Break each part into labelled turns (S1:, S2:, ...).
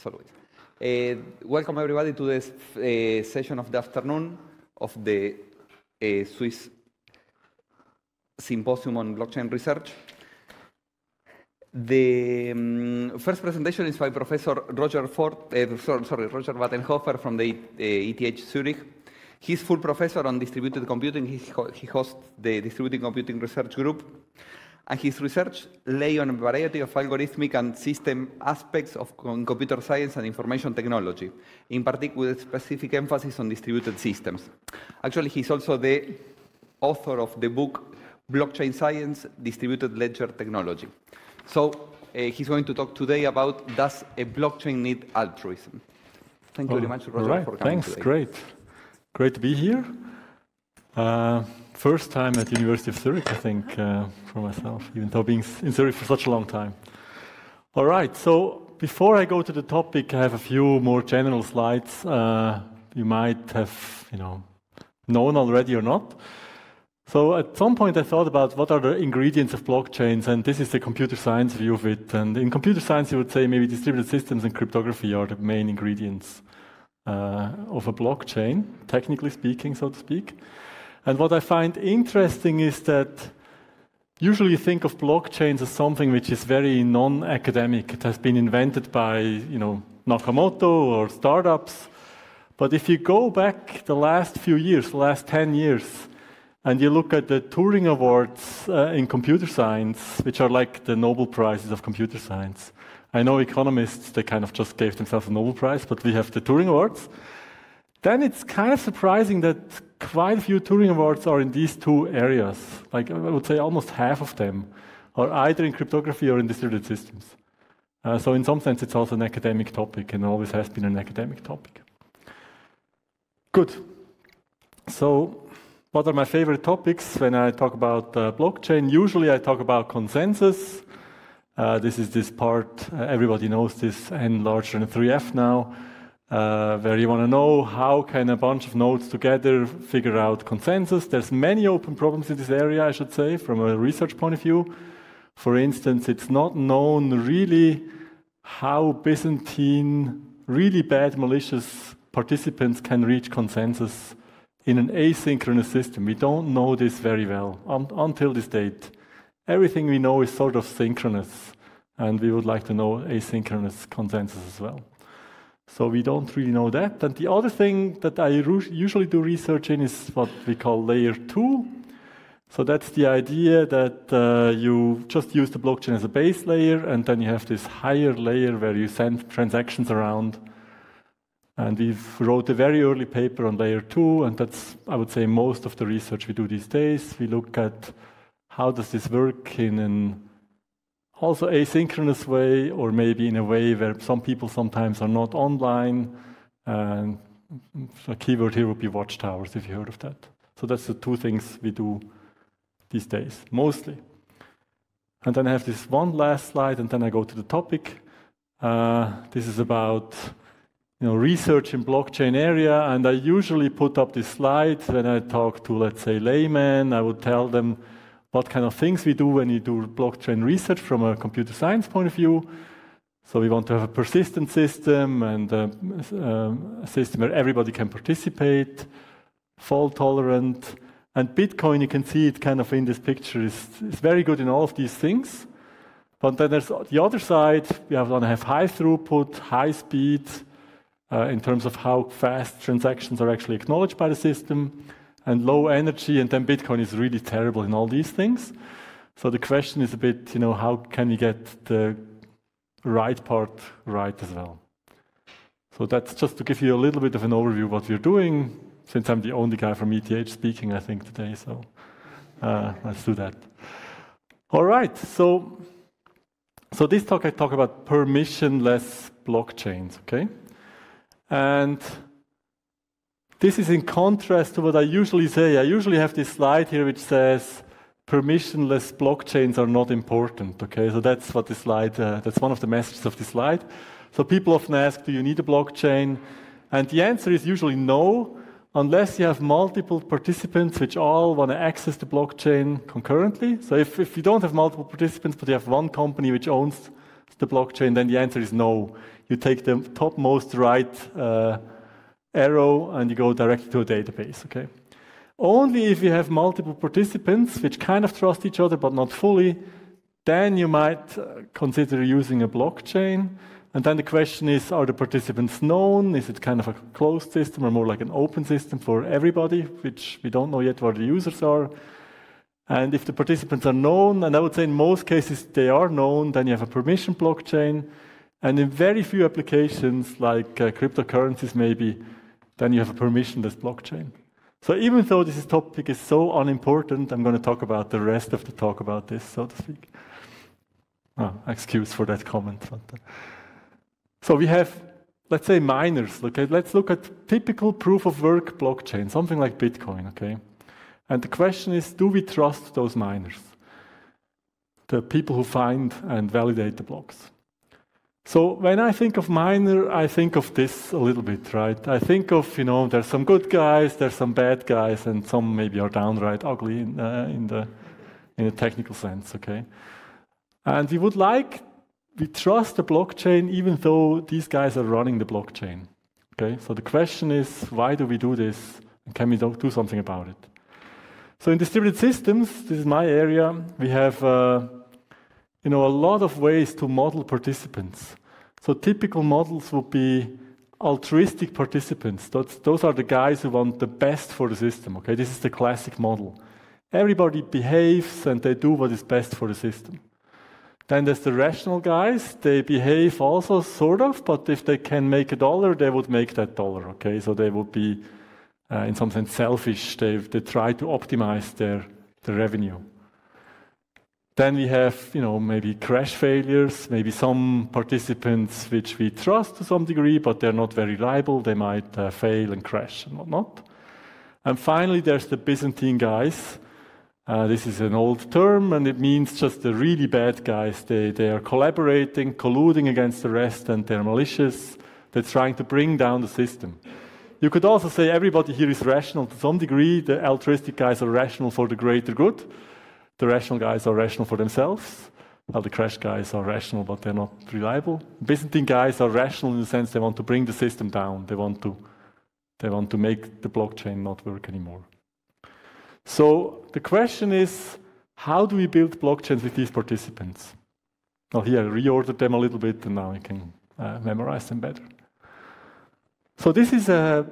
S1: as always. Welcome everybody to this session of the afternoon of the Swiss Symposium on Blockchain Research. The first presentation is by Professor Roger Wattenhofer from the ETH Zurich. He's full professor on distributed computing. He hosts the Distributed Computing Research Group. And his research lay on a variety of algorithmic and system aspects of computer science and information technology, in particular with specific emphasis on distributed systems. Actually, he's also the author of the book Blockchain Science, Distributed Ledger Technology. So he's going to talk today about, does a blockchain need altruism? Thank you very much, Roger, for coming today.
S2: Great. Great to be here. First time at the University of Zurich, I think, for myself, even though being in Zurich for such a long time. All right, so before I go to the topic, I have a few more general slides you might have known already or not. So at some point I thought about what are the ingredients of blockchains, and this is the computer science view of it. And in computer science you would say maybe distributed systems and cryptography are the main ingredients of a blockchain, technically speaking, so to speak. And what I find interesting is that usually you think of blockchains as something which is very non-academic. It has been invented by, Nakamoto or startups. But if you go back the last few years, the last 10 years, and you look at the Turing Awards in computer science, which are like the Nobel Prizes of computer science. I know economists, they kind of just gave themselves a Nobel Prize, but we have the Turing Awards. Then it's kind of surprising that quite a few Turing Awards are in these two areas. Like I would say almost half of them are either in cryptography or in distributed systems. So in some sense it's also an academic topic and always has been an academic topic. Good. So what are my favorite topics when I talk about blockchain? Usually I talk about consensus. This is this part, everybody knows this, n larger than 3f now. Where you want to know how can a bunch of nodes together figure out consensus. There's many open problems in this area, I should say, from a research point of view. For instance, it's not known really how Byzantine, really bad malicious participants can reach consensus in an asynchronous system. We don't know this very well until this date. Everything we know is sort of synchronous, and we would like to know asynchronous consensus as well. So we don't really know that. And the other thing that I usually do research in is what we call layer 2. So that's the idea that you just use the blockchain as a base layer, and then you have this higher layer where you send transactions around. And we've wrote a very early paper on layer 2, and that's, I would say, most of the research we do these days. We look at how does this work in an also asynchronous way, or maybe in a way where some people sometimes are not online. And a keyword here would be watchtowers, if you heard of that. So that's the two things we do these days, mostly. And then I have this one last slide, and then I go to the topic. This is about research in blockchain area, and I usually put up this slide when I talk to, let's say, laymen. I would tell them what kind of things we do when you do blockchain research from a computer science point of view. So we want to have a persistent system and a system where everybody can participate, fault tolerant. And Bitcoin, you can see it kind of in this picture, is very good in all of these things. But then there's the other side. We want to have high throughput, high speed, in terms of how fast transactions are actually acknowledged by the system, and low energy, and then Bitcoin is really terrible in all these things. So the question is a bit, how can we get the right part right as well? So that's just to give you a little bit of an overview of what we're doing, since I'm the only guy from ETH speaking, I think, today, so let's do that. All right, so this talk I talk about permissionless blockchains, okay? And this is in contrast to what I usually say. I usually have this slide here which says permissionless blockchains are not important. Okay, so that's what the slide. That's one of the messages of this slide. So people often ask, "Do you need a blockchain?" And the answer is usually no, unless you have multiple participants which all want to access the blockchain concurrently. So if you don't have multiple participants, but you have one company which owns the blockchain, then the answer is no. You take the topmost right arrow and you go directly to a database, okay? Only if you have multiple participants which kind of trust each other but not fully, then you might consider using a blockchain. And then the question is, are the participants known? Is it kind of a closed system or more like an open system for everybody, which we don't know yet what the users are? And if the participants are known, and I would say in most cases they are known, then you have a permission blockchain. And in very few applications, like cryptocurrencies maybe, then you have a permissionless blockchain. So even though this topic is so unimportant, I'm going to talk about the rest of the talk about this, so to speak. Oh, excuse for that comment. So we have, let's say, miners. Okay, let's look at typical proof-of-work blockchain, something like Bitcoin, okay? And the question is, do we trust those miners? The people who find and validate the blocks. So when I think of miner, I think of this a little bit, right? I think of, there's some good guys, there's some bad guys, and some maybe are downright ugly in a technical sense, okay? And we trust the blockchain even though these guys are running the blockchain, okay? So the question is, why do we do this? And can we do something about it? So in distributed systems, this is my area, we have a lot of ways to model participants. So typical models would be altruistic participants. Those are the guys who want the best for the system, okay? This is the classic model. Everybody behaves and they do what is best for the system. Then there's the rational guys. They behave also sort of, but if they can make $1, they would make that $1, okay? So they would be in some sense selfish. They try to optimize their revenue. Then we have, maybe crash failures, maybe some participants which we trust to some degree, but they're not very reliable. They might fail and crash and whatnot. And finally, there's the Byzantine guys. This is an old term, and it means just the really bad guys. They are collaborating, colluding against the rest, and they're malicious. They're trying to bring down the system. You could also say everybody here is rational to some degree. The altruistic guys are rational for the greater good. The rational guys are rational for themselves. Well, the crash guys are rational, but they're not reliable. Byzantine guys are rational in the sense they want to bring the system down. They want to make the blockchain not work anymore. So the question is, how do we build blockchains with these participants? Well, here I reordered them a little bit, and now you can memorize them better. So this is the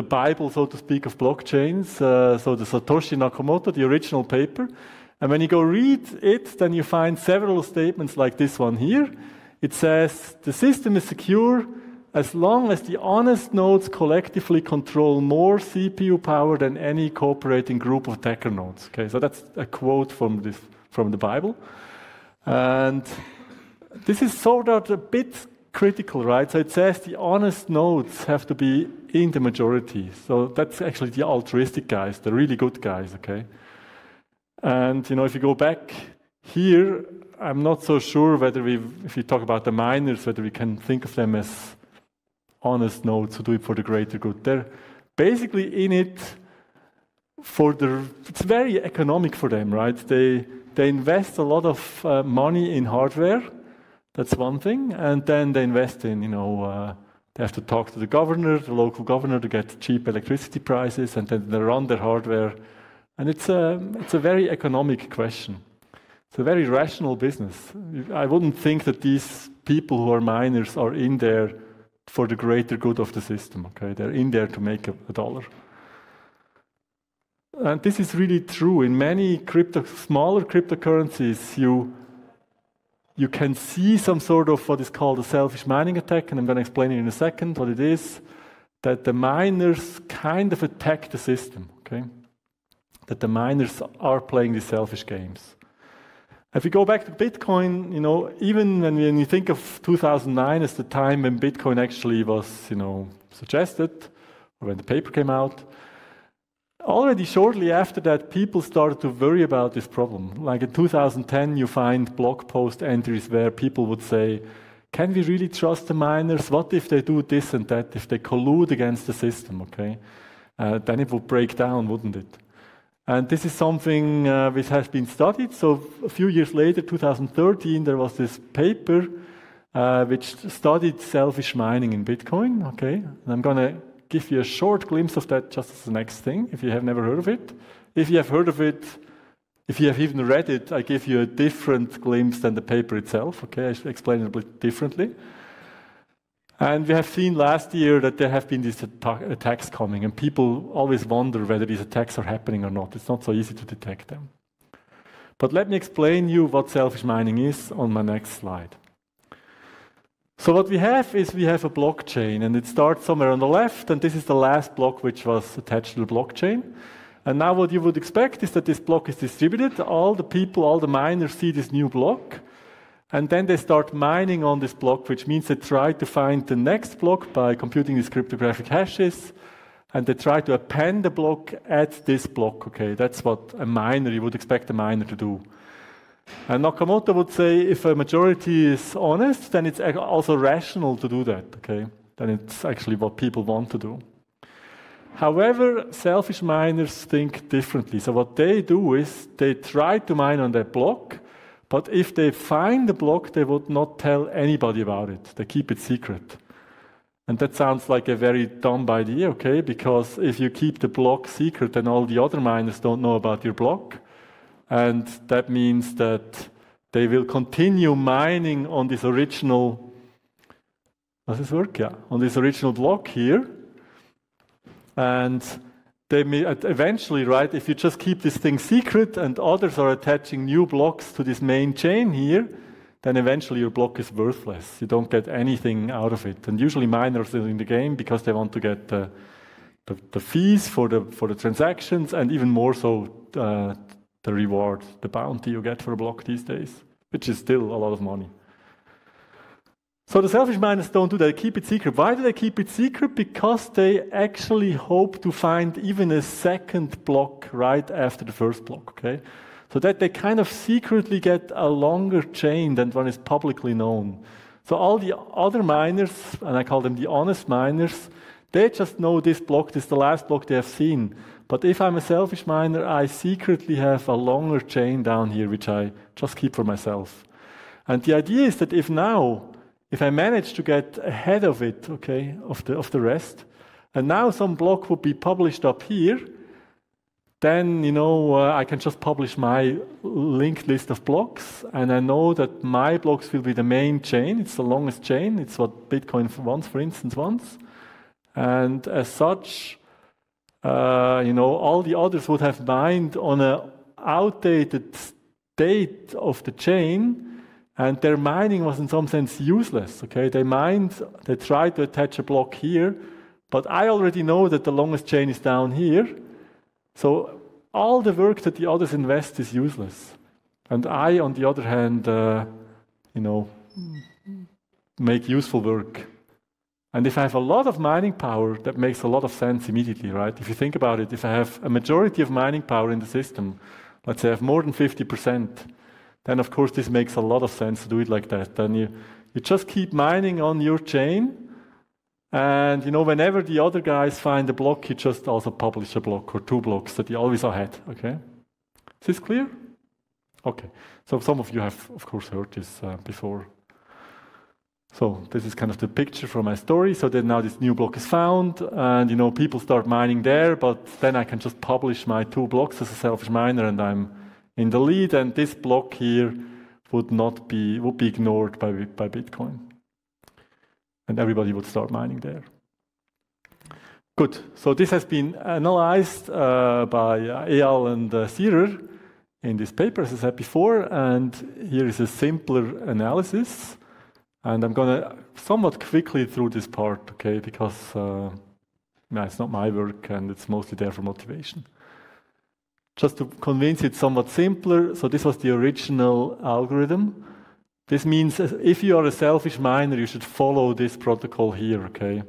S2: Bible, so to speak, of blockchains. So the Satoshi Nakamoto, the original paper. And when you go read it, then you find several statements like this one here. It says, the system is secure as long as the honest nodes collectively control more CPU power than any cooperating group of attacker nodes. Okay, so that's a quote from the Bible. And this is sort of a bit critical, right? So it says the honest nodes have to be in the majority. So that's actually the altruistic guys, the really good guys, okay? And, if you go back here, I'm not so sure whether if you talk about the miners, whether we can think of them as honest nodes who do it for the greater good. They're basically in it it's very economic for them, right? They invest a lot of money in hardware. That's one thing. And then they invest in, they have to talk to the local governor to get cheap electricity prices, and then they run their hardware. And it's a very economic question. It's a very rational business. I wouldn't think that these people who are miners are in there for the greater good of the system, okay? They're in there to make a dollar. And this is really true. In many smaller cryptocurrencies, you can see some sort of what is called a selfish mining attack, and I'm going to explain it in a second what it is, that the miners kind of attack the system, okay? That the miners are playing these selfish games. If we go back to Bitcoin, even when you think of 2009 as the time when Bitcoin actually was, suggested, or when the paper came out, already shortly after that, people started to worry about this problem. Like in 2010, you find blog post entries where people would say, can we really trust the miners? What if they do this and that, if they collude against the system, okay? Then it would break down, wouldn't it? And this is something which has been studied. So a few years later, 2013, there was this paper which studied selfish mining in Bitcoin. Okay, and I'm going to give you a short glimpse of that just as the next thing, if you have never heard of it. If you have heard of it, if you have even read it, I give you a different glimpse than the paper itself. Okay, I should explain it a bit differently. And we have seen last year that there have been these attacks coming, and people always wonder whether these attacks are happening or not. It's not so easy to detect them. But let me explain you what selfish mining is on my next slide. So what we have is we have a blockchain, and it starts somewhere on the left, and this is the last block which was attached to the blockchain. And now what you would expect is that this block is distributed. All the people, all the miners see this new block. And then they start mining on this block, which means they try to find the next block by computing these cryptographic hashes, and they try to append the block at this block. Okay, that's what a miner, you would expect a miner to do. And Nakamoto would say if a majority is honest, then it's also rational to do that. Okay, then it's actually what people want to do. However, selfish miners think differently. So what they do is they try to mine on that block, but if they find the block, they would not tell anybody about it. They keep it secret. And that sounds like a very dumb idea, okay? Because if you keep the block secret, then all the other miners don't know about your block. And that means that they will continue mining on this original, does this work? Yeah, on this original block here. And they may eventually, right, if you just keep this thing secret and others are attaching new blocks to this main chain here, then eventually your block is worthless. You don't get anything out of it. And usually miners are in the game because they want to get the fees for the transactions, and even more so the reward, the bounty you get for a block these days, which is still a lot of money. So the selfish miners don't do that, they keep it secret. Why do they keep it secret? Because they actually hope to find even a second block right after the first block, okay? So that they kind of secretly get a longer chain than one is publicly known. So all the other miners, and I call them the honest miners, they just know this block, this is the last block they have seen. But if I'm a selfish miner, I secretly have a longer chain down here, which I just keep for myself. And the idea is that if I manage to get ahead of it, okay, of the rest, and now some block would be published up here, then, I can just publish my linked list of blocks, and I know that my blocks will be the main chain. It's the longest chain. It's what Bitcoin for instance, wants. And as such, all the others would have mined on an outdated state of the chain, and their mining was in some sense useless, okay? They tried to attach a block here, but I already know that the longest chain is down here, so all the work that the others invest is useless. And I, on the other hand, make useful work. And if I have a lot of mining power, that makes a lot of sense immediately, right? If you think about it, if I have a majority of mining power in the system, let's say I have more than 50%, then of course this makes a lot of sense to do it like that. Then you just keep mining on your chain, and whenever the other guys find a block, you just also publish a block or two blocks that you always ahead, okay? Is this clear? Okay. So some of you have, of course, heard this before. So this is kind of the picture from my story. So then now this new block is found, and people start mining there, but then I can just publish my two blocks as a selfish miner, and I'm in the lead, and this block here would be ignored by Bitcoin. And everybody would start mining there. Good. So this has been analyzed by Eyal and Sierer in this paper, as I said before, and here is a simpler analysis. And I'm going to somewhat quickly through this part, okay, because it's not my work and it's mostly there for motivation. Just to convince you it's somewhat simpler, so this was the original algorithm. This means if you are a selfish miner, you should follow this protocol here, okay?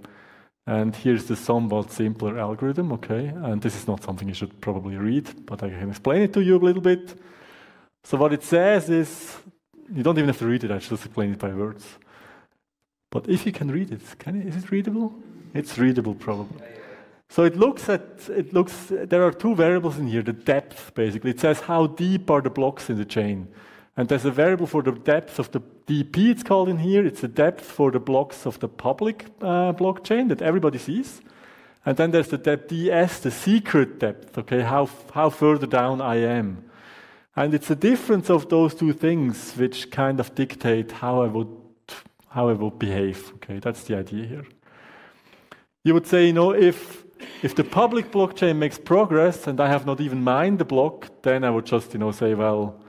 S2: And here's the somewhat simpler algorithm, okay? And this is not something you should probably read, but I can explain it to you a little bit. So what it says is, you don't even have to read it, I just explain it by words. But if you can read it, is it readable? It's readable, probably. So there are two variables in here, the depth, basically. It says how deep are the blocks in the chain. And there's a variable for the depth of the DP, it's called in here. It's the depth for the blocks of the public blockchain that everybody sees. And then there's the depth DS, the secret depth, okay, how further down I am. And it's the difference of those two things which kind of dictate how I would behave, okay, that's the idea here. You would say, if the public blockchain makes progress and I have not even mined the block, then I would just, say, well,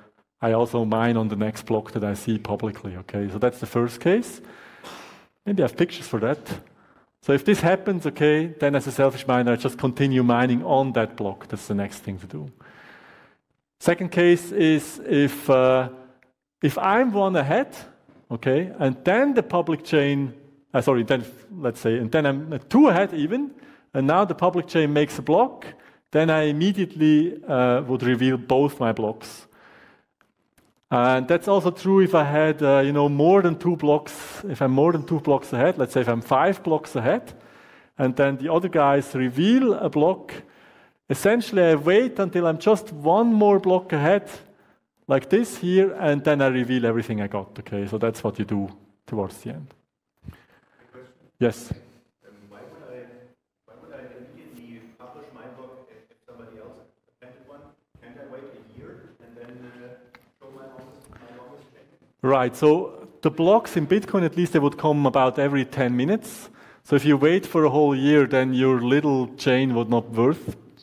S2: I also mine on the next block that I see publicly, okay? So that's the first case. Maybe I have pictures for that. So if this happens, okay, then as a selfish miner, I just continue mining on that block. That's the next thing to do. Second case is if I'm one ahead, okay, and then the public chain, and then I'm two ahead even, and now the public chain makes a block, then I immediately would reveal both my blocks. And that's also true if I had, more than 2 blocks. If I'm more than 2 blocks ahead, let's say if I'm 5 blocks ahead, and then the other guys reveal a block. Essentially, I wait until I'm just 1 more block ahead, like this here, and then I reveal everything I got. Okay, so that's what you do towards the end. Yes.
S3: Why would I immediately publish my block if somebody else appended one? Can't I wait a year and then show my longest chain?
S2: Right. So the blocks in Bitcoin, at least, they would come about every 10 minutes. So if you wait for a whole year, then your little chain would not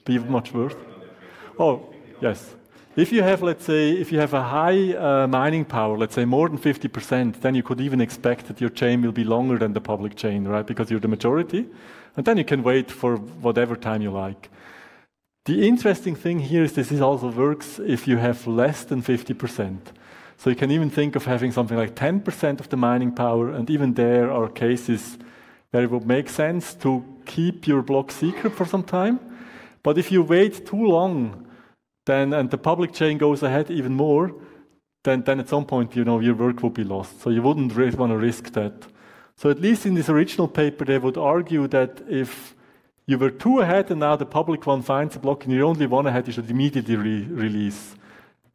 S2: be much worth. Oh, yes. If you have, let's say, a high mining power, let's say more than 50%, then you could even expect that your chain will be longer than the public chain, right? Because you're the majority. And then you can wait for whatever time you like. The interesting thing here is this also works if you have less than 50%. So you can even think of having something like 10% of the mining power, and even there are cases where it would make sense to keep your block secret for some time. But if you wait too long, and the public chain goes ahead even more, then at some point, your work will be lost. So you wouldn't really want to risk that. So at least in this original paper, they would argue that if you were 2 ahead and now the public one finds a block and you're only 1 ahead, you should immediately release.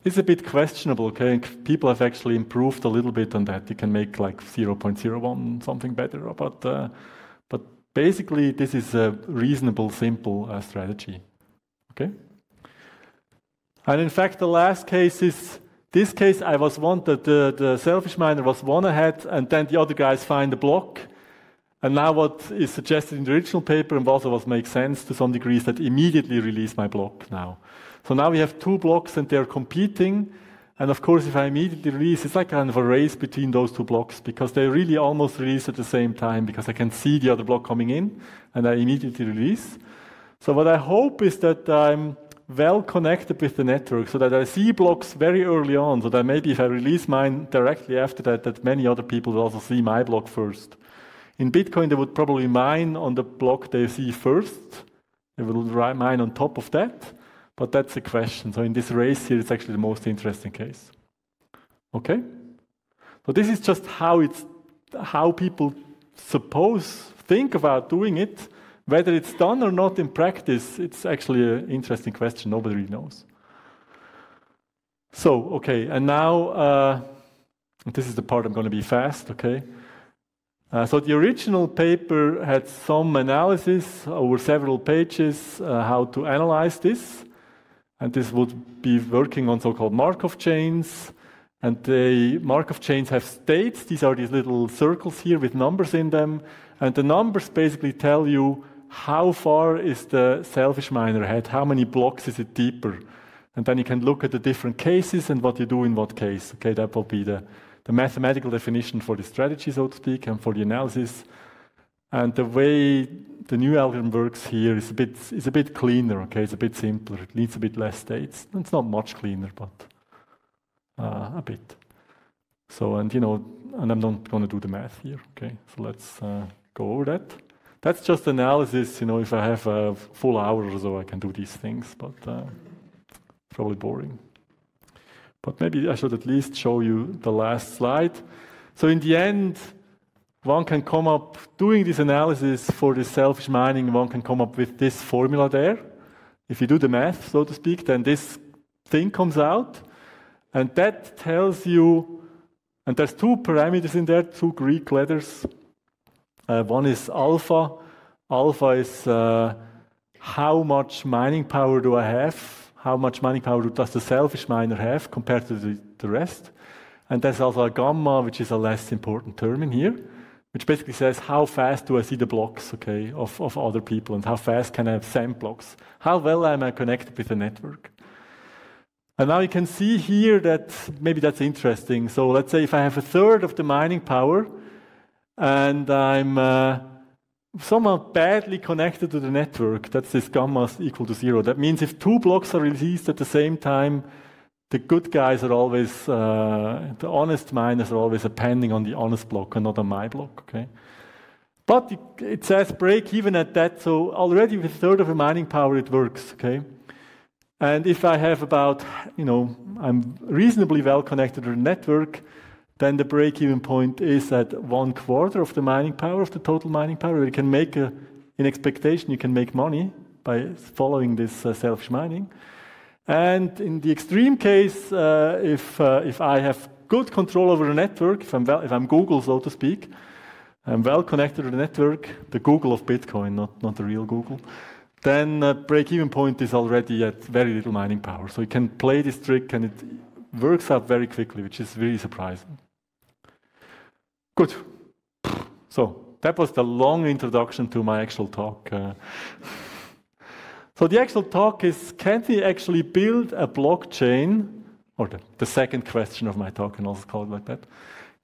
S2: It's a bit questionable, okay? And people have actually improved a little bit on that. You can make like 0.01 something better, but basically this is a reasonable, simple strategy, okay? And in fact, the last case is, this case I was the selfish miner was 1 ahead, and then the other guys find a block. And now what is suggested in the original paper, and also what makes sense to some degree, is that immediately release my block now. So now we have 2 blocks and they're competing. And of course, if I immediately release, it's like kind of a race between those 2 blocks, because they really almost release at the same time, because I can see the other block coming in, and I immediately release. So what I hope is that I'm well connected with the network, so that I see blocks very early on, so that maybe if I release mine directly after that many other people will also see my block first. In Bitcoin, they would probably mine on the block they see first. They will mine on top of that, but that's a question. So in this race here, it's actually the most interesting case. Okay? So this is just how people think about doing it. Whether it's done or not in practice, it's actually an interesting question. Nobody really knows. So, okay, and now, this is the part I'm going to be fast, okay? So the original paper had some analysis over several pages, how to analyze this. And this would be working on so-called Markov chains. And the Markov chains have states. These are these little circles here with numbers in them. And the numbers basically tell you how far is the selfish miner ahead, how many blocks is it deeper. And then you can look at the different cases and what you do in what case. Okay, that will be the mathematical definition for the strategy, so to speak, and for the analysis. And the way the new algorithm works here is a bit cleaner, okay? It's a bit simpler. It needs a bit less states. It's not much cleaner, but a bit. So, and I'm not going to do the math here, okay? So let's go over that. That's just analysis, if I have a full hour or so, I can do these things, but probably boring. But maybe I should at least show you the last slide. So in the end, one can come up, doing this analysis for this selfish mining, one can come up with this formula there. If you do the math, so to speak, then this thing comes out, and that tells you, and there's two parameters in there, two Greek letters. One is alpha. Alpha is how much mining power do I have? How much mining power does the selfish miner have compared to the rest? And there's also a gamma, which is a less important term in here, which basically says how fast do I see the blocks, okay, of other people, and how fast can I have send blocks? How well am I connected with the network? And now you can see here that maybe that's interesting. So let's say if I have a third of the mining power and I'm somehow badly connected to the network, that's this gamma equal to 0. That means if 2 blocks are released at the same time, the good guys are always, the honest miners are always appending on the honest block and not on my block, okay? But it says break even at that, so already with a third of the mining power it works, okay? And if I have about, I'm reasonably well connected to the network, then the break-even point is at 1/4 of the mining power, of the total mining power. You can make, in expectation, you can make money by following this selfish mining. And in the extreme case, if I have good control over the network, if I'm Google, so to speak, I'm well connected to the network, the Google of Bitcoin, not the real Google, then break-even point is already at very little mining power. So you can play this trick and it works out very quickly, which is really surprising. Good. So that was the long introduction to my actual talk. So the actual talk is, can we actually build a blockchain, or the second question of my talk, and also call it like that.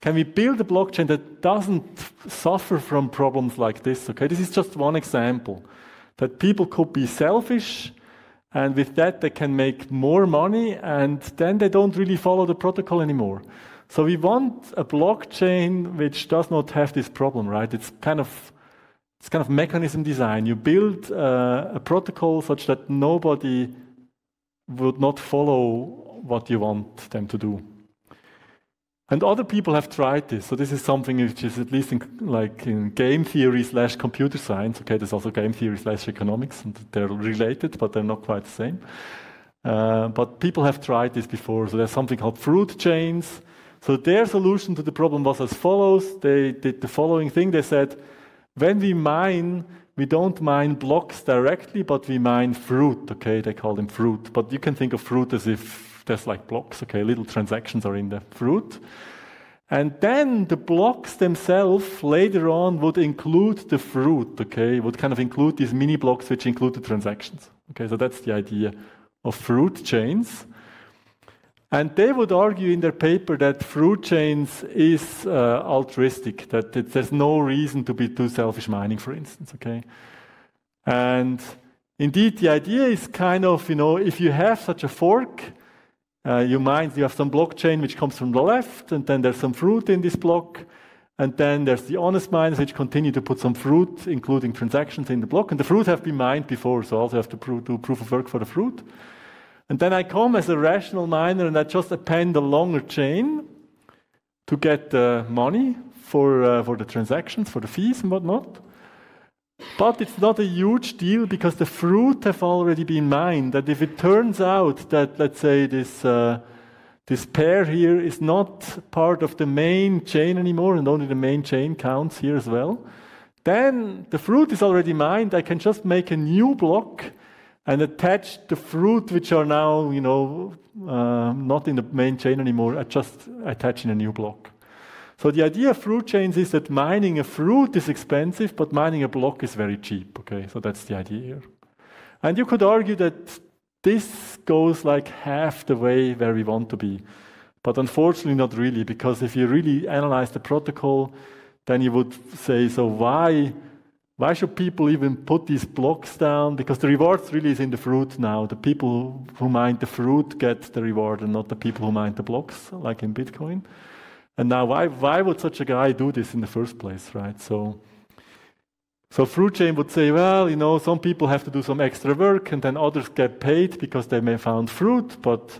S2: Can we build a blockchain that doesn't suffer from problems like this? Okay, this is just one example. That people could be selfish, and with that they can make more money, and then they don't really follow the protocol anymore. So we want a blockchain which does not have this problem, right? It's kind of mechanism design. You build a protocol such that nobody would not follow what you want them to do. And other people have tried this. So this is something which is at least in game theory / computer science. Okay, there's also game theory / economics, and they're related, but they're not quite the same. But people have tried this before. So there's something called fruit chains. So their solution to the problem was as follows. They did the following thing. They said, when we mine, we don't mine blocks directly, but we mine fruit. Okay, they call them fruit. But you can think of fruit as if there's like blocks. Okay, little transactions are in the fruit. And then the blocks themselves later on would include the fruit. Okay, would kind of include these mini blocks which include the transactions. Okay, so that's the idea of fruit chains. And they would argue in their paper that fruit chains is altruistic, that there's no reason to do selfish mining, for instance, okay? And indeed, the idea is kind of, if you have such a fork, you have some blockchain which comes from the left, and then there's some fruit in this block, and then there's the honest miners which continue to put some fruit, including transactions in the block, and the fruit have been mined before, so I also have to do proof of work for the fruit. And then I come as a rational miner and I just append a longer chain to get the money for the transactions, for the fees and whatnot. But it's not a huge deal because the fruit have already been mined. That if it turns out that, let's say, this pair here is not part of the main chain anymore and only the main chain counts here as well, then the fruit is already mined. I can just make a new block and attach the fruit which are now, not in the main chain anymore. I just attach in a new block. So the idea of fruit chains is that mining a fruit is expensive, but mining a block is very cheap. Okay, so that's the idea here. And you could argue that this goes like half the way where we want to be. But unfortunately not really, because if you really analyze the protocol, then you would say, so why should people even put these blocks down? Because the reward really is in the fruit now. The people who mine the fruit get the reward and not the people who mine the blocks, like in Bitcoin. And now why would such a guy do this in the first place, right? So fruit chain would say, well, some people have to do some extra work and then others get paid because they may found fruit, but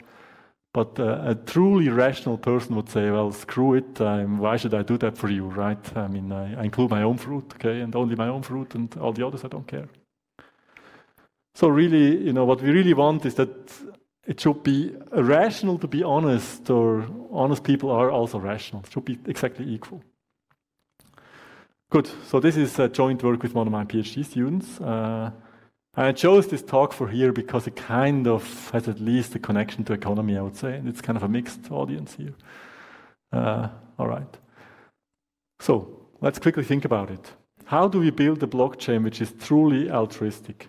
S2: But a truly rational person would say, well, screw it, why should I do that for you, right? I mean, I include my own fruit, okay, and only my own fruit, and all the others I don't care. So really, what we really want is that it should be rational to be honest, or honest people are also rational. It should be exactly equal. Good, so this is a joint work with one of my PhD students. I chose this talk for here because it kind of has at least a connection to economy, I would say, and it's kind of a mixed audience here. All right. So, let's quickly think about it. How do we build a blockchain which is truly altruistic?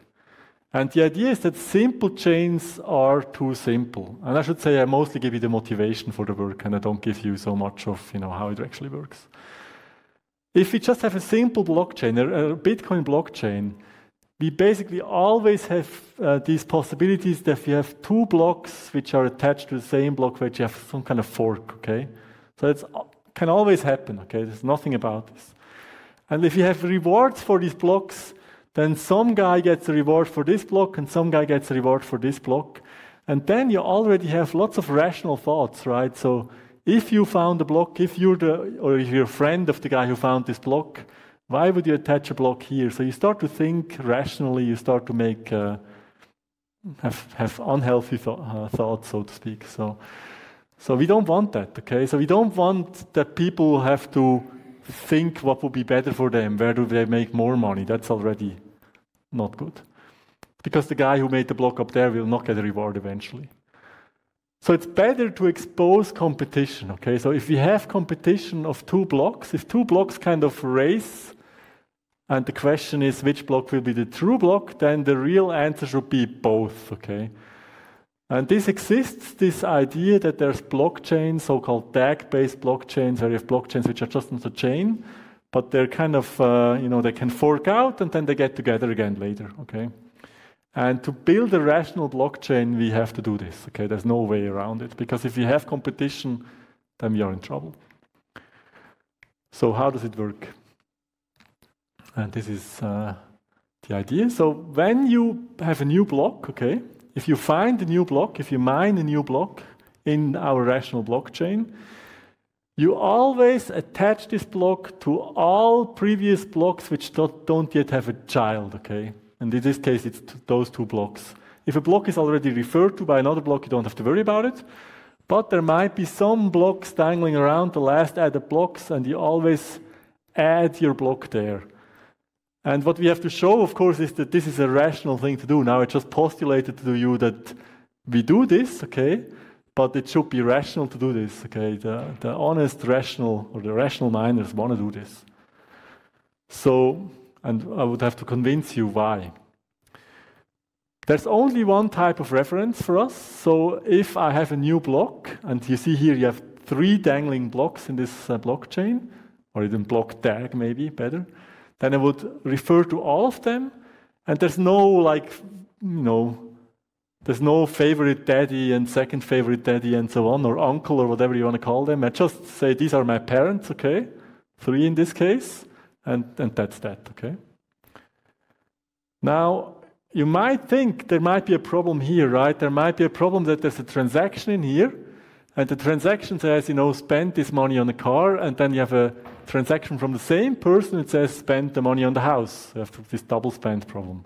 S2: And the idea is that simple chains are too simple. And I should say I mostly give you the motivation for the work, and I don't give you so much of how it actually works. If we just have a simple blockchain, a Bitcoin blockchain, we basically always have these possibilities that we have two blocks which are attached to the same block which have some kind of fork, okay? So it can always happen, okay? There's nothing about this. And if you have rewards for these blocks, then some guy gets a reward for this block and some guy gets a reward for this block. And then you already have lots of rational thoughts, right? So if you found a block, if you're a friend of the guy who found this block, why would you attach a block here? So you start to think rationally, you start to make, have unhealthy thoughts, so to speak. So we don't want that, okay? So we don't want that people have to think what would be better for them, where do they make more money? That's already not good. Because the guy who made the block up there will not get a reward eventually. So it's better to expose competition, okay? So if we have competition of two blocks, if two blocks kind of race, and the question is which block will be the true block, then the real answer should be both, okay? And this exists, this idea that there's blockchains, so-called tag-based blockchains, where you have blockchains which are just not a chain, but they're kind of, they can fork out and then they get together again later, okay? And to build a rational blockchain, we have to do this, okay? There's no way around it, because if we have competition, then we are in trouble. So how does it work? And this is the idea. So when you have a new block, okay, if you find a new block, if you mine a new block in our rational blockchain, you always attach this block to all previous blocks which don't yet have a child, okay? And in this case, it's those two blocks. If a block is already referred to by another block, you don't have to worry about it. But there might be some blocks dangling around, the last added blocks, and you always add your block there. And what we have to show, of course, is that this is a rational thing to do. Now, I just postulated to you that we do this, okay? But it should be rational to do this, okay? The honest rational, or the rational miners want to do this. So, and I would have to convince you why. There's only one type of reference for us. So if I have a new block, and you see here you have 3 dangling blocks in this blockchain, or even block tag maybe better, then I would refer to all of them, and there's no there's no favorite daddy and second favorite daddy and so on, or uncle or whatever you want to call them. I just say these are my parents, okay? 3 in this case, and that's that, okay? Now, you might think there might be a problem here, right? There might be a problem that there's a transaction in here, and the transaction says, spend this money on a car, and then you have a transaction from the same person that says, spend the money on the house. You have this double spend problem.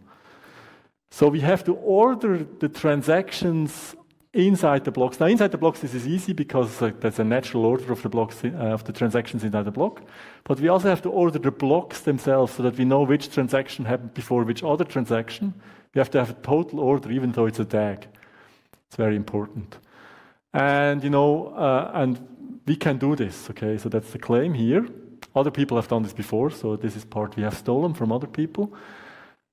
S2: So we have to order the transactions inside the blocks. Now, inside the blocks, this is easy because there's a natural order of the blocks of the transactions inside the block. But we also have to order the blocks themselves so that we know which transaction happened before which other transaction. We have to have a total order, even though it's a tag. It's very important. And and we can do this. Okay, so that's the claim here. Other people have done this before, so this is part we have stolen from other people.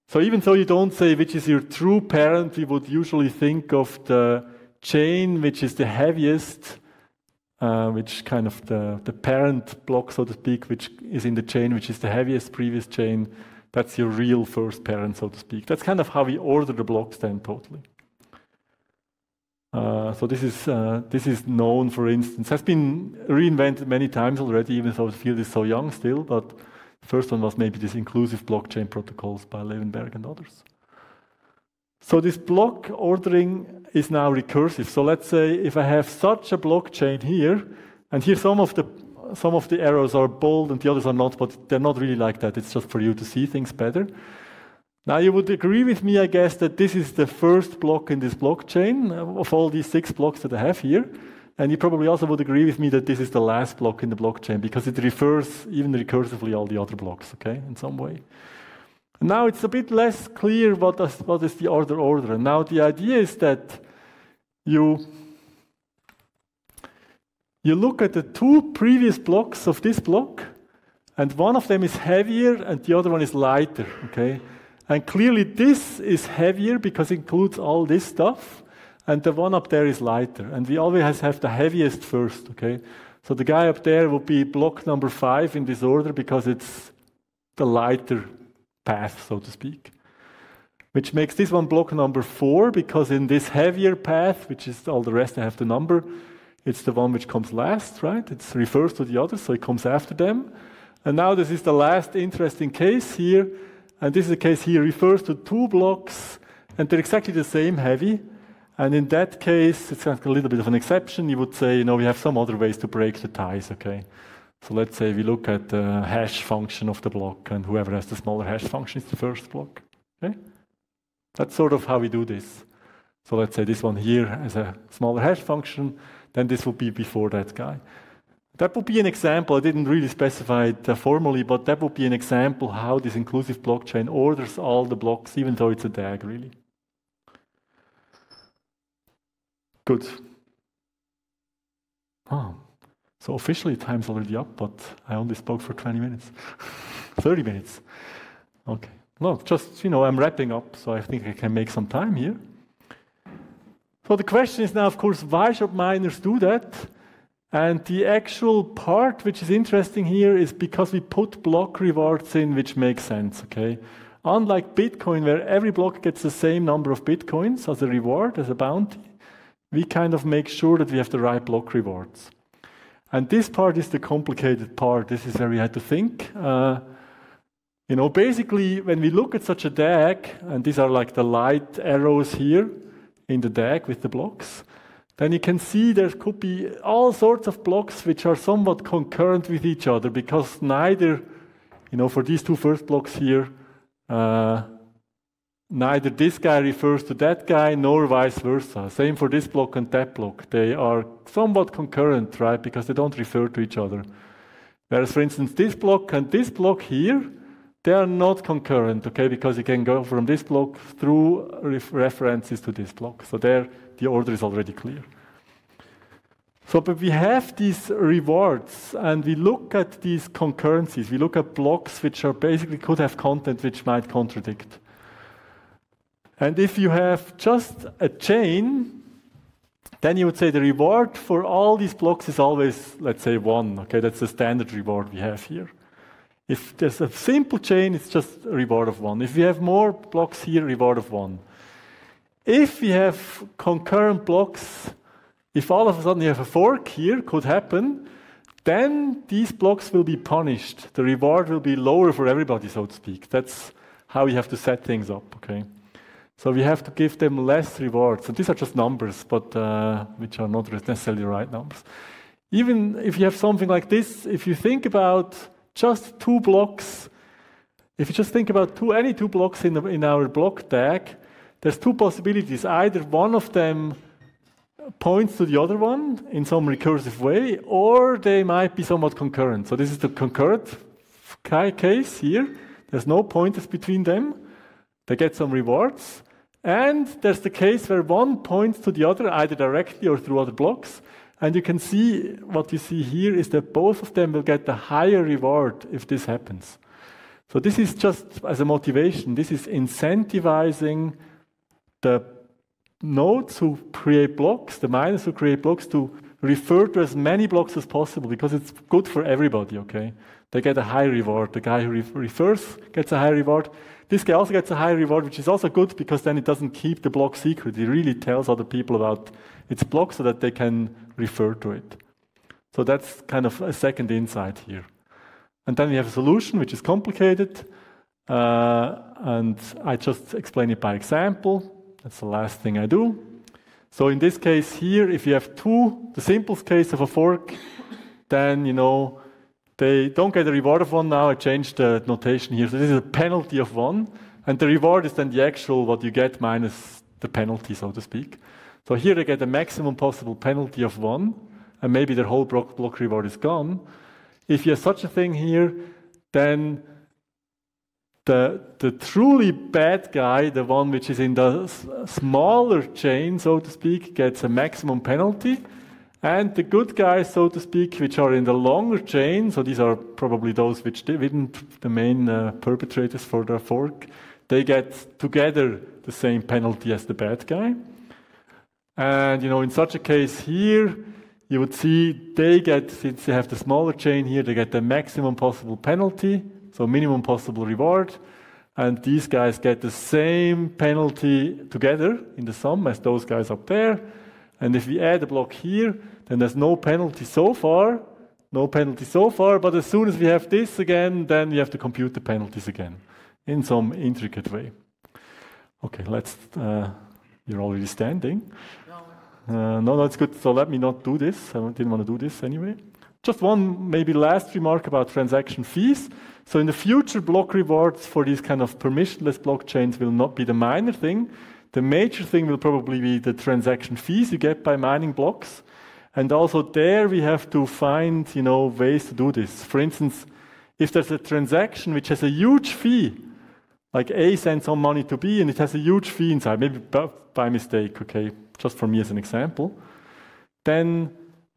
S2: So even though you don't say which is your true parent, we would usually think of the chain which is the heaviest, which kind of the parent block, so to speak, which is in the chain which is the heaviest previous chain. That's your real first parent, so to speak. That's kind of how we order the blocks then totally. So this is known, for instance, has been reinvented many times already, even though the field is so young still, but the first one was maybe this inclusive blockchain protocols by Lustenberger and others. So this block ordering is now recursive. So let's say if I have such a blockchain here, and here some of the arrows are bold and the others are not, but they're not really like that. It's just for you to see things better. Now you would agree with me, I guess, that this is the first block in this blockchain of all these 6 blocks that I have here. And you probably also would agree with me that this is the last block in the blockchain because it refers even recursively all the other blocks, okay, in some way. And now it's a bit less clear what is the order. And now the idea is that you look at the 2 previous blocks of this block, and one of them is heavier and the other one is lighter, okay? And clearly this is heavier because it includes all this stuff, and the one up there is lighter. And we always have the heaviest first, okay? So the guy up there will be block number 5 in this order because it's the lighter path, so to speak. Which makes this one block number 4, because in this heavier path, which is all the rest I have to number, it's the one which comes last, right? It refers to the others, so it comes after them. And now this is the last interesting case here. And this is the case here, refers to 2 blocks, and they're exactly the same heavy. And in that case, it's like a little bit of an exception. You would say, we have some other ways to break the ties, okay? So let's say we look at the hash function of the block, and whoever has the smaller hash function is the first block, okay? That's sort of how we do this. So let's say this one here has a smaller hash function, then this would be before that guy. That would be an example. I didn't really specify it formally, but that would be an example how this inclusive blockchain orders all the blocks, even though it's a DAG, really. Good. Oh, so officially time's already up, but I only spoke for 20 minutes. 30 minutes. Okay. No, just, I'm wrapping up, so I think I can make some time here. So the question is now, of course, why should miners do that? And the actual part which is interesting here is because we put block rewards in which make sense, okay? Unlike Bitcoin, where every block gets the same number of Bitcoins as a reward, as a bounty, we kind of make sure that we have the right block rewards. And this part is the complicated part. This is where we had to think. Basically, when we look at such a DAG, and these are like the light arrows here in the DAG with the blocks, then you can see there could be all sorts of blocks which are somewhat concurrent with each other, because neither, for these 2 first blocks here, neither this guy refers to that guy, nor vice versa. Same for this block and that block. They are somewhat concurrent, right, because they don't refer to each other. Whereas, for instance, this block and this block here, they are not concurrent, okay, because you can go from this block through references to this block. So there, the order is already clear. So, but we have these rewards, and we look at these concurrencies. We look at blocks which are basically could have content which might contradict. And if you have just a chain, then you would say the reward for all these blocks is always, let's say, 1. Okay, that's the standard reward we have here. If there's a simple chain, it's just a reward of 1. If we have more blocks here, reward of 1. If we have concurrent blocks, if all of a sudden you have a fork here, could happen, then these blocks will be punished. The reward will be lower for everybody, so to speak. That's how you have to set things up, okay? So we have to give them less rewards. And these are just numbers, but which are not necessarily the right numbers. Even if you have something like this, if you think about just 2 blocks, if you just think about any 2 blocks in our block tag, there's 2 possibilities. Either one of them points to the other one in some recursive way, or they might be somewhat concurrent. So this is the concurrent case here. There's no pointers between them. They get some rewards. And there's the case where one points to the other, either directly or through other blocks. And you can see, what you see here is that both of them will get a higher reward if this happens. So this is just as a motivation. This is incentivizing the nodes who create blocks, the miners who create blocks, to refer to as many blocks as possible, because it's good for everybody, okay? They get a high reward. The guy who refers gets a high reward. This guy also gets a high reward, which is also good, because then it doesn't keep the block secret. It really tells other people about its block so that they can refer to it. So that's kind of a second insight here. And then we have a solution, which is complicated. And I just explain it by example. That's the last thing I do. So in this case here, if you have the simplest case of a fork, then, you know, they don't get a reward of 1 now. I changed the notation here. So this is a penalty of 1. And the reward is then the actual, what you get minus the penalty, so to speak. So here they get a maximum possible penalty of 1. And maybe their whole block reward is gone. If you have such a thing here, then the truly bad guy, the one which is in the smaller chain, so to speak, gets a maximum penalty. And the good guys, so to speak, which are in the longer chain, so these are probably those which didn't the main perpetrators for the fork, they get together the same penalty as the bad guy. And, you know, in such a case here, you would see they get, since they have the smaller chain here, they get the maximum possible penalty, so minimum possible reward. And these guys get the same penalty together in the sum as those guys up there. And if we add a block here, then there's no penalty so far, but as soon as we have this again, then we have to compute the penalties again in some intricate way. Okay, let's, you're already standing. No, that's good. So let me not do this. I didn't want to do this anyway. Just one maybe last remark about transaction fees. So in the future, block rewards for these kind of permissionless blockchains will not be the minor thing. The major thing will probably be the transaction fees you get by mining blocks. And also there we have to find, you know, ways to do this. For instance, if there's a transaction which has a huge fee, like A sends some money to B and it has a huge fee inside, maybe by mistake, okay, just for me as an example, then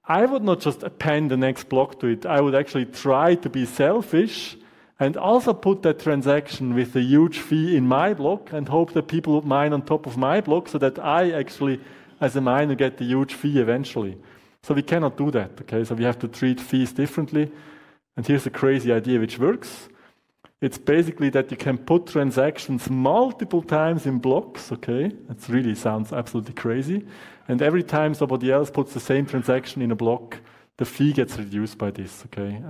S2: I would not just append the next block to it. I would actually try to be selfish and also put that transaction with a huge fee in my block and hope that people would mine on top of my block so that I actually, as a miner, get the huge fee eventually. So we cannot do that, okay? So we have to treat fees differently. And here's a crazy idea which works. It's basically that you can put transactions multiple times in blocks, okay? That really sounds absolutely crazy. And every time somebody else puts the same transaction in a block, the fee gets reduced by this, okay?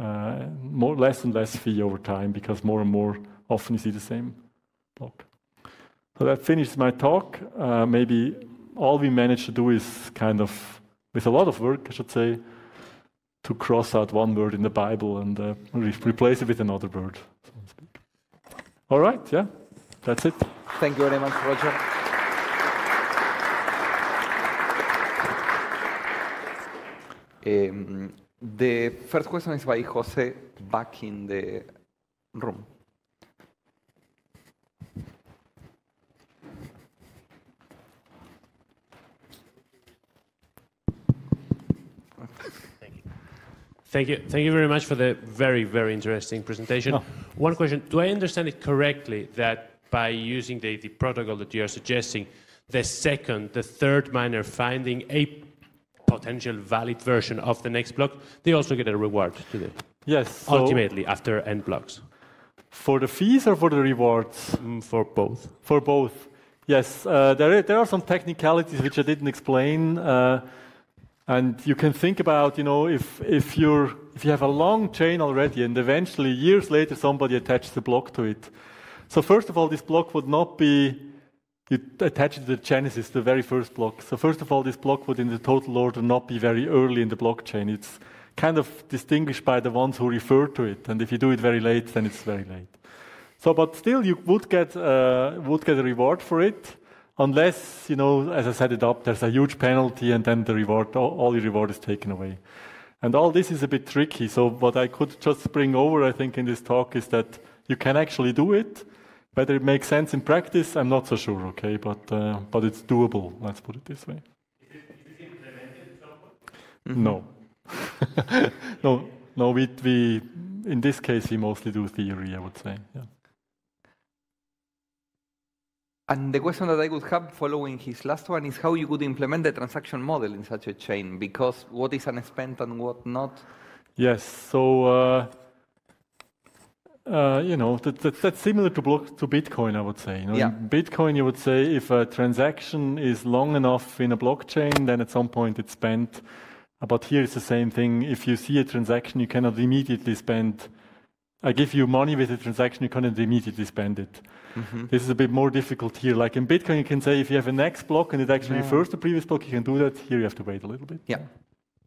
S2: Less and less fee over time because more and more often you see the same block. So that finishes my talk. Maybe all we managed to do is kind of, with a lot of work, I should say, to cross out one word in the Bible and replace it with another word, so to speak. All right, yeah, that's it.
S1: Thank you very much, Roger. The first question is by Jose back in the room.
S4: Thank you. Thank you very much for the very, very interesting presentation. Oh. One question, do I understand it correctly that by using the protocol that you are suggesting, the third miner finding a potential valid version of the next block, they also get a reward to the
S2: yes. So
S4: ultimately after n blocks?
S2: For the fees or for the rewards?
S4: For both.
S2: For both. Yes. There are some technicalities which I didn't explain. And you can think about, you know, if you have a long chain already and eventually years later somebody attaches a block to it. So first of all, this block would not be, you attach it to the genesis, the very first block. So first of all, this block would in the total order not be very early in the blockchain. It's kind of distinguished by the ones who refer to it. And if you do it very late, then it's very late. So, but still you would get a reward for it. Unless, you know, as I set it up, there's a huge penalty and then the reward, all your reward is taken away. And all this is a bit tricky. So what I could just bring over, I think, in this talk is that you can actually do it. Whether it makes sense in practice, I'm not so sure, okay? But it's doable, let's put it this way.
S4: Is it implemented somewhere?
S2: No. No, we in this case, we mostly do theory, I would say, yeah.
S1: And the question that I would have following his last one is how you would implement the transaction model in such a chain, because what is unspent and what not?
S2: Yes, so, you know, that's similar to Bitcoin, I would say. You know,
S1: yeah.
S2: In Bitcoin, you would say if a transaction is long enough in a blockchain, then at some point it's spent. But here it's the same thing. If you see a transaction, you cannot immediately spend I give you money with a transaction, you cannot immediately spend it. This is a bit more difficult here. Like in Bitcoin, you can say if you have a next block and it actually refers to the previous block, you can do that. Here you have to wait a little bit.
S1: Yeah.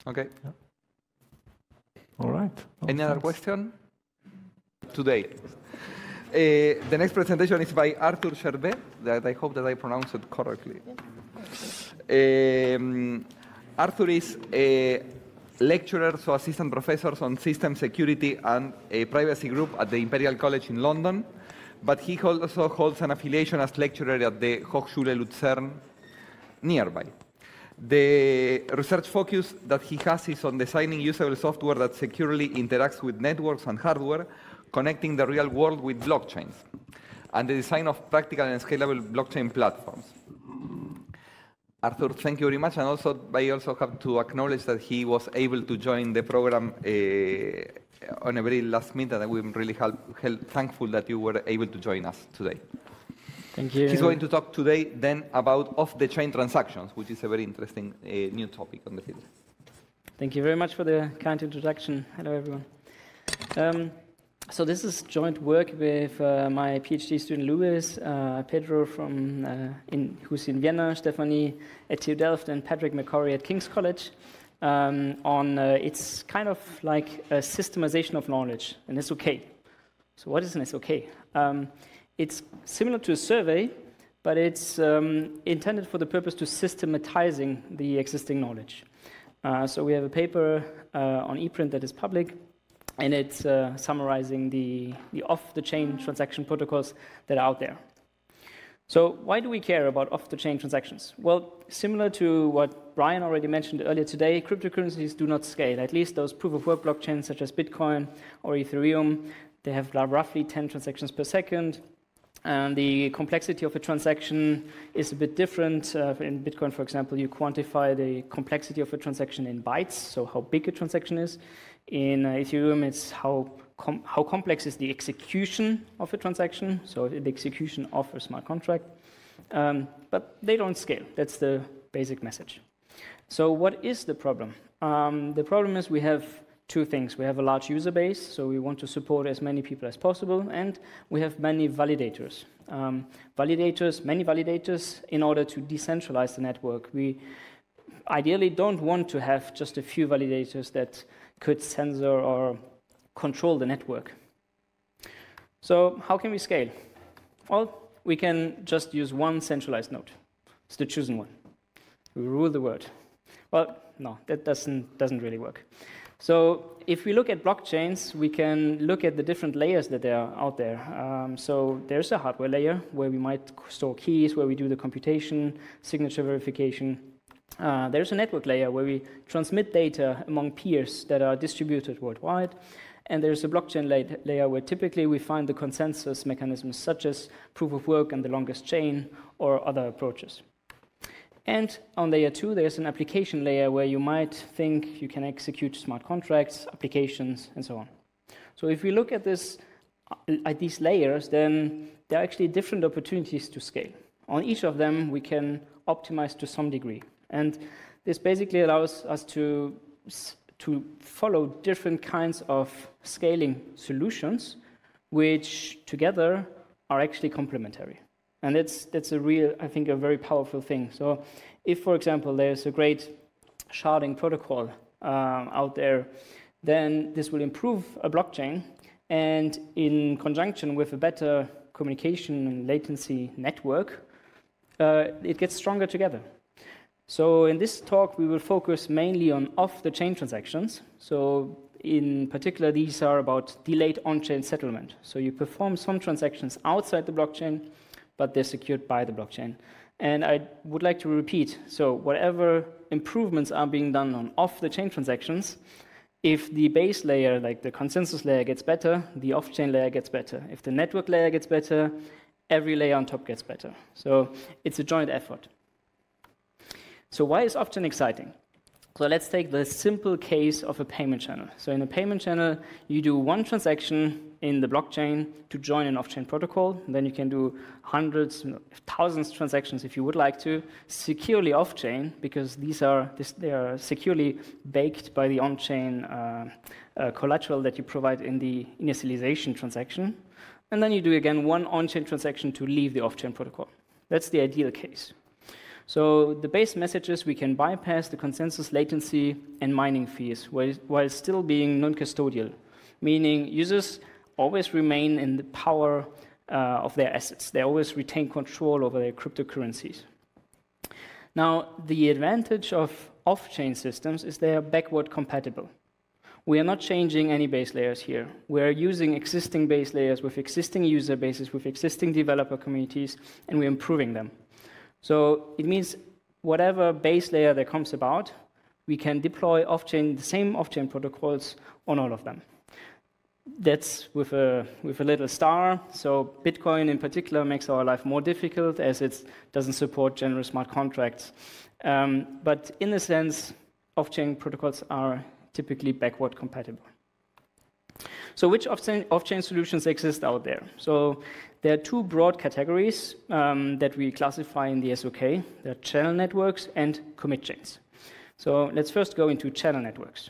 S1: Okay.
S2: Yeah. All right.
S1: Any other question? Today. The next presentation is by Arthur Gervais, that I hope that I pronounced it correctly. Arthur is a lecturer, so assistant professor on system security and a privacy group at the Imperial College in London, but he also holds an affiliation as lecturer at the Hochschule Luzern nearby. The research focus that he has is on designing usable software that securely interacts with networks and hardware, connecting the real world with blockchains, and the design of practical and scalable blockchain platforms. Arthur, thank you very much, and also I also have to acknowledge that he was able to join the program on a very last minute, and we're really thankful that you were able to join us today.
S5: Thank you.
S1: He's going to talk today then about off-the-chain transactions, which is a very interesting new topic on the field.
S5: Thank you very much for the kind introduction. Hello, everyone. So this is joint work with my PhD student Louis, Pedro who's in Vienna, Stephanie at TU Delft, and Patrick McCorry at King's College. It's kind of like a systemization of knowledge, an SOK. So what is an SOK? It's similar to a survey, but it's intended for the purpose to systematizing the existing knowledge. So we have a paper on ePrint that is public, and it's summarizing the off-the-chain transaction protocols that are out there. So why do we care about off-the-chain transactions? Well, similar to what Brian already mentioned earlier today, cryptocurrencies do not scale. At least those proof-of-work blockchains such as Bitcoin or Ethereum, they have roughly 10 transactions per second. And the complexity of a transaction is a bit different. In Bitcoin, for example, you quantify the complexity of a transaction in bytes, so how big a transaction is. In Ethereum, it's how complex is the execution of a transaction, so the execution of a smart contract. But they don't scale. That's the basic message. So what is the problem? The problem is we have two things. We have a large user base, so we want to support as many people as possible, and we have many validators. Many validators in order to decentralize the network. We ideally don't want to have just a few validators that could censor or control the network. So how can we scale? Well, we can just use one centralized node. It's the chosen one. We rule the world. Well, no, that doesn't really work. So if we look at blockchains, we can look at the different layers that are out there. So there's a hardware layer where we might store keys, where we do the computation, signature verification. There's a network layer where we transmit data among peers that are distributed worldwide. And there's a blockchain layer where typically we find the consensus mechanisms such as proof of work and the longest chain or other approaches. And on layer 2, there's an application layer where you might think you can execute smart contracts, applications, and so on. So if we look at these layers, then there are actually different opportunities to scale. On each of them, we can optimize to some degree. And this basically allows us to follow different kinds of scaling solutions, which together are actually complementary. And that's I think, a very powerful thing. So if, for example, there's a great sharding protocol out there, then this will improve a blockchain. And in conjunction with a better communication and latency network, it gets stronger together. So in this talk, we will focus mainly on off-the-chain transactions. So in particular, these are about delayed on-chain settlement. So you perform some transactions outside the blockchain, but they're secured by the blockchain. And I would like to repeat, so whatever improvements are being done on off-the-chain transactions, if the base layer, like the consensus layer, gets better, the off-chain layer gets better. If the network layer gets better, every layer on top gets better. So it's a joint effort. So why is off-chain exciting? So let's take the simple case of a payment channel. So in a payment channel, you do one transaction in the blockchain to join an off-chain protocol. Then you can do hundreds, thousands of transactions if you would like to, securely off-chain, because they are securely baked by the on-chain collateral that you provide in the initialization transaction. And then you do again one on-chain transaction to leave the off-chain protocol. That's the ideal case. So the base message is we can bypass the consensus latency and mining fees while still being non-custodial, meaning users always remain in the power of their assets. They always retain control over their cryptocurrencies. Now, the advantage of off-chain systems is they are backward compatible. We are not changing any base layers here. We are using existing base layers with existing user bases, with existing developer communities, and we're improving them. So it means whatever base layer that comes about, we can deploy off-chain, the same off-chain protocols on all of them. That's with a little star. So Bitcoin in particular makes our life more difficult as it doesn't support general smart contracts. But in a sense, off-chain protocols are typically backward compatible. So which off-chain solutions exist out there? So there are two broad categories that we classify in the SOK. There are channel networks and commit chains. So let's first go into channel networks.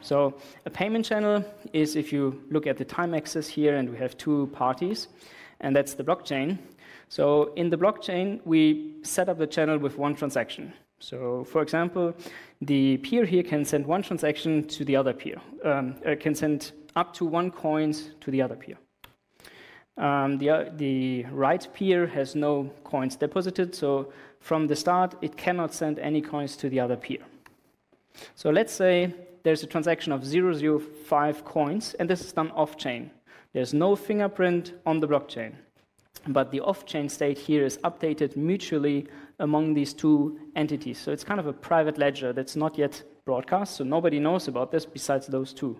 S5: So a payment channel is, if you look at the time axis here, and we have two parties, and that's the blockchain. So in the blockchain, we set up the channel with one transaction. So for example, the peer here can send one transaction to the other peer, can send up to 1 coin to the other peer. The right peer has no coins deposited, so from the start, it cannot send any coins to the other peer. So let's say there's a transaction of 0.05 coins, and this is done off-chain. There's no fingerprint on the blockchain, but the off-chain state here is updated mutually among these two entities. So it's kind of a private ledger that's not yet broadcast, so nobody knows about this besides those two.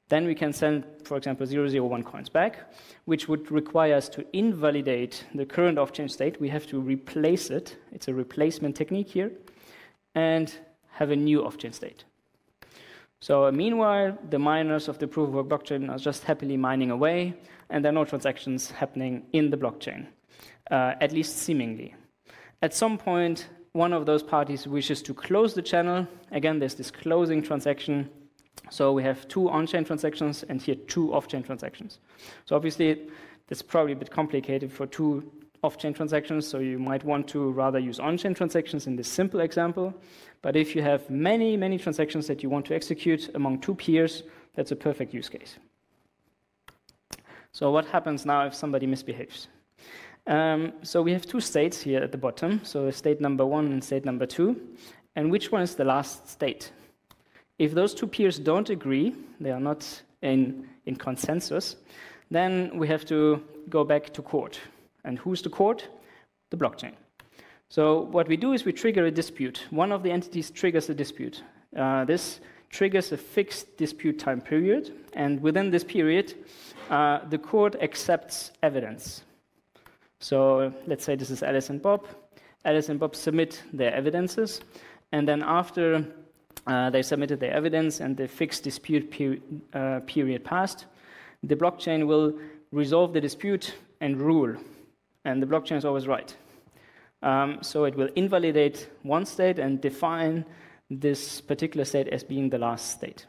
S5: Then we can send, for example, 0.01 coins back, which would require us to invalidate the current off-chain state. We have to replace it. It's a replacement technique here, and have a new off-chain state. So meanwhile, the miners of the proof-of-work blockchain are just happily mining away, and there are no transactions happening in the blockchain, at least seemingly. At some point, one of those parties wishes to close the channel. Again, there's this closing transaction. So we have two on-chain transactions and here two off-chain transactions. So obviously, that's probably a bit complicated for two off-chain transactions, so you might want to rather use on-chain transactions in this simple example. But if you have many, many transactions that you want to execute among two peers, that's a perfect use case. So what happens now if somebody misbehaves? So we have two states here at the bottom, so state number 1 and state number 2. And which one is the last state? If those two peers don't agree, they are not in consensus, then we have to go back to court. And who's the court? The blockchain. So what we do is we trigger a dispute. One of the entities triggers a dispute. This triggers a fixed dispute time period, and within this period, the court accepts evidence. So let's say this is Alice and Bob. Alice and Bob submit their evidences, and then after they submitted their evidence and the fixed dispute period passed, the blockchain will resolve the dispute and rule. And the blockchain is always right. So it will invalidate one state and define this particular state as being the last state.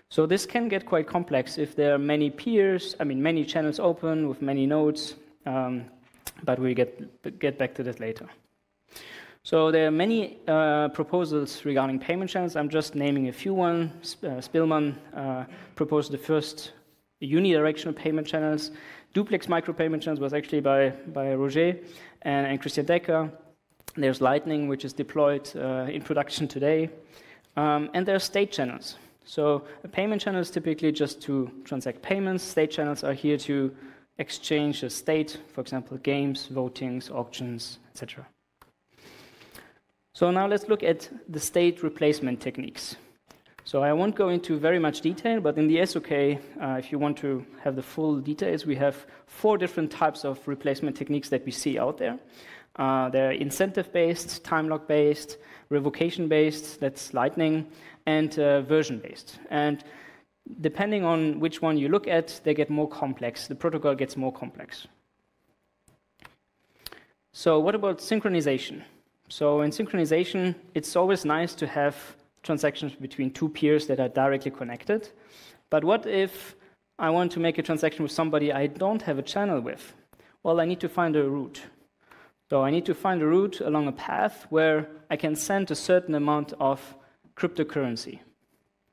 S5: So this can get quite complex if there are many peers, many channels open with many nodes, but we'll get back to that later. So there are many proposals regarding payment channels. I'm just naming a few. Spillman proposed the first unidirectional payment channels. Duplex micropayment channels was actually by Roger and Christian Decker. There's Lightning, which is deployed in production today. And there are state channels. So a payment channel is typically just to transact payments. State channels are here to exchange a state, for example, games, votings, auctions, etc. So now let's look at the state replacement techniques. So I won't go into very much detail, but in the SOK, if you want to have the full details, we have 4 different types of replacement techniques that we see out there. They're incentive-based, time lock-based, revocation-based, that's Lightning, and version-based. And depending on which one you look at, they get more complex. The protocol gets more complex. So what about synchronization? So in synchronization, it's always nice to have transactions between two peers that are directly connected. But what if I want to make a transaction with somebody I don't have a channel with? Well, I need to find a route. So I need to find a route along a path where I can send a certain amount of cryptocurrency.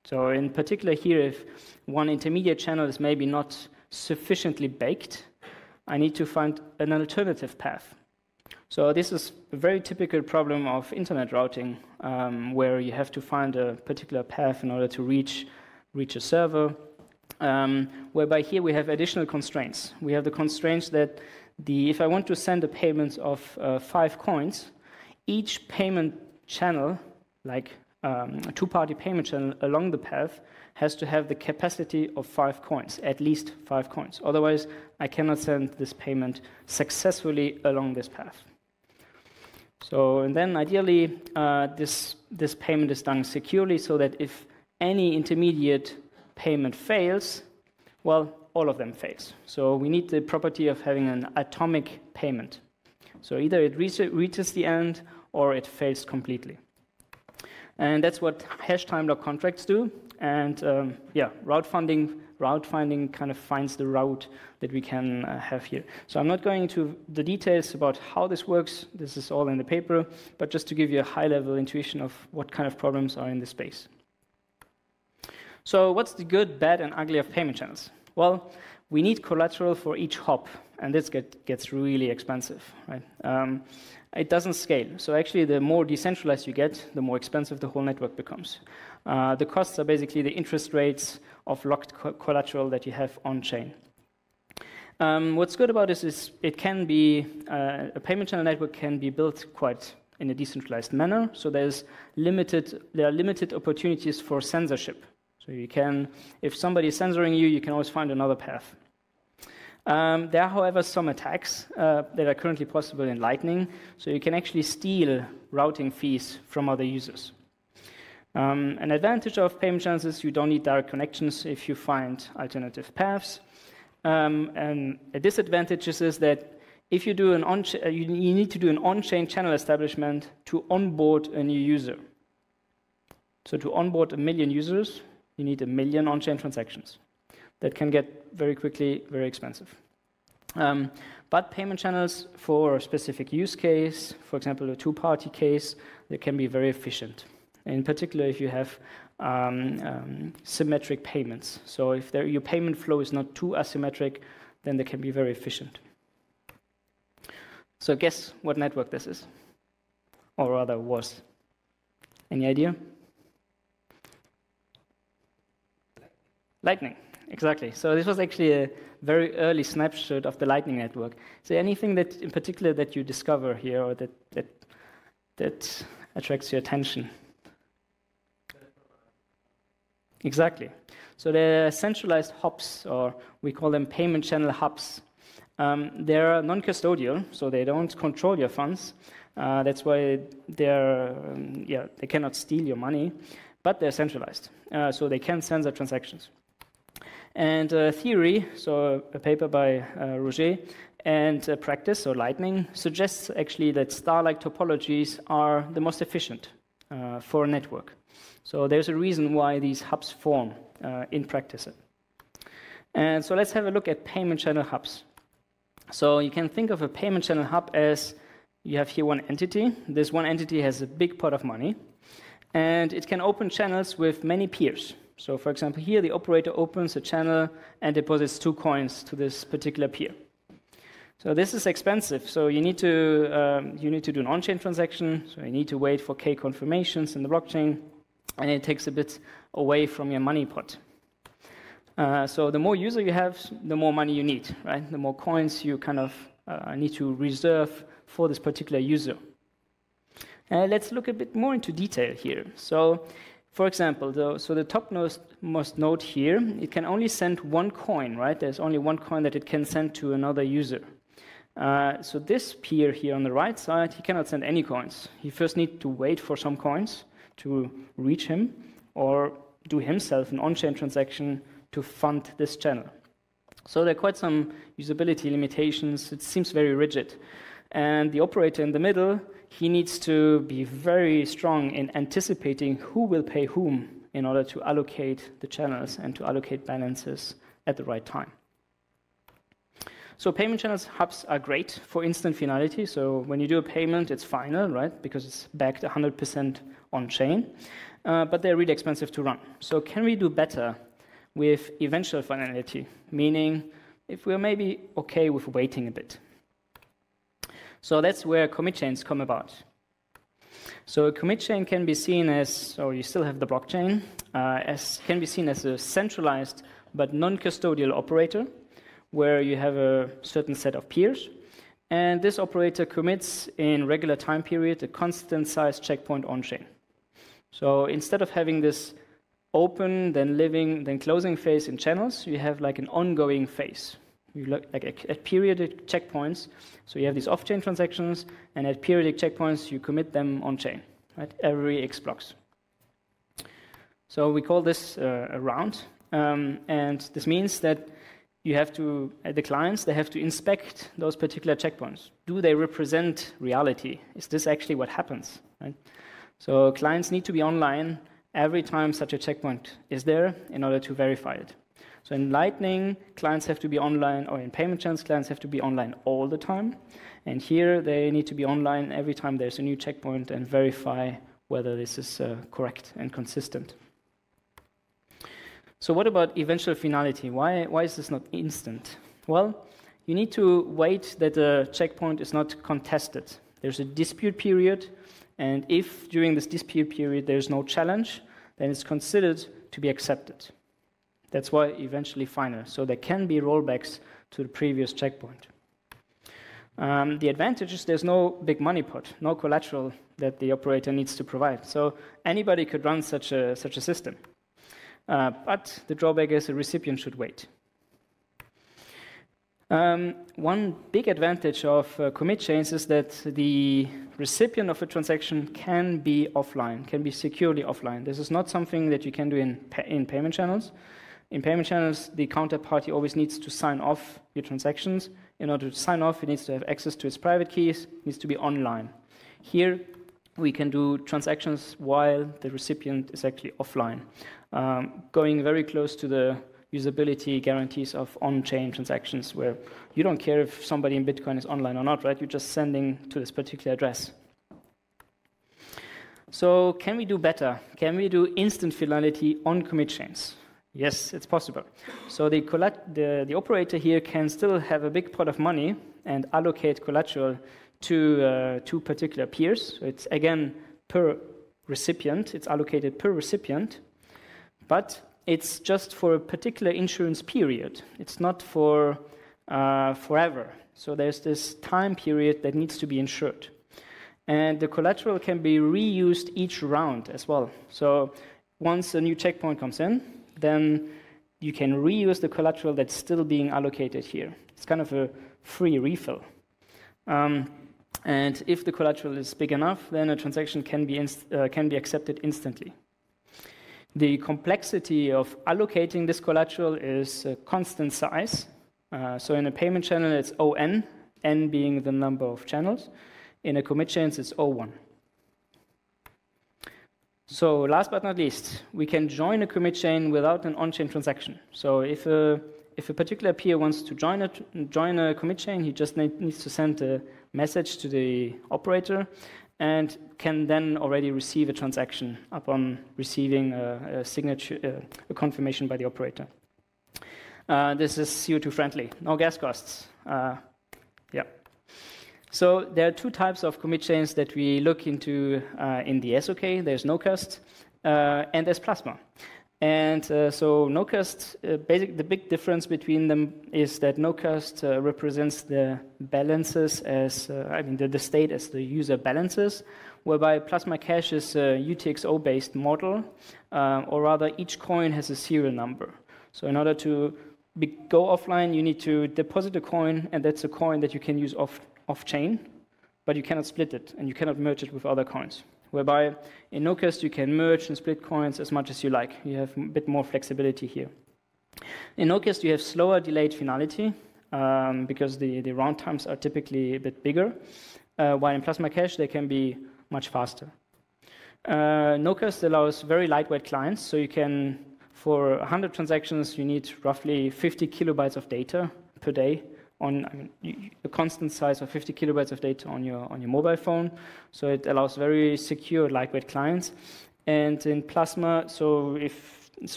S5: So in particular here, if one intermediate channel is maybe not sufficiently baked, I need to find an alternative path. So this is a very typical problem of internet routing, where you have to find a particular path in order to reach a server, whereby here we have additional constraints. We have the constraints that if I want to send a payment of 5 coins, each payment channel, like a two-party payment channel along the path, has to have the capacity of 5 coins, at least 5 coins. Otherwise, I cannot send this payment successfully along this path. So, and then ideally, this payment is done securely so that if any intermediate payment fails, well, all of them fails. So we need the property of having an atomic payment. So either it reaches the end or it fails completely. And that's what hash time lock contracts do. And yeah, route finding kind of finds the route that we can have here. So I'm not going into the details about how this works. This is all in the paper, but just to give you a high-level intuition of what kind of problems are in this space. So what's the good, bad, and ugly of payment channels? Well, we need collateral for each hop, and this gets really expensive, right? It doesn't scale. So actually, the more decentralized you get, the more expensive the whole network becomes. The costs are basically the interest rates of locked collateral that you have on-chain. What's good about this is it can be, a payment channel network can be built quite in a decentralized manner. So there are limited opportunities for censorship. So you can, if somebody is censoring you, you can always find another path. There are, however, some attacks that are currently possible in Lightning. So you can actually steal routing fees from other users. An advantage of payment channels is you don't need direct connections if you find alternative paths. And a disadvantage is that if you do you need to do an on-chain channel establishment to onboard a new user. So to onboard 1 million users, you need 1 million on-chain transactions. That can get very quickly very expensive. But payment channels for a specific use case, for example, a two-party case, they can be very efficient. In particular, if you have symmetric payments. So if your payment flow is not too asymmetric, then they can be very efficient. So guess what network this is? Or rather was. Any idea? Lightning, exactly. So this was actually a very early snapshot of the Lightning network. Is there anything that, in particular, that you discover here or that attracts your attention? Exactly. So they're centralized hops, or we call them payment channel hubs. They're non-custodial, so they don't control your funds. That's why they cannot steal your money, but they're centralized, so they can censor transactions. And theory, so a paper by Roger, and practice, so Lightning, suggests actually that star-like topologies are the most efficient for a network. So there's a reason why these hubs form in practice. And so let's have a look at payment channel hubs. So you can think of a payment channel hub as you have here one entity. This one entity has a big pot of money, and it can open channels with many peers. So for example, here the operator opens a channel and deposits 2 coins to this particular peer. So this is expensive. So you need to do an on-chain transaction. So you need to wait for K confirmations in the blockchain, and it takes a bit away from your money pot. So the more user you have, the more money you need, right? The more coins you kind of need to reserve for this particular user. Let's look a bit more into detail here. So, for example, the topmost node here, it can only send 1 coin, right? There's only 1 coin that it can send to another user. So this peer here on the right side, he cannot send any coins. He first needs to wait for some coins to reach him, or do himself an on-chain transaction to fund this channel. So there are quite some usability limitations. It seems very rigid. And the operator in the middle, he needs to be very strong in anticipating who will pay whom in order to allocate the channels and to allocate balances at the right time. So payment channels hubs are great for instant finality. So when you do a payment, it's final, right? Because it's backed 100% on-chain. But they're really expensive to run. So can we do better with eventual finality? Meaning, if we're maybe okay with waiting a bit. So that's where commit chains come about. So a commit chain can be seen as, so you still have the blockchain, can be seen as a centralized but non-custodial operator, where you have a certain set of peers, and this operator commits in regular time period a constant size checkpoint on-chain. So instead of having this open, then living, then closing phase in channels, you have like an ongoing phase. You look like at periodic checkpoints, so you have these off-chain transactions, and at periodic checkpoints, you commit them on-chain, right? Every X blocks. So we call this a round, and this means that you have to, the clients, they have to inspect those particular checkpoints. Do they represent reality? Is this actually what happens, right? So clients need to be online every time such a checkpoint is there in order to verify it. So in Lightning, clients have to be online, or in payment channels, clients have to be online all the time. And here, they need to be online every time there's a new checkpoint and verify whether this is correct and consistent. So what about eventual finality? Why is this not instant? Well, you need to wait that the checkpoint is not contested. There's a dispute period, and if during this dispute period there's no challenge, then it's considered to be accepted. That's why eventually final. So there can be rollbacks to the previous checkpoint. The advantage is there's no big money pot, no collateral that the operator needs to provide. So anybody could run such a system. But the drawback is the recipient should wait. One big advantage of commit chains is that the recipient of a transaction can be offline, can be securely offline. This is not something that you can do in payment channels. In payment channels, the counterparty always needs to sign off your transactions. In order to sign off, it needs to have access to its private keys, it needs to be online. Here, we can do transactions while the recipient is actually offline, going very close to the usability guarantees of on-chain transactions, where you don't care if somebody in Bitcoin is online or not, right? You're just sending to this particular address. So can we do better? Can we do instant finality on commit chains? Yes, it's possible. So the operator here can still have a big pot of money and allocate collateral to two particular peers. So it's, again, per recipient. It's allocated per recipient. But it's just for a particular insurance period. It's not for forever. So there's this time period that needs to be insured. And the collateral can be reused each round as well. So once a new checkpoint comes in, then you can reuse the collateral that's still being allocated here. It's kind of a free refill. And if the collateral is big enough, then a transaction can be accepted instantly. The complexity of allocating this collateral is a constant size. So in a payment channel, it's O(n), n being the number of channels. In a commit chain, it's O(1). So last but not least, we can join a commit chain without an on-chain transaction. So if a particular peer wants to join a commit chain, he just needs to send a message to the operator and can then already receive a transaction upon receiving a signature, a confirmation by the operator. This is CO2 friendly, no gas costs. Yeah. So there are two types of commit chains that we look into in the SOK. There's no-cust and there's Plasma. And so no-cust, the big difference between them is that no-cust represents the balances as, the state as the user balances, whereby Plasma Cash is a UTXO-based model, or rather each coin has a serial number. So in order to go offline, you need to deposit a coin, and that's a coin that you can use off-chain, but you cannot split it, and you cannot merge it with other coins. Whereby in Nocast, you can merge and split coins as much as you like. You have a bit more flexibility here. In Nocast, you have slower delayed finality, because the round times are typically a bit bigger, while in Plasma Cash, they can be much faster. Nocast allows very lightweight clients, so you can, for 100 transactions, you need roughly 50 kilobytes of data per day on a constant size of 50 kilobytes of data on your mobile phone. So it allows very secure, lightweight clients. And in Plasma, so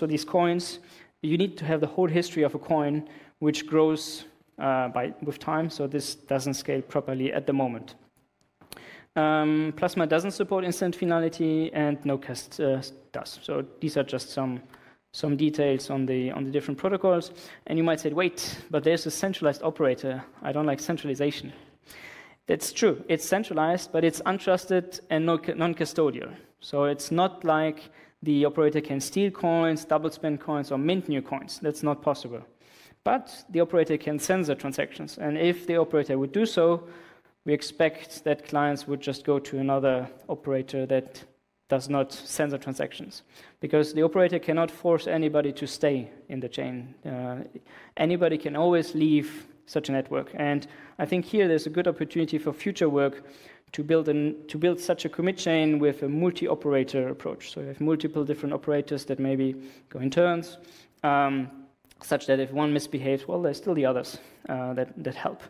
S5: these coins, you need to have the whole history of a coin, which grows with time. So this doesn't scale properly at the moment. Plasma doesn't support instant finality, and Nocast does. So these are just some details on the different protocols. And you might say, wait, but there's a centralized operator. I don't like centralization. That's true. It's centralized, but it's untrusted and non-custodial. So it's not like the operator can steal coins, double spend coins, or mint new coins. That's not possible. But the operator can censor transactions. And if the operator would do so, we expect that clients would just go to another operator that does not censor transactions, because the operator cannot force anybody to stay in the chain. Anybody can always leave such a network. And I think here there's a good opportunity for future work to build such a commit chain with a multi-operator approach. So you have multiple different operators that maybe go in turns, such that if one misbehaves, well, there's still the others that help.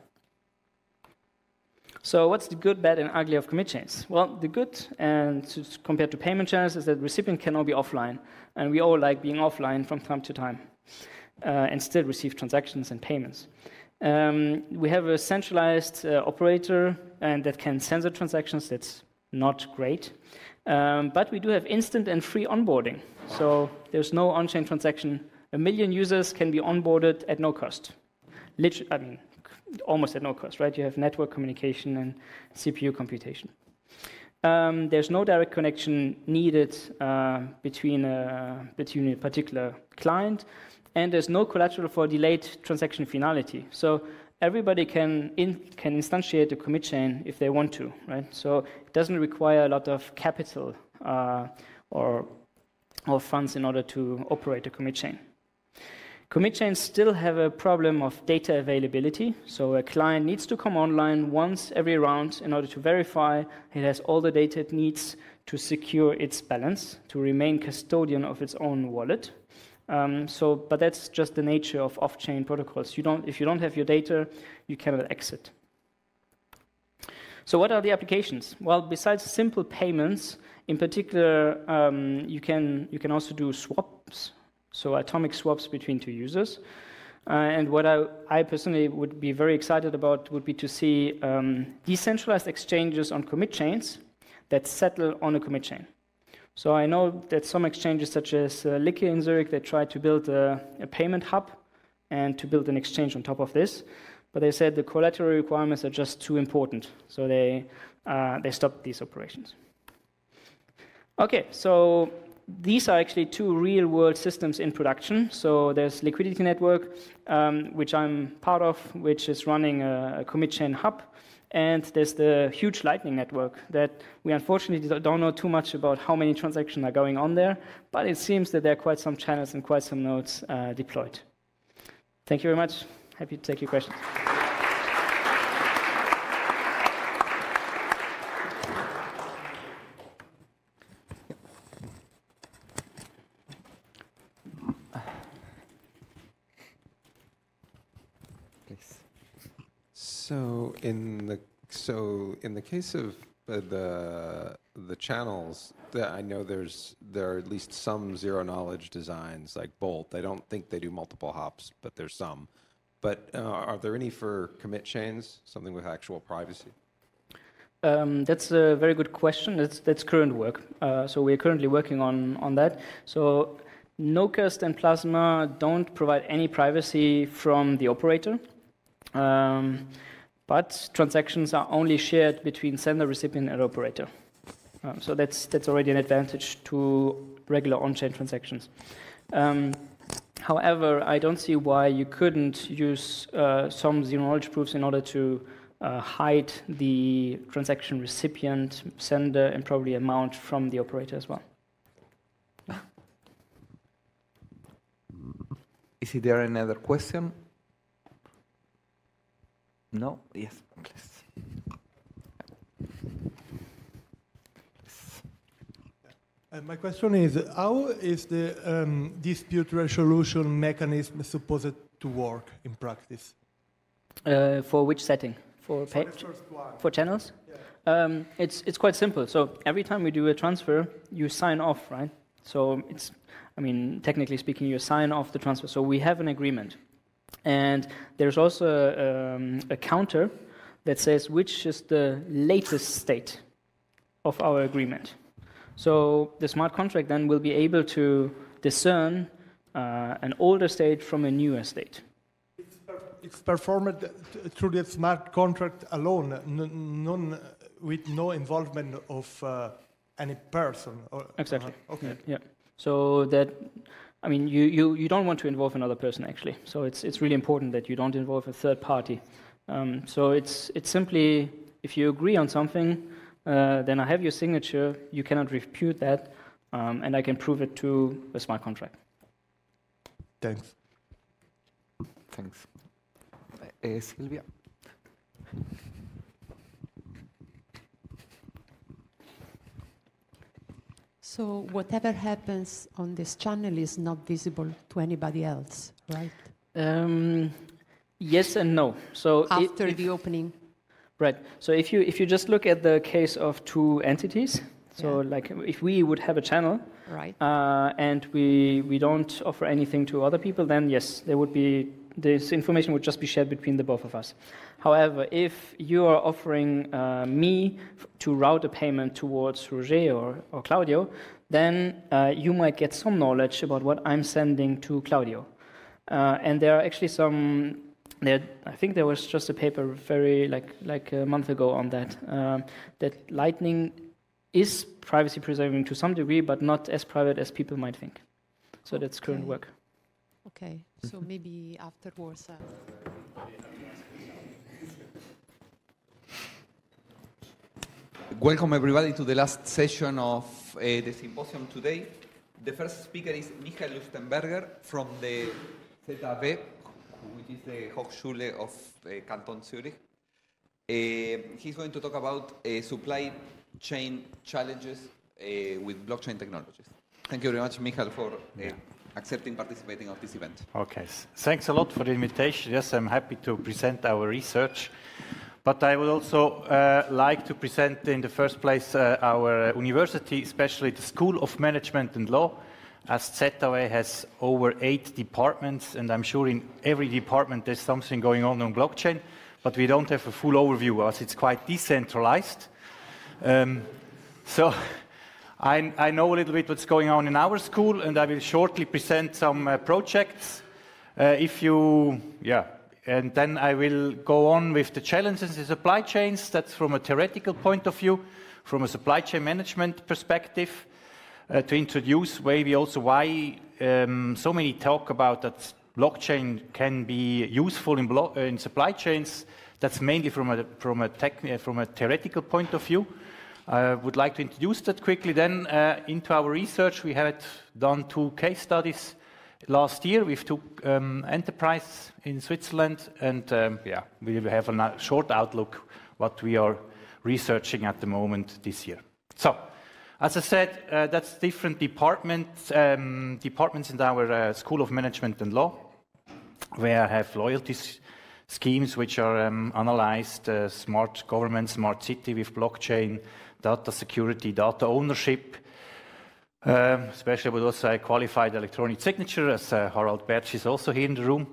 S5: So what's the good, bad, and ugly of commit chains? Well, the good, and compared to payment channels, is that the recipient can all be offline. And we all like being offline from time to time and still receive transactions and payments. We have a centralized operator and that can censor transactions. That's not great. But we do have instant and free onboarding. So there's no on-chain transaction. 1 million users can be onboarded at no cost. Literally, almost at no cost, right? You have network communication and CPU computation. There's no direct connection needed between a particular client, and there's no collateral for delayed transaction finality. So everybody can instantiate a commit chain if they want to, right? So it doesn't require a lot of capital or funds in order to operate a commit chain. Commit chains still have a problem of data availability. So a client needs to come online once every round in order to verify it has all the data it needs to secure its balance, to remain custodian of its own wallet. But that's just the nature of off-chain protocols. If you don't have your data, you cannot exit. So what are the applications? Well, besides simple payments, in particular, you can also do swaps. So atomic swaps between two users. And what I personally would be very excited about would be to see decentralized exchanges on commit chains that settle on a commit chain. So I know that some exchanges such as Likke in Zurich, they tried to build a payment hub and to build an exchange on top of this. But they said the collateral requirements are just too important. So they stopped these operations. Okay, so these are actually two real-world systems in production. So there's Liquidity Network, which I'm part of, which is running a commit chain hub. And there's the huge Lightning Network that we unfortunately don't know too much about how many transactions are going on there. But it seems that there are quite some channels and quite some nodes deployed. Thank you very much. Happy to take your questions.
S6: So in the case of the channels, I know there are at least some zero knowledge designs like Bolt. I don't think they do multiple hops, but there's some. But are there any for commit chains, something with actual privacy?
S5: That's a very good question. That's current work. So we're currently working on that. So Nocast and Plasma don't provide any privacy from the operator. But transactions are only shared between sender, recipient, and operator. So that's already an advantage to regular on-chain transactions. However, I don't see why you couldn't use some zero-knowledge proofs in order to hide the transaction recipient, sender, and probably amount from the operator as well.
S1: Is there another question? No? Yes, please.
S7: My question is, how is the dispute resolution mechanism supposed to work in practice?
S5: For which setting? For
S7: the first one.
S5: For channels?
S7: Yeah.
S5: It's quite simple. So every time we do a transfer, you sign off, right? So it's, I mean, technically speaking, you sign off the transfer. So we have an agreement. And there's also a counter that says which is the latest state of our agreement. So the smart contract then will be able to discern an older state from a newer state.
S7: It's performed through the smart contract alone, with no involvement of any person.
S5: Exactly.
S7: Okay.
S5: Yeah. So that, I mean, you don't want to involve another person actually. So it's really important that you don't involve a third party. So it's simply, if you agree on something, then I have your signature. You cannot refute that, and I can prove it to a smart contract.
S7: Thanks.
S1: Thanks. Silvia?
S8: So whatever happens on this channel is not visible to anybody else, right?
S5: Yes and no. So
S8: After the opening.
S5: Right. So if you just look at the case of two entities, so
S8: Yeah.
S5: like if we would have a channel,
S8: Right.
S5: And we don't offer anything to other people, then yes, there would be, this information would just be shared between the both of us. However, if you are offering me to route a payment towards Roger or Claudio, then you might get some knowledge about what I'm sending to Claudio. And there are actually some. I think there was just a paper very like a month ago on that. That Lightning is privacy preserving to some degree, but not as private as people might think. So that's current work.
S8: Okay. So maybe afterwards.
S1: Welcome everybody to the last session of the symposium today. The first speaker is Michael Lustenberger from the ZAW, which is the Hochschule of Canton Zurich. He's going to talk about supply chain challenges with blockchain technologies. Thank you very much, Michael, for accepting participating of this event.
S9: Okay, thanks a lot for the invitation. Yes, I'm happy to present our research. But I would also like to present in the first place our university, especially the School of Management and Law, as ZAW has over 8 departments, and I'm sure in every department there's something going on blockchain, but we don't have a full overview as it's quite decentralized. So I know a little bit what's going on in our school, and I will shortly present some projects. And then I will go on with the challenges in supply chains. That's from a theoretical point of view, from a supply chain management perspective, to introduce maybe also why so many talk about that blockchain can be useful in supply chains. That's mainly from a theoretical point of view. I would like to introduce that quickly. Then into our research, we had done 2 case studies last year with 2 enterprises in Switzerland, and we will have a short outlook what we are researching at the moment this year. So, as I said, that's different departments in our School of Management and Law, where I have loyalty schemes which are analyzed, smart government, smart city with blockchain, data security, data ownership, especially with also a qualified electronic signature, as Harald Bertsch is also here in the room,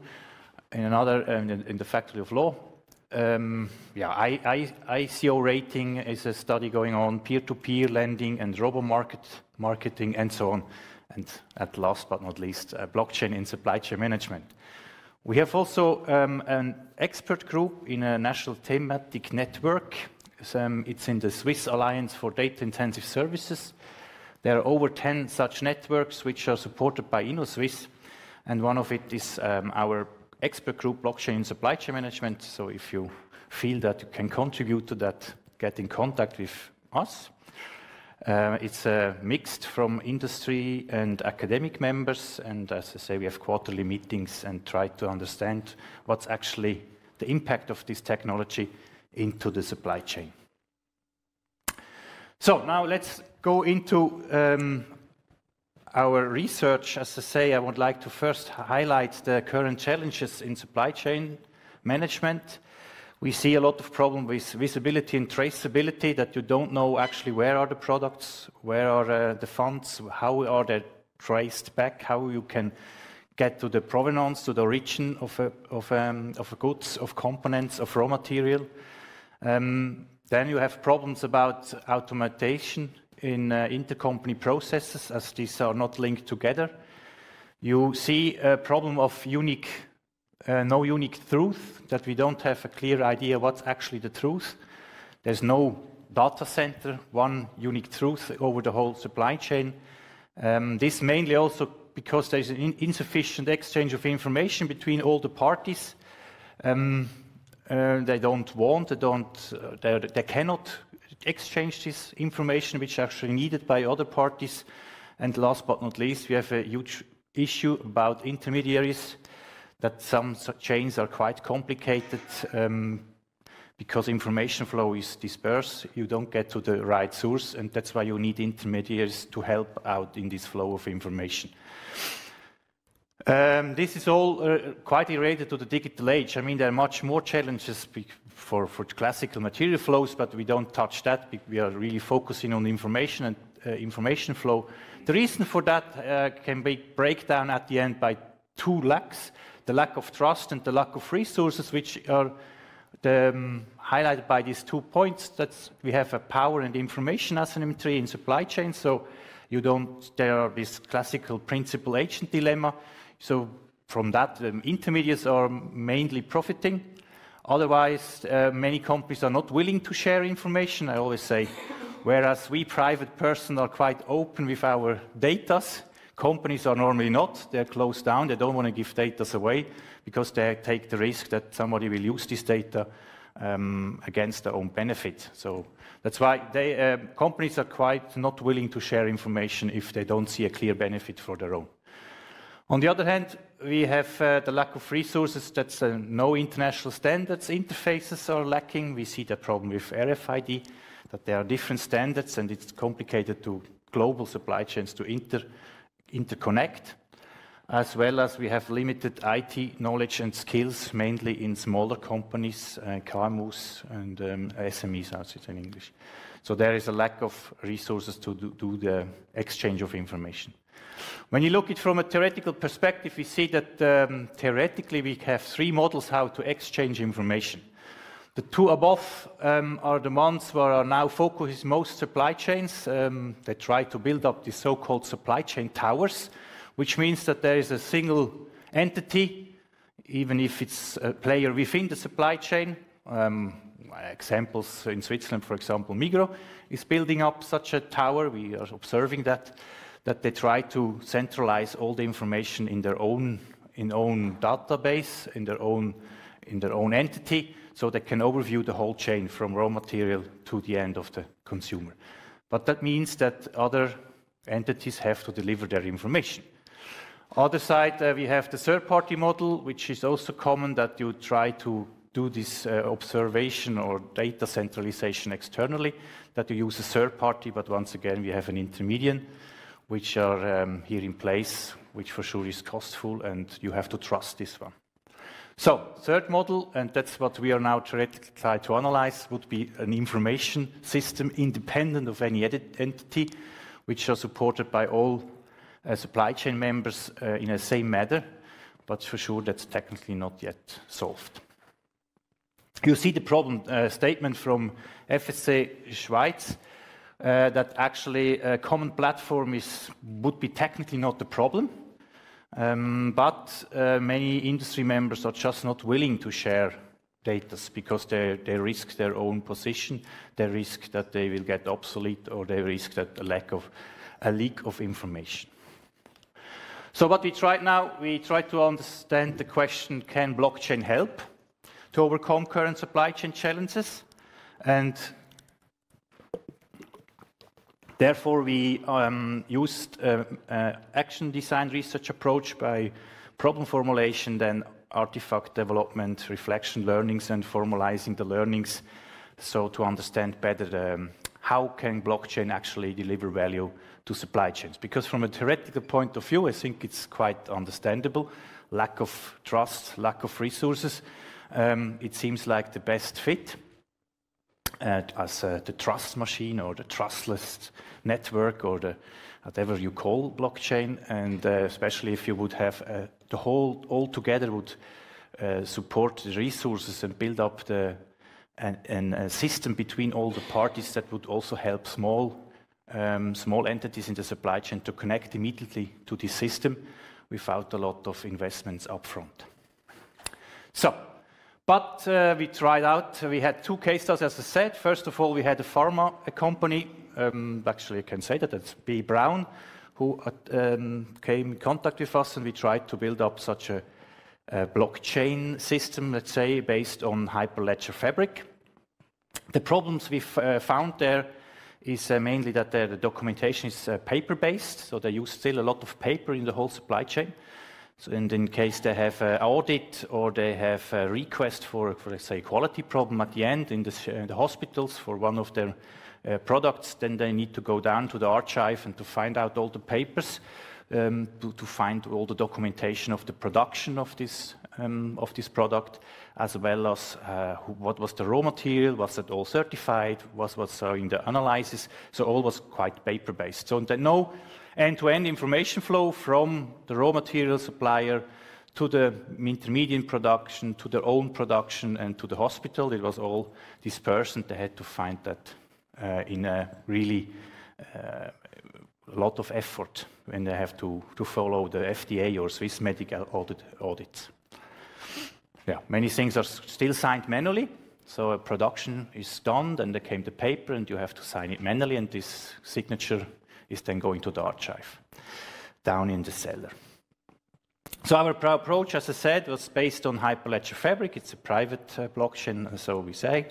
S9: in the Faculty of Law. ICO rating is a study going on, peer-to-peer lending and robo-marketing and so on. And at last but not least, blockchain in supply chain management. We have also an expert group in a national thematic network. It's in the Swiss Alliance for Data-Intensive Services. There are over 10 such networks which are supported by InnoSwiss. and one of it is our expert group, Blockchain in Supply Chain Management. So if you feel that you can contribute to that, get in contact with us. It's mixed from industry and academic members, and as I say, we have quarterly meetings and try to understand what's actually the impact of this technology into the supply chain. So now let's go into our research. As I say, I would like to first highlight the current challenges in supply chain management. We see a lot of problems with visibility and traceability, that you don't know actually where are the products, where are the funds, how are they traced back, how you can get to the provenance, to the origin of goods, of components, of raw material. Then you have problems about automation in intercompany processes, as these are not linked together. You see a problem of no unique truth, that we don't have a clear idea what's actually the truth. There's no data center, one unique truth over the whole supply chain. This mainly also because there's an insufficient exchange of information between all the parties. They don't want, they cannot exchange this information which is actually needed by other parties. And last but not least, we have a huge issue about intermediaries, that some chains are quite complicated because information flow is dispersed. You don't get to the right source, and that's why you need intermediaries to help out in this flow of information. This is all quite related to the digital age. I mean, there are much more challenges for classical material flows, but we don't touch that. We are really focusing on information and information flow. The reason for that can be breakdown at the end by two lacks: the lack of trust and the lack of resources, which are highlighted by these 2 points. That we have a power and information asymmetry in supply chain. So there are this classical principal agent dilemma. So from that, intermediates are mainly profiting. Otherwise, many companies are not willing to share information. I always say, whereas we private persons are quite open with our data, companies are normally not. They're closed down. They don't want to give data away because they take the risk that somebody will use this data against their own benefit. So that's why companies are quite not willing to share information if they don't see a clear benefit for their own. On the other hand, we have the lack of resources. That's no international standards. Interfaces are lacking. We see the problem with RFID, that there are different standards and it's complicated to global supply chains to interconnect, as well as we have limited IT knowledge and skills, mainly in smaller companies, KMUs and SMEs, as it's in English. So there is a lack of resources to do the exchange of information. When you look at it from a theoretical perspective, we see that theoretically we have 3 models how to exchange information. The 2 above are the ones where are now focused most supply chains. They try to build up the so-called supply chain towers, which means that there is a single entity, even if it's a player within the supply chain. Examples in Switzerland, for example, Migros is building up such a tower. We are observing that they try to centralize all the information in their own database, in their own entity, so they can overview the whole chain from raw material to the end of the consumer. But that means that other entities have to deliver their information. Other side, we have the third-party model, which is also common, that you try to do this observation or data centralization externally, that you use a third party, but once again we have an intermediate, which are here in place, which for sure is costful, and you have to trust this one. So, third model, and that's what we are now theoretically trying to analyze, would be an information system independent of any entity, which are supported by all supply chain members in the same manner, but for sure that's technically not yet solved. You see the problem statement from FSC Schweiz, that actually a common platform would be technically not the problem, but many industry members are just not willing to share data because they risk their own position, they risk that they will get obsolete, or they risk that a leak of information. So what we tried now, we tried to understand the question, can blockchain help to overcome current supply chain challenges? And therefore, we used action design research approach by problem formulation, then artifact development, reflection learnings, and formalizing the learnings, so to understand better how can blockchain actually deliver value to supply chains. Because from a theoretical point of view, I think it's quite understandable. Lack of trust, lack of resources. It seems like the best fit as the trust machine or the trustless network or the whatever you call blockchain, and especially if you would have the whole all together would support the resources and build up a system between all the parties that would also help small entities in the supply chain to connect immediately to this system without a lot of investments upfront. So, but we tried out, we had two case studies, as I said. First of all, we had a pharma company, actually I can say that, it's B. Brown, who came in contact with us, and we tried to build up such a blockchain system, let's say, based on Hyperledger Fabric. The problems we found there is mainly that the documentation is paper-based, so they use still a lot of paper in the whole supply chain. So in case they have an audit or they have a request for let's say, quality problem at the end in the hospitals for one of their products, then they need to go down to the archive and to find out all the papers, to find all the documentation of the production of this product, as well as what was the raw material, was it all certified, was in the analysis, so all was quite paper-based. So there no end-to-end information flow from the raw material supplier to the intermediate production, to their own production, and to the hospital. It was all dispersed, and they had to find that in a really a lot of effort when they have to follow the FDA or Swiss medical audits. Yeah, many things are still signed manually. So a production is done, then there came the paper, and you have to sign it manually, and this signature is then going to the archive, down in the cellar. So our approach, as I said, was based on Hyperledger Fabric. It's a private blockchain, so we say.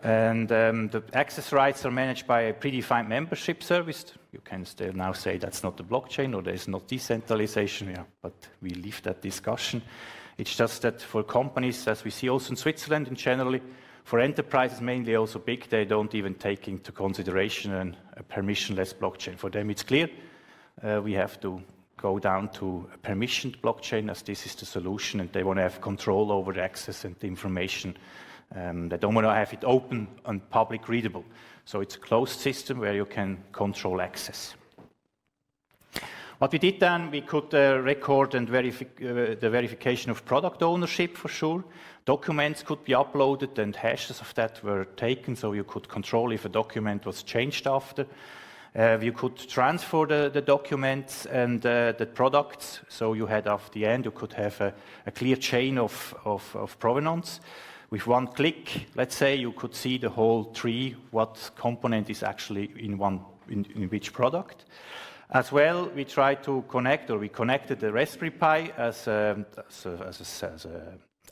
S9: And the access rights are managed by a predefined membership service. You can still now say that's not the blockchain or there's not decentralization, yeah, but we leave that discussion. It's just that for companies, as we see also in Switzerland and generally, for enterprises, mainly also big, they don't even take into consideration a permissionless blockchain. For them, it's clear we have to go down to a permissioned blockchain, as this is the solution, and they want to have control over the access and the information. They don't want to have it open and public readable. So it's a closed system where you can control access. What we did then, we could record and the verification of product ownership for sure. Documents could be uploaded and hashes of that were taken, so you could control if a document was changed after. You could transfer the documents and the products, so you had at the end, you could have a clear chain of provenance. With one click, let's say, you could see the whole tree, what component is actually in which product. As well, we tried to connect, or we connected the Raspberry Pi as a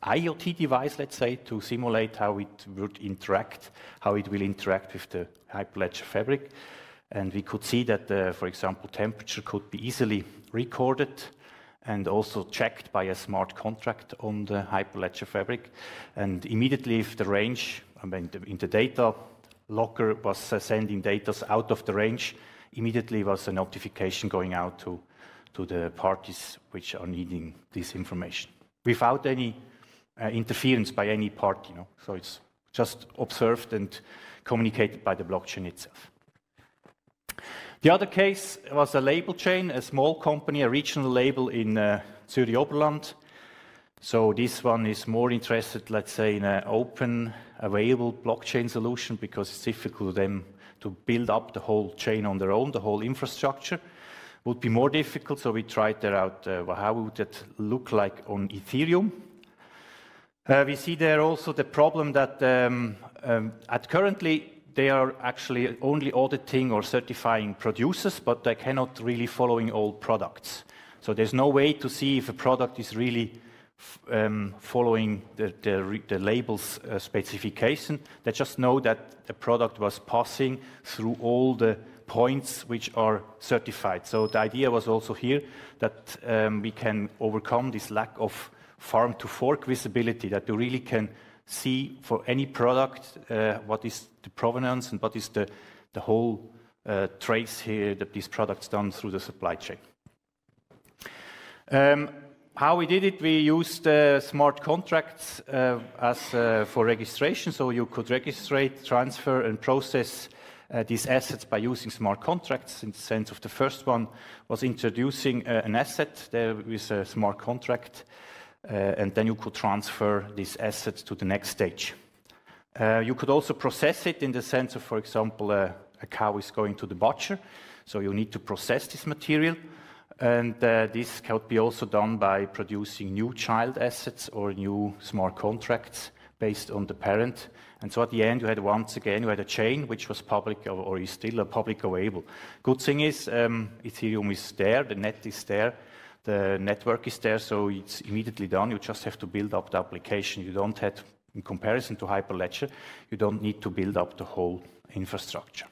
S9: IoT device, let's say, to simulate how it would interact, how it will interact with the Hyperledger Fabric. And we could see that, for example, temperature could be easily recorded and also checked by a smart contract on the Hyperledger Fabric. And immediately if the range, in the data locker was sending data out of the range, immediately was a notification going out to the parties which are needing this information, without any interference by any party. So it's just observed and communicated by the blockchain itself. The other case was a label chain, a small company, a regional label in Zurich Oberland. So this one is more interested, let's say, in an open, available blockchain solution, because it's difficult for them to build up the whole chain on their own, the whole infrastructure. Would be more difficult, so we tried that out, how would that look like on Ethereum. We see there also the problem that currently they are actually only auditing or certifying producers, but they cannot really following all products. So there's no way to see if a product is really following the label's specification. They just know that the product was passing through all the points which are certified. So the idea was also here that we can overcome this lack of farm to fork visibility, that you really can see for any product what is the provenance and what is the whole trace here that this product's done through the supply chain. How we did it, we used smart contracts for registration, so you could register, transfer and process these assets by using smart contracts. In the sense of the first one was introducing an asset there with a smart contract, and then you could transfer this asset to the next stage. You could also process it in the sense of, for example, a cow is going to the butcher, so you need to process this material, and this could be also done by producing new child assets or new smart contracts based on the parent. And so at the end, you had a chain which was public or is still public available. Good thing is, Ethereum is there, the net is there, the network is there, so it's immediately done. You just have to build up the application. You don't have, in comparison to Hyperledger, you don't need to build up the whole infrastructure.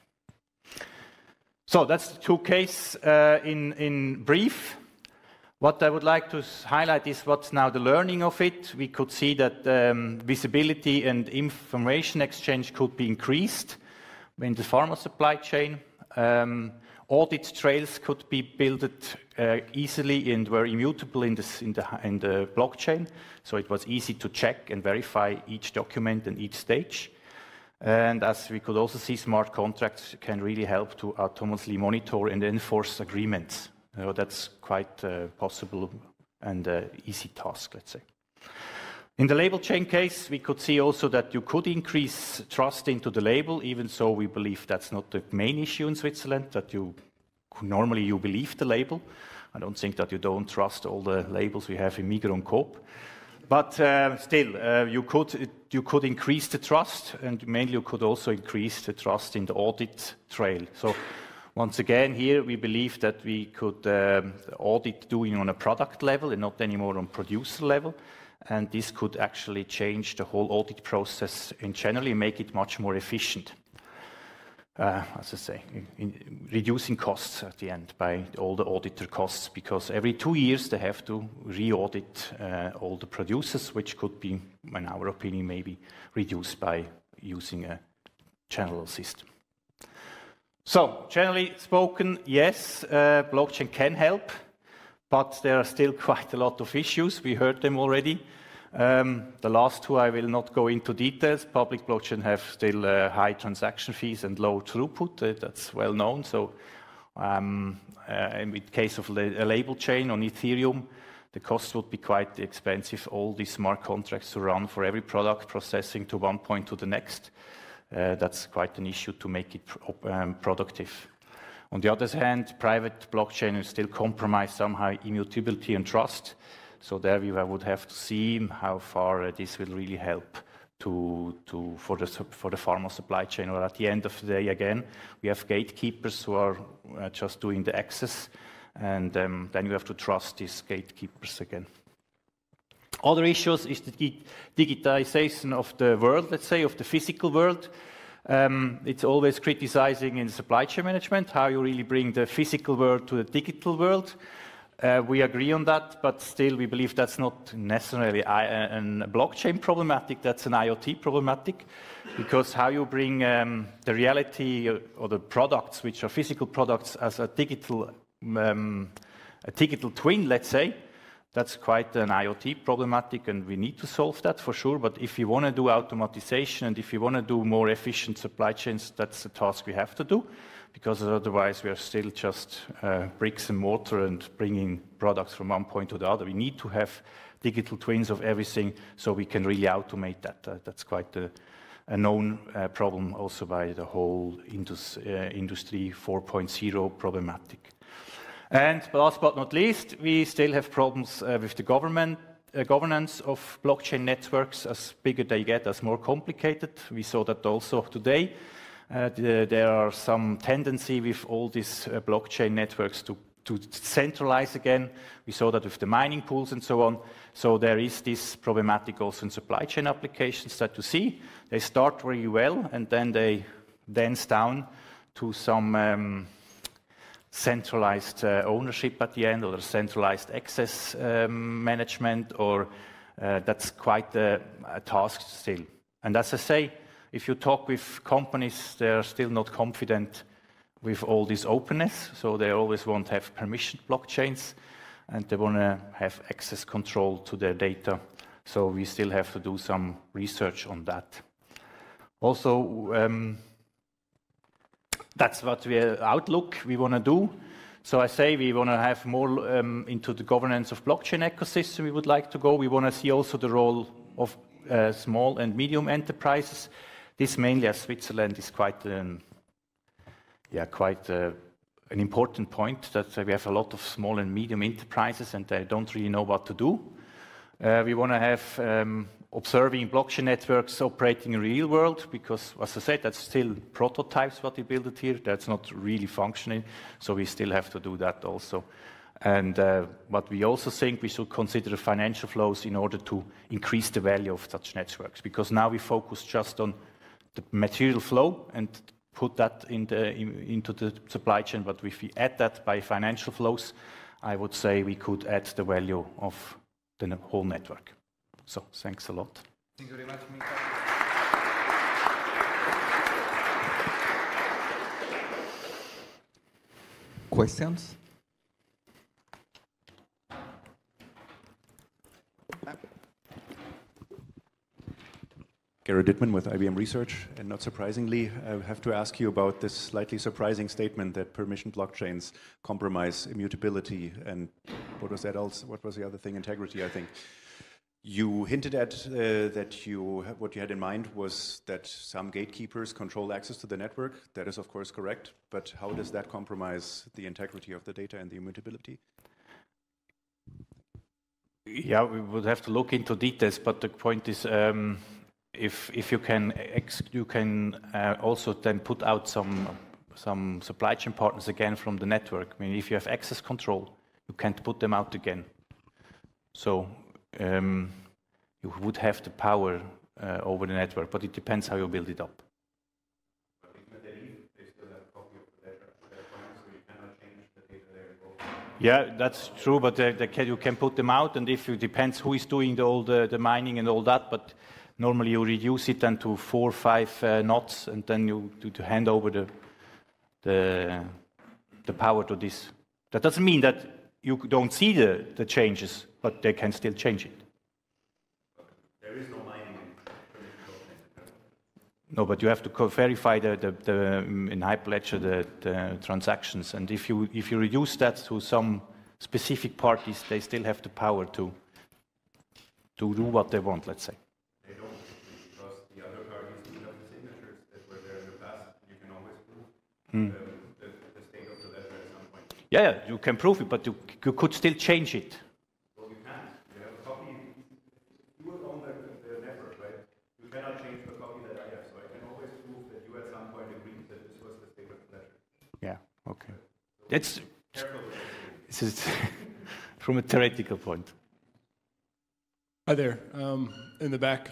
S9: So that's the two cases in brief. What I would like to highlight is what's now the learning of it. We could see that visibility and information exchange could be increased in the pharma supply chain. Audit trails could be built easily and were immutable in the blockchain. So it was easy to check and verify each document and each stage. And as we could also see, smart contracts can really help to autonomously monitor and enforce agreements. That's quite possible and easy task, let's say. In the label chain case, we could see also that you could increase trust into the label, even so we believe that's not the main issue in Switzerland, that normally you believe the label. I don't think that you don't trust all the labels we have in Migros and Coop. But still, you could increase the trust, and mainly you could also increase the trust in the audit trail. So once again, here we believe that we could audit doing on a product level and not anymore on producer level. And this could actually change the whole audit process and generally make it much more efficient. As I say, reducing costs at the end by all the auditor costs, because every 2 years they have to re-audit all the producers, which could be, in our opinion, maybe reduced by using a general system. So, generally spoken, yes, blockchain can help, but there are still quite a lot of issues. We heard them already. The last two I will not go into details. Public blockchain have still high transaction fees and low throughput. That's well known. So, in the case of a label chain on Ethereum, the cost would be quite expensive. All these smart contracts to run for every product processing to one point to the next. That's quite an issue to make it productive. On the other hand, private blockchain is still compromise somehow immutability and trust. So there we would have to see how far this will really help for the pharma supply chain. Or at the end of the day, again, we have gatekeepers who are just doing the access, and then you have to trust these gatekeepers again. Other issues is the digitization of the world, let's say, of the physical world. It's always criticizing in supply chain management how you really bring the physical world to the digital world. We agree on that, but still we believe that's not necessarily a blockchain problematic, that's an IoT problematic, because how you bring the reality or the products, which are physical products, as a digital twin, let's say, that's quite an IoT problematic, and we need to solve that for sure. But if you want to do automatization and if you want to do more efficient supply chains, that's a task we have to do, because otherwise we are still just bricks and mortar and bringing products from one point to the other. We need to have digital twins of everything so we can really automate that. That's quite a known problem also by the whole industry 4.0 problematic. And last but not least, we still have problems with the governance of blockchain networks. As bigger they get, as more complicated. We saw that also today. There are some tendency with all these blockchain networks to to centralize again. We saw that with the mining pools and so on. So there is this problematic also in supply chain applications that you see. They start very well, and then they dance down to some centralized ownership at the end, or centralized access management, or that's quite a task still. And as I say, if you talk with companies, they are still not confident with all this openness, so they always want to have permissioned blockchains, and they want to have access control to their data. So we still have to do some research on that. Also, that's what we outlook we want to do. So I say we want to have more into the governance of blockchain ecosystem. We would like to go. We want to see also the role of small and medium enterprises. This mainly, as Switzerland is quite an important point, that we have a lot of small and medium enterprises and they don't really know what to do. We want to have observing blockchain networks operating in the real world, because, as I said, that's still prototypes what we built here. That's not really functioning, so we still have to do that also. And what we also think we should consider the financial flows in order to increase the value of such networks, because now we focus just on the material flow and put that into the supply chain, but if we add that by financial flows, I would say we could add the value of the whole network. So, thanks a lot.
S1: Thank you very much, Questions?
S3: Garrett Dittman with IBM Research, and not surprisingly, I have to ask you about this slightly surprising statement that permission blockchains compromise immutability, and what was that else? What was the other thing? Integrity, I think. You hinted at that what you had in mind was that some gatekeepers control access to the network. That is, of course, correct. But how does that compromise the integrity of the data and the immutability?
S9: Yeah, we would have to look into details, but the point is, if you can also then put out some supply chain partners again from the network. I mean, if you have access control, you can't put them out again. So you would have the power over the network, but it depends how you build it up.
S3: But they still have a copy of the data, so you cannot change the data there.
S9: Yeah, that's true, but you can put them out, and if it depends who is doing all the mining and all that, but normally you reduce it then to 4 or 5 knots, and then you to hand over the power to this. That doesn't mean that you don't see the changes, but they can still change it.
S3: There is no mining
S9: No, but you have to verify in Hyperledger the transactions, and if you reduce that to some specific parties, they still have the power to do what they want, let's say.
S3: They don't, because the other parties do have the signatures that were there in the past. You can always prove the state of the letter at some point.
S9: Yeah, you can prove it, but you could still change it.
S3: Well, you can't. You have a copy. You will own the network, right? You cannot change the copy that I have. So I can always prove that you at some point agreed that this was the state of the letter.
S9: Yeah, okay. This is from a theoretical point.
S10: Hi there, in the back.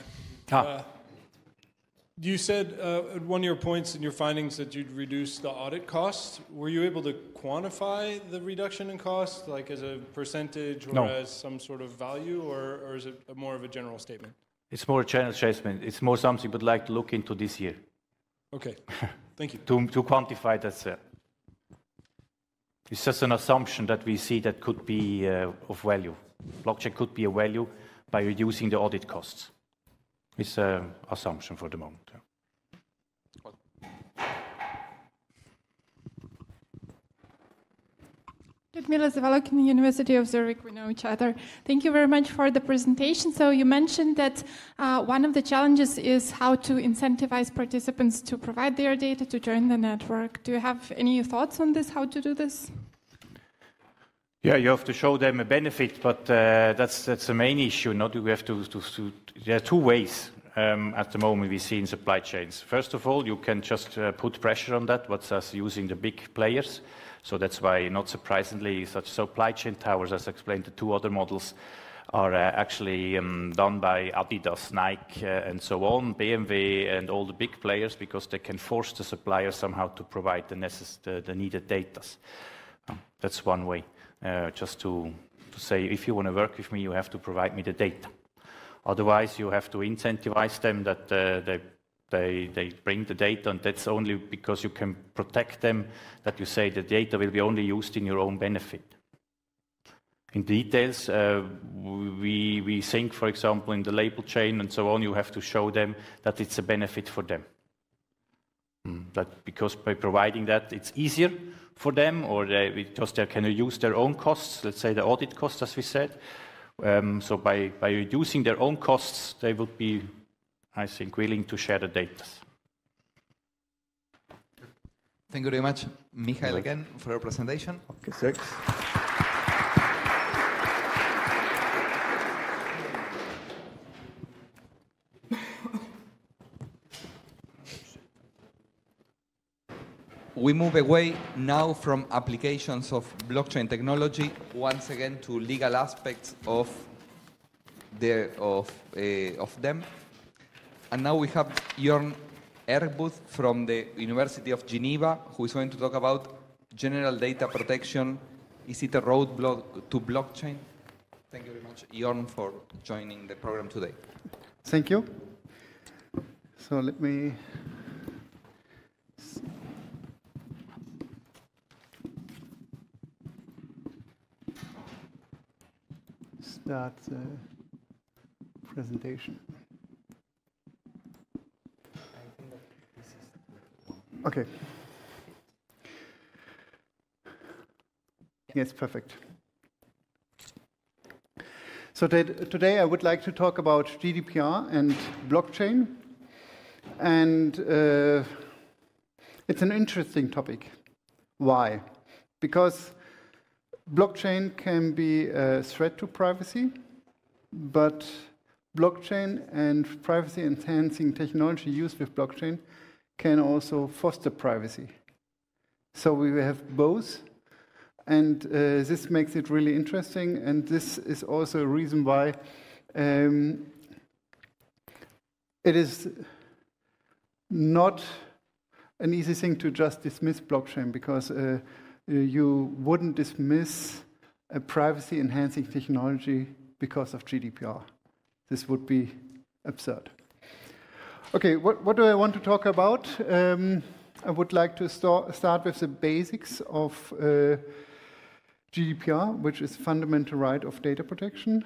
S10: You said at one of your points in your findings that you'd reduce the audit costs. Were you able to quantify the reduction in cost, like as a percentage or as some sort of value, or is it more of a general statement?
S9: It's more a general statement. It's more something we'd like to look into this year.
S10: Okay, thank you.
S9: To quantify that. It's just an assumption that we see that could be of value. Blockchain could be a value by reducing the audit costs. It's an assumption for the moment.
S11: Ludmila Zavalok in the University of Zurich, we know each other. Thank you very much for the presentation. So you mentioned that one of the challenges is how to incentivize participants to provide their data to join the network. Do you have any thoughts on this, how to do this?
S9: Yeah, you have to show them a benefit, but that's the main issue. Not we have to. There are two ways. at the moment we see in supply chains. First of all, you can just put pressure on that, what's us using the big players. So that's why, not surprisingly, such supply chain towers, as explained, the two other models, are actually done by Adidas, Nike, and so on, BMW, and all the big players, because they can force the supplier somehow to provide the needed data. That's one way, just to say, if you want to work with me, you have to provide me the data. Otherwise, you have to incentivize them that they bring the data, and that's only because you can protect them, that you say the data will be only used in your own benefit. In details, we think, for example, in the label chain and so on, you have to show them that it's a benefit for them. Because by providing that, it's easier for them, or because they can use their own costs, let's say the audit costs, as we said. So by reducing their own costs, they would be, I think, willing to share the data.
S12: Thank you very much, Michael, again, for your presentation.
S1: Okay, thanks. We move away now from applications of blockchain technology once again to legal aspects of them. And now we have Jörn Erbguth from the University of Geneva, who is going to talk about general data protection. Is it a roadblock to blockchain? Thank you very much, Jörn, for joining the program today.
S13: Thank you. So let me start the presentation. Okay. Yes, perfect. So today I would like to talk about GDPR and blockchain. And it's an interesting topic. Why? Because blockchain can be a threat to privacy, but blockchain and privacy-enhancing technology used with blockchain can also foster privacy. So we have both, and this makes it really interesting, and this is also a reason why it is not an easy thing to just dismiss blockchain, because you wouldn't dismiss a privacy-enhancing technology because of GDPR. This would be absurd. Okay, what do I want to talk about? I would like to start with the basics of GDPR, which is fundamental right of data protection.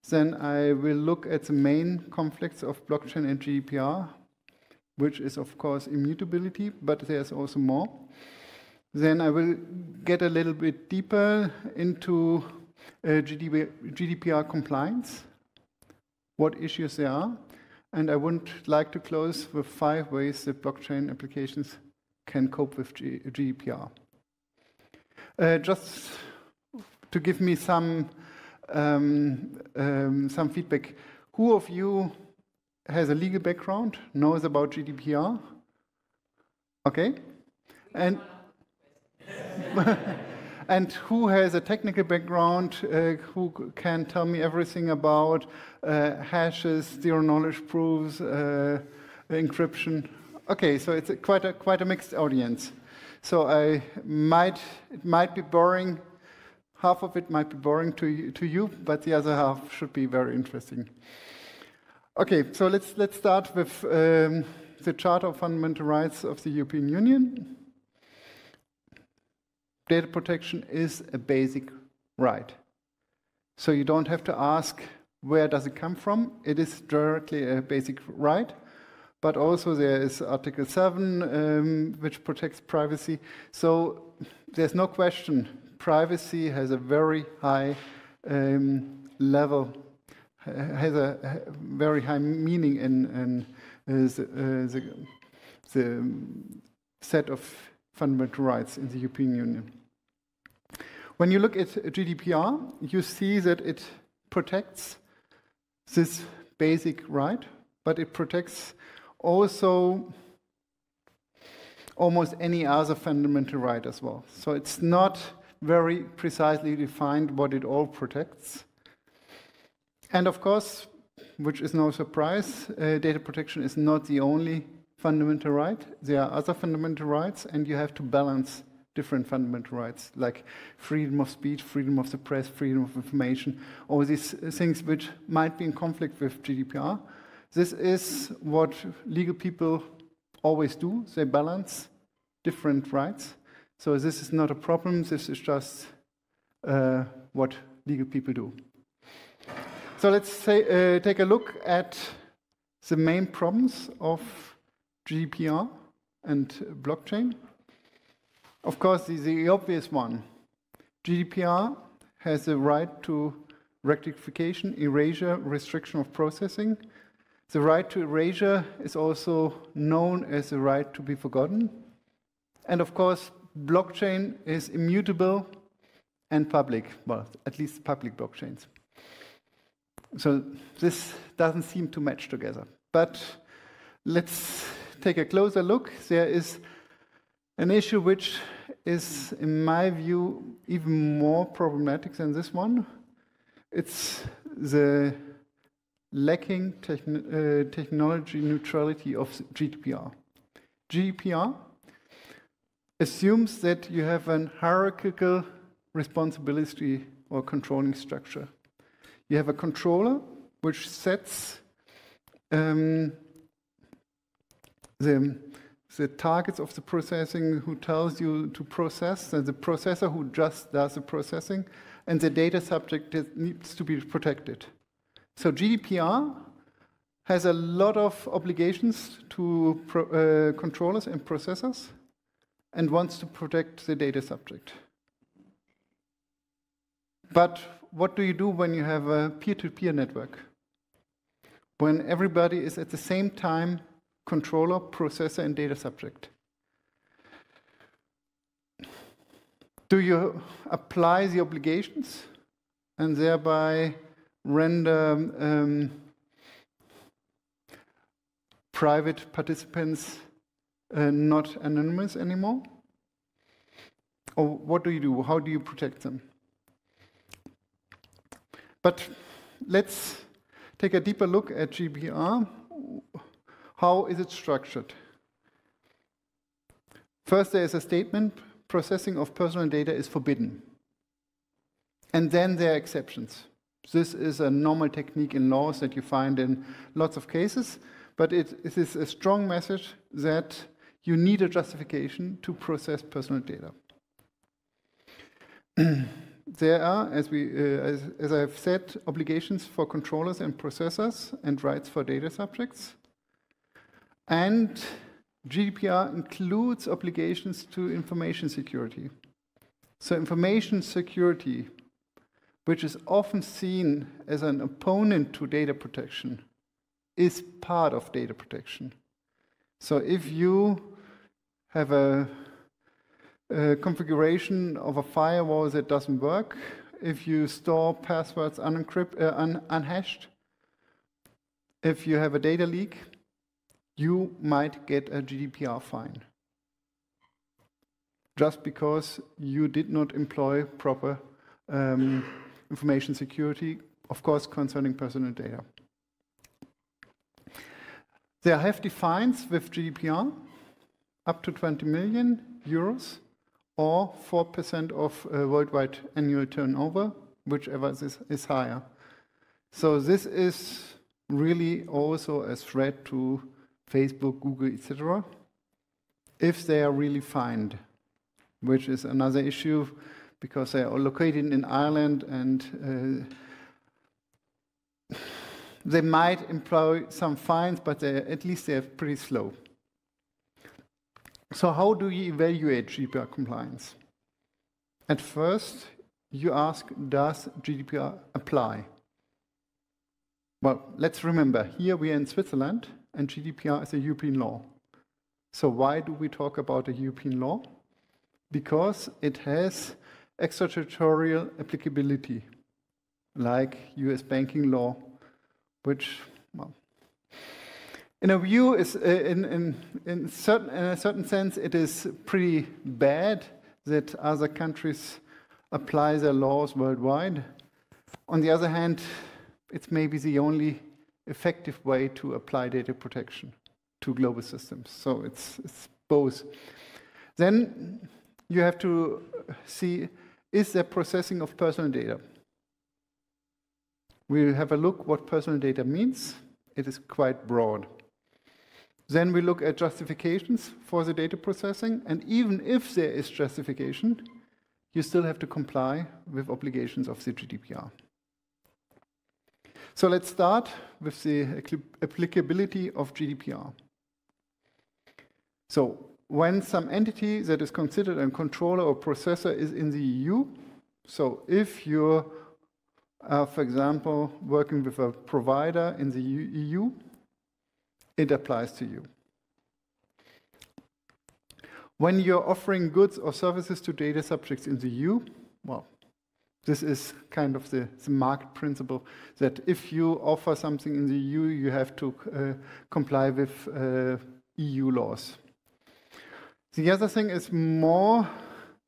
S13: Then I will look at the main conflicts of blockchain and GDPR, which is, of course, immutability, but there's also more. Then I will get a little bit deeper into GDPR compliance, what issues there are, and I would like to close with 5 ways that blockchain applications can cope with GDPR. Just to give me some feedback, who of you has a legal background, knows about GDPR? Okay, and and who has a technical background, who can tell me everything about hashes, zero-knowledge proofs, encryption? Okay, so it's quite a mixed audience. So it might be boring. Half of it might be boring to you, but the other half should be very interesting. Okay, so let's start with the Charter of Fundamental Rights of the European Union. Data protection is a basic right. So you don't have to ask where does it come from. It is directly a basic right. But also there is Article 7, which protects privacy. So there's no question, privacy has a very high level, has a very high meaning in the set of fundamental rights in the European Union. When you look at GDPR, you see that it protects this basic right, but it protects also almost any other fundamental right as well. So it's not very precisely defined what it all protects. And of course, which is no surprise, data protection is not the only fundamental right. There are other fundamental rights, and you have to balance different fundamental rights, like freedom of speech, freedom of the press, freedom of information, all these things which might be in conflict with GDPR. This is what legal people always do. They balance different rights. So this is not a problem. This is just what legal people do. So let's take a look at the main problems of GDPR and blockchain. Of course, the obvious one. GDPR has the right to rectification, erasure, restriction of processing. The right to erasure is also known as the right to be forgotten. And of course, blockchain is immutable and public, well, at least public blockchains. So this doesn't seem to match together. But let's take a closer look. There is an issue which is, in my view, even more problematic than this one. It's the lacking technology neutrality of GDPR. GDPR assumes that you have an hierarchical responsibility or controlling structure. You have a controller which sets the targets of the processing, who tells you to process, and the processor who just does the processing, and the data subject that needs to be protected. So GDPR has a lot of obligations to controllers and processors and wants to protect the data subject. But what do you do when you have a peer-to-peer network? When everybody is at the same time controller, processor, and data subject. Do you apply the obligations and thereby render private participants not anonymous anymore? Or what do you do? How do you protect them? But let's take a deeper look at GDPR. How is it structured? First, there is a statement: processing of personal data is forbidden. And then there are exceptions. This is a normal technique in laws that you find in lots of cases, but it is a strong message that you need a justification to process personal data. There are, as I've said, obligations for controllers and processors and rights for data subjects. And GDPR includes obligations to information security. So information security, which is often seen as an opponent to data protection, is part of data protection. So if you have a configuration of a firewall that doesn't work, if you store passwords unhashed, if you have a data leak, you might get a GDPR fine. Just because you did not employ proper information security, of course, concerning personal data. There are hefty fines with GDPR, up to 20 million euros, or 4% of worldwide annual turnover, whichever is higher. So this is really also a threat to Facebook, Google, etc., if they are really fined, which is another issue because they are located in Ireland and they might employ some fines, but at least they're pretty slow. So how do you evaluate GDPR compliance? At first, you ask, does GDPR apply? Well, let's remember, here we are in Switzerland, and GDPR is a European law. So why do we talk about a European law? Because it has extraterritorial applicability, like US banking law, which, well, In a view, in a certain sense, it is pretty bad that other countries apply their laws worldwide. On the other hand, it's maybe the only effective way to apply data protection to global systems. So it's both. Then you have to see, is there processing of personal data? We'll have a look what personal data means. It is quite broad. Then we look at justifications for the data processing, and even if there is justification, you still have to comply with obligations of the GDPR. So let's start with the applicability of GDPR. So when some entity that is considered a controller or processor is in the EU, so if you're, for example, working with a provider in the EU, it applies to you. When you're offering goods or services to data subjects in the EU, well, this is kind of the market principle that if you offer something in the EU, you have to comply with EU laws. The other thing is more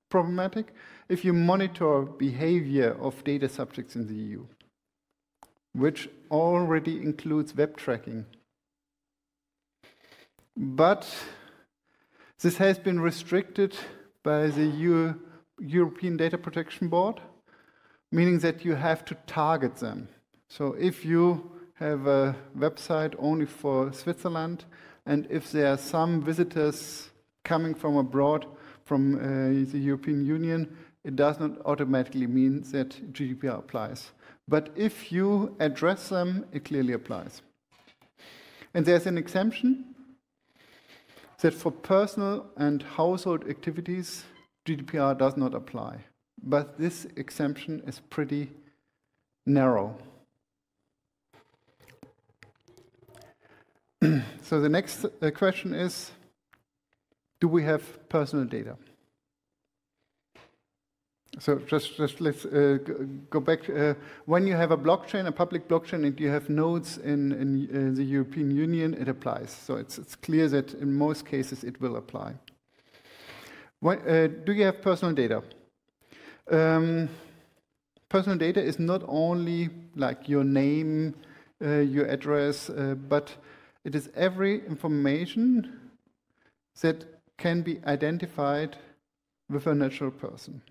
S13: problematic if you monitor behavior of data subjects in the EU, which already includes web tracking. But this has been restricted by the European Data Protection Board, meaning that you have to target them. So if you have a website only for Switzerland, and if there are some visitors coming from abroad, from the European Union, it does not automatically mean that GDPR applies. But if you address them, it clearly applies. And there's an exemption that for personal and household activities, GDPR does not apply. But this exemption is pretty narrow. So the next question is, do we have personal data? So just let's go back. When you have a blockchain, a public blockchain, and you have nodes in the European Union, it applies. So it's clear that in most cases it will apply. Do you have personal data? Personal data is not only like your name, your address, but it is every information that can be identified with a natural person.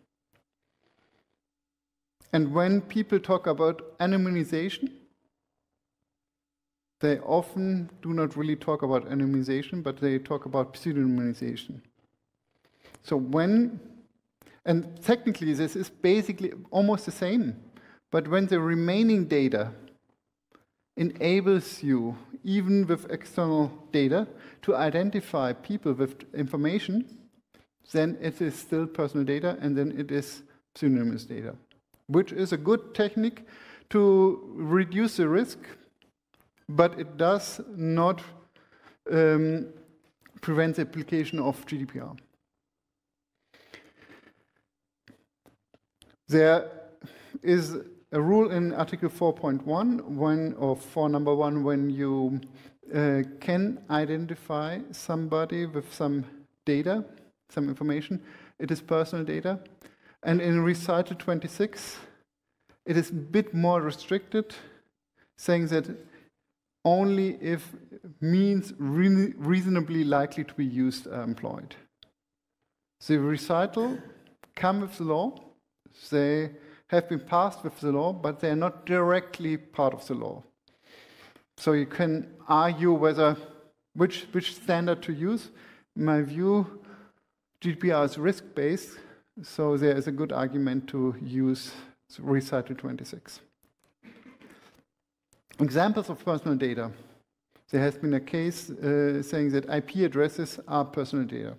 S13: And when people talk about anonymization, they often do not really talk about anonymization, but they talk about pseudonymization. So and technically this is basically almost the same, but when the remaining data enables you, even with external data, to identify people with information, then it is still personal data, and then it is pseudonymous data, which is a good technique to reduce the risk, but it does not prevent the application of GDPR. There is a rule in Article 4.1, or 4 number 1, when you can identify somebody with some data, some information, it is personal data. And in Recital 26, it is a bit more restricted, saying that only if means reasonably likely to be used are employed. The recital come with the law. They have been passed with the law, but they are not directly part of the law. So you can argue whether which standard to use. In my view, GDPR is risk-based, so there is a good argument to use Recital 26. Examples of personal data. There has been a case saying that IP addresses are personal data.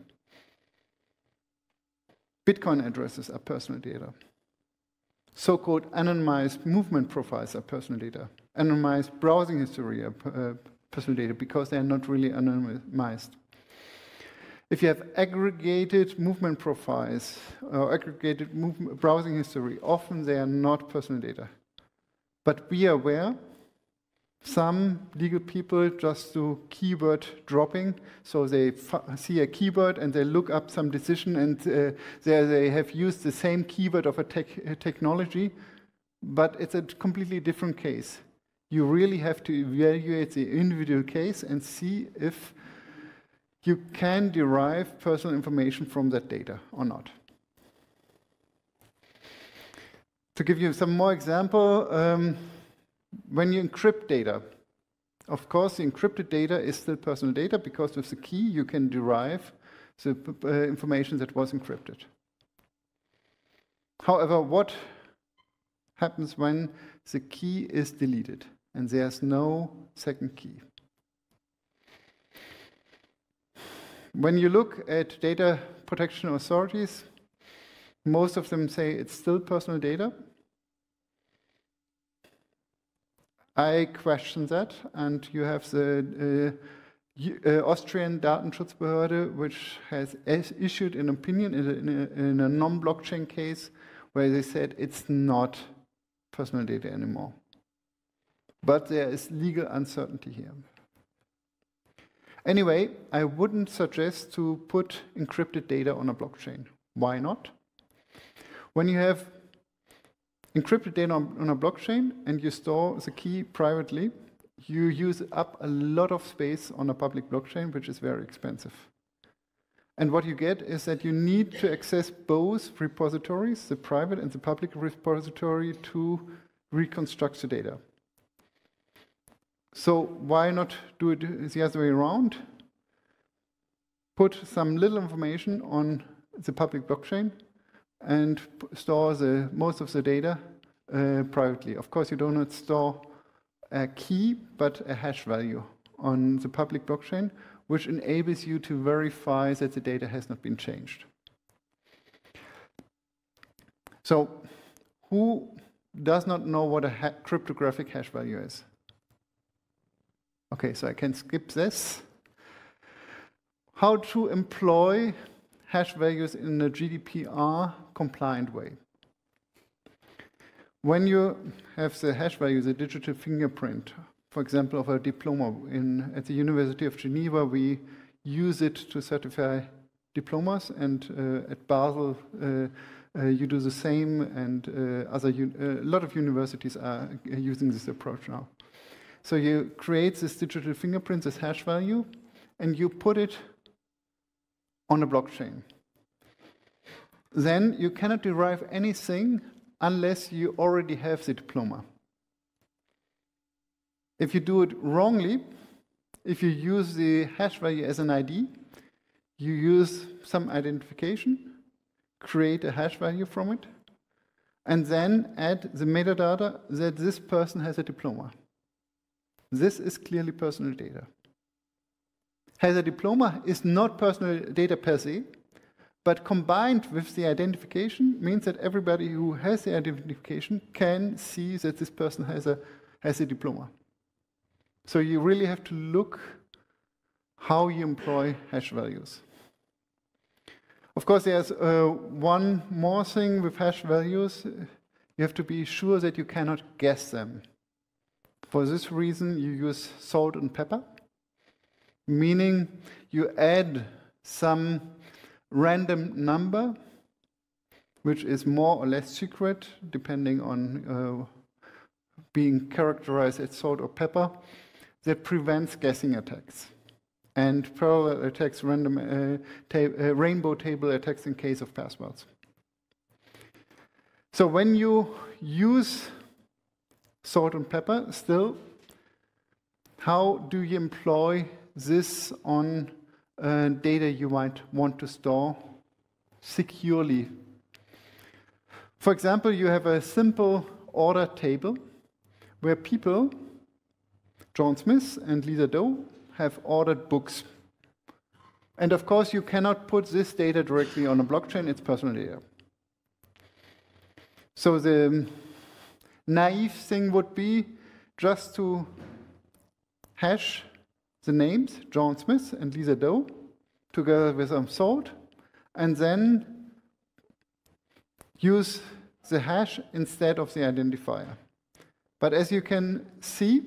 S13: Bitcoin addresses are personal data. So-called anonymized movement profiles are personal data. Anonymized browsing history are personal data because they are not really anonymized. If you have aggregated movement profiles or aggregated browsing history, often they are not personal data. But be aware Some legal people just do keyword dropping, so they see a keyword and they look up some decision, and there they have used the same keyword of a technology, but it's a completely different case. You really have to evaluate the individual case and see if you can derive personal information from that data or not. To give you some more example, when you encrypt data, of course, the encrypted data is still personal data because with the key you can derive the information that was encrypted. However, what happens when the key is deleted and there's no second key? When you look at data protection authorities, most of them say it's still personal data. I question that, and you have the Austrian Datenschutzbehörde, which has issued an opinion in a non-blockchain case where they said it's not personal data anymore. But there is legal uncertainty here. Anyway, I wouldn't suggest to put encrypted data on a blockchain. Why not? When you have encrypted data on a blockchain and you store the key privately, you use up a lot of space on a public blockchain, which is very expensive. And what you get is that you need to access both repositories, the private and the public repository, to reconstruct the data. So why not do it the other way around? Put some little information on the public blockchain and store most of the data privately. Of course, you do not store a key, but a hash value on the public blockchain, which enables you to verify that the data has not been changed. So, who does not know what a cryptographic hash value is? Okay, so I can skip this. How to employ hash values in a GDPR compliant way. When you have the hash value, the digital fingerprint, for example, of a diploma at the University of Geneva, we use it to certify diplomas, and at Basel you do the same, and a lot of universities are using this approach now. So you create this digital fingerprint, this hash value, and you put it on a blockchain. Then you cannot derive anything unless you already have the diploma. If you do it wrongly, if you use the hash value as an ID, you use some identification, create a hash value from it, and then add the metadata that this person has a diploma. This is clearly personal data. Has a diploma is not personal data per se, but combined with the identification means that everybody who has the identification can see that this person has a diploma. So you really have to look how you employ hash values. Of course, there's one more thing with hash values. You have to be sure that you cannot guess them. For this reason, you use salt and pepper, meaning you add some random number, which is more or less secret, depending on being characterized as salt or pepper, that prevents guessing attacks. And parallel attacks, rainbow table attacks in case of passwords. So when you use salt and pepper, still, how do you employ this on data you might want to store securely? For example, you have a simple order table where people, John Smith and Lisa Doe, have ordered books. And of course, you cannot put this data directly on a blockchain, it's personal data. So the naive thing would be just to hash the names, John Smith and Lisa Doe, together with some salt, and then use the hash instead of the identifier. But as you can see,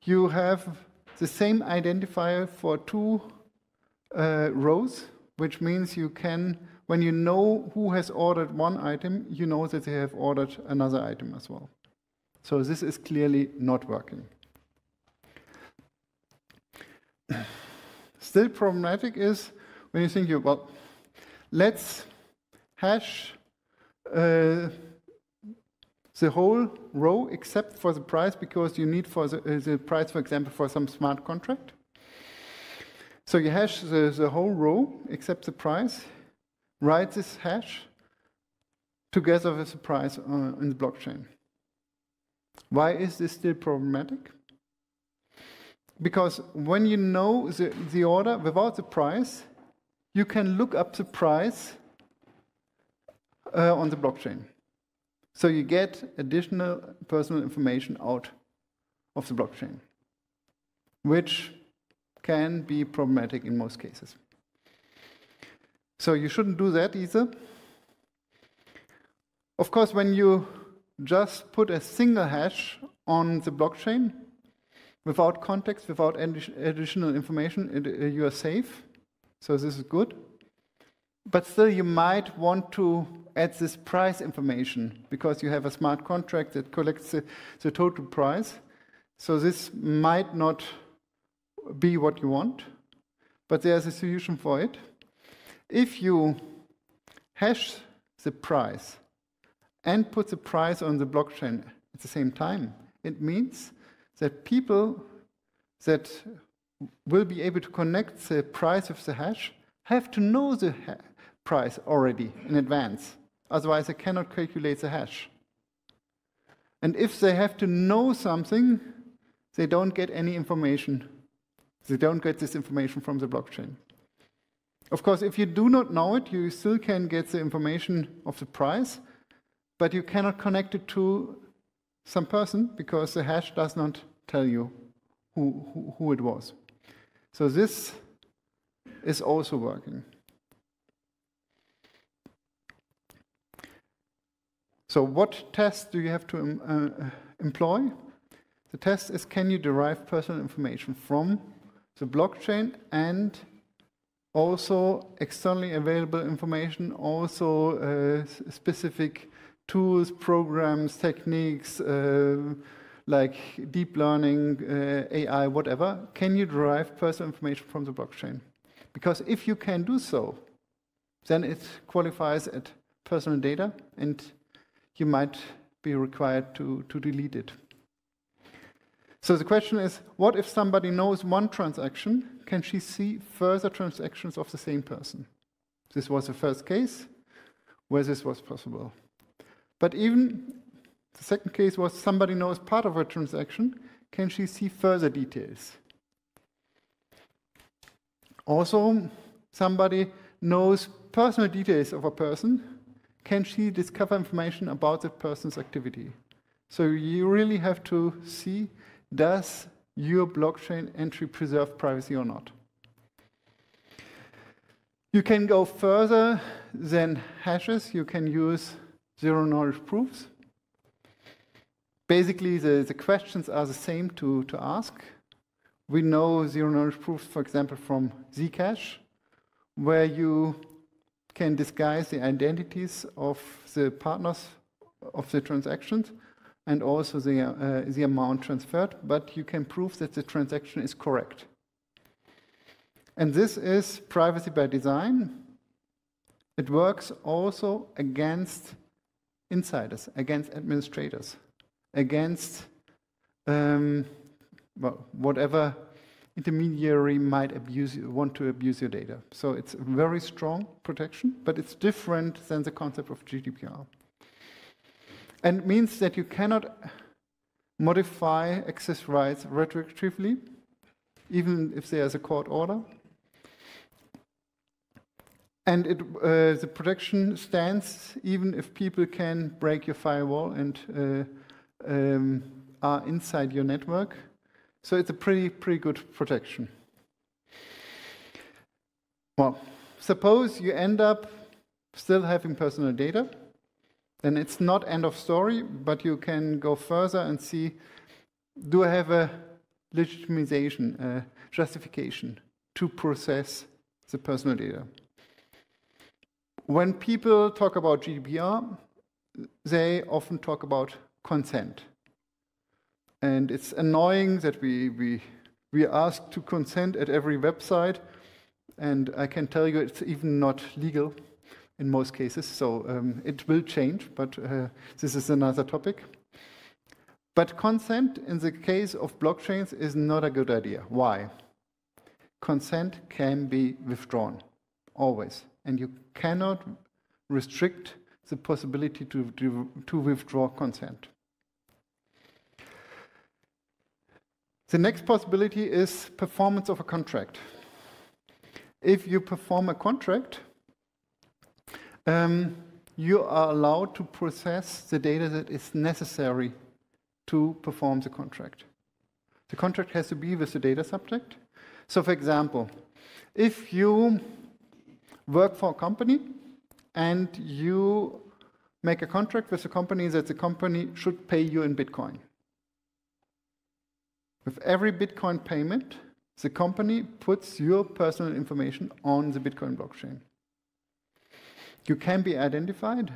S13: you have the same identifier for two rows, which means you can, when you know who has ordered one item, you know that they have ordered another item as well. So this is clearly not working. Still problematic is when you think, well, let's hash the whole row except for the price, because you need for the price, for example, for some smart contract. So you hash the whole row except the price, write this hash together with the price in the blockchain. Why is this still problematic? Because when you know the order without the price, you can look up the price on the blockchain. So you get additional personal information out of the blockchain, which can be problematic in most cases. So you shouldn't do that either. Of course, when you just put a single hash on the blockchain, without context, without additional information, you are safe. So this is good. But still, you might want to add this price information, because you have a smart contract that collects the total price. So this might not be what you want, but there's a solution for it. If you hash the price and put the price on the blockchain at the same time, it means that people that will be able to connect the price of the hash have to know the price already in advance. Otherwise, they cannot calculate the hash. And if they have to know something, they don't get any information. They don't get this information from the blockchain. Of course, if you do not know it, you still can get the information of the price, but you cannot connect it to some person, because the hash does not tell you who it was. So this is also working. So what test do you have to employ? The test is, can you derive personal information from the blockchain and also externally available information, also specific tools, programs, techniques, like deep learning, AI, whatever. Can you derive personal information from the blockchain? Because if you can do so, then it qualifies as personal data, and you might be required to delete it. So the question is, what if somebody knows one transaction? Can she see further transactions of the same person? This was the first case where this was possible. But even the second case was, somebody knows part of a transaction. Can she see further details? Also, somebody knows personal details of a person. Can she discover information about that person's activity? So you really have to see, does your blockchain entry preserve privacy or not? You can go further than hashes. You can use zero-knowledge proofs. Basically, the questions are the same to ask. We know zero-knowledge proofs, for example, from Zcash, where you can disguise the identities of the partners of the transactions and also the amount transferred, but you can prove that the transaction is correct. And this is privacy by design. It works also against insiders, against administrators, against whatever intermediary might want to abuse your data. So it's a very strong protection, but it's different than the concept of GDPR. And it means that you cannot modify access rights retroactively, even if there's a court order. And the protection stands even if people can break your firewall and are inside your network. So it's a pretty good protection. Well, suppose you end up still having personal data, then it's not end of story, but you can go further and see, do I have a legitimization, justification to process the personal data. When people talk about GDPR, they often talk about consent. And it's annoying that we ask to consent at every website, and I can tell you it's even not legal in most cases, so it will change, but this is another topic. But consent in the case of blockchains is not a good idea. Why? Consent can be withdrawn, always. And you cannot restrict the possibility to withdraw consent. The next possibility is performance of a contract. If you perform a contract, you are allowed to process the data that is necessary to perform the contract. The contract has to be with the data subject. So for example, if you work for a company and you make a contract with the company that the company should pay you in Bitcoin. With every Bitcoin payment, the company puts your personal information on the Bitcoin blockchain. You can be identified.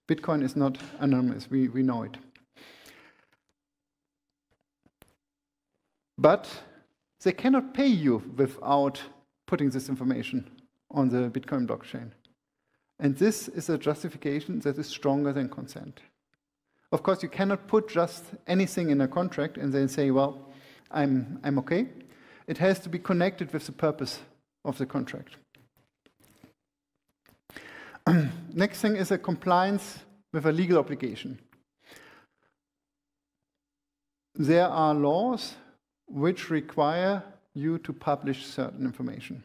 S13: Bitcoin is not anonymous, we know it. But they cannot pay you without putting this information on the Bitcoin blockchain. And this is a justification that is stronger than consent. Of course, you cannot put just anything in a contract and then say, well, I'm okay. It has to be connected with the purpose of the contract. Next thing is a compliance with a legal obligation. There are laws which require you to publish certain information.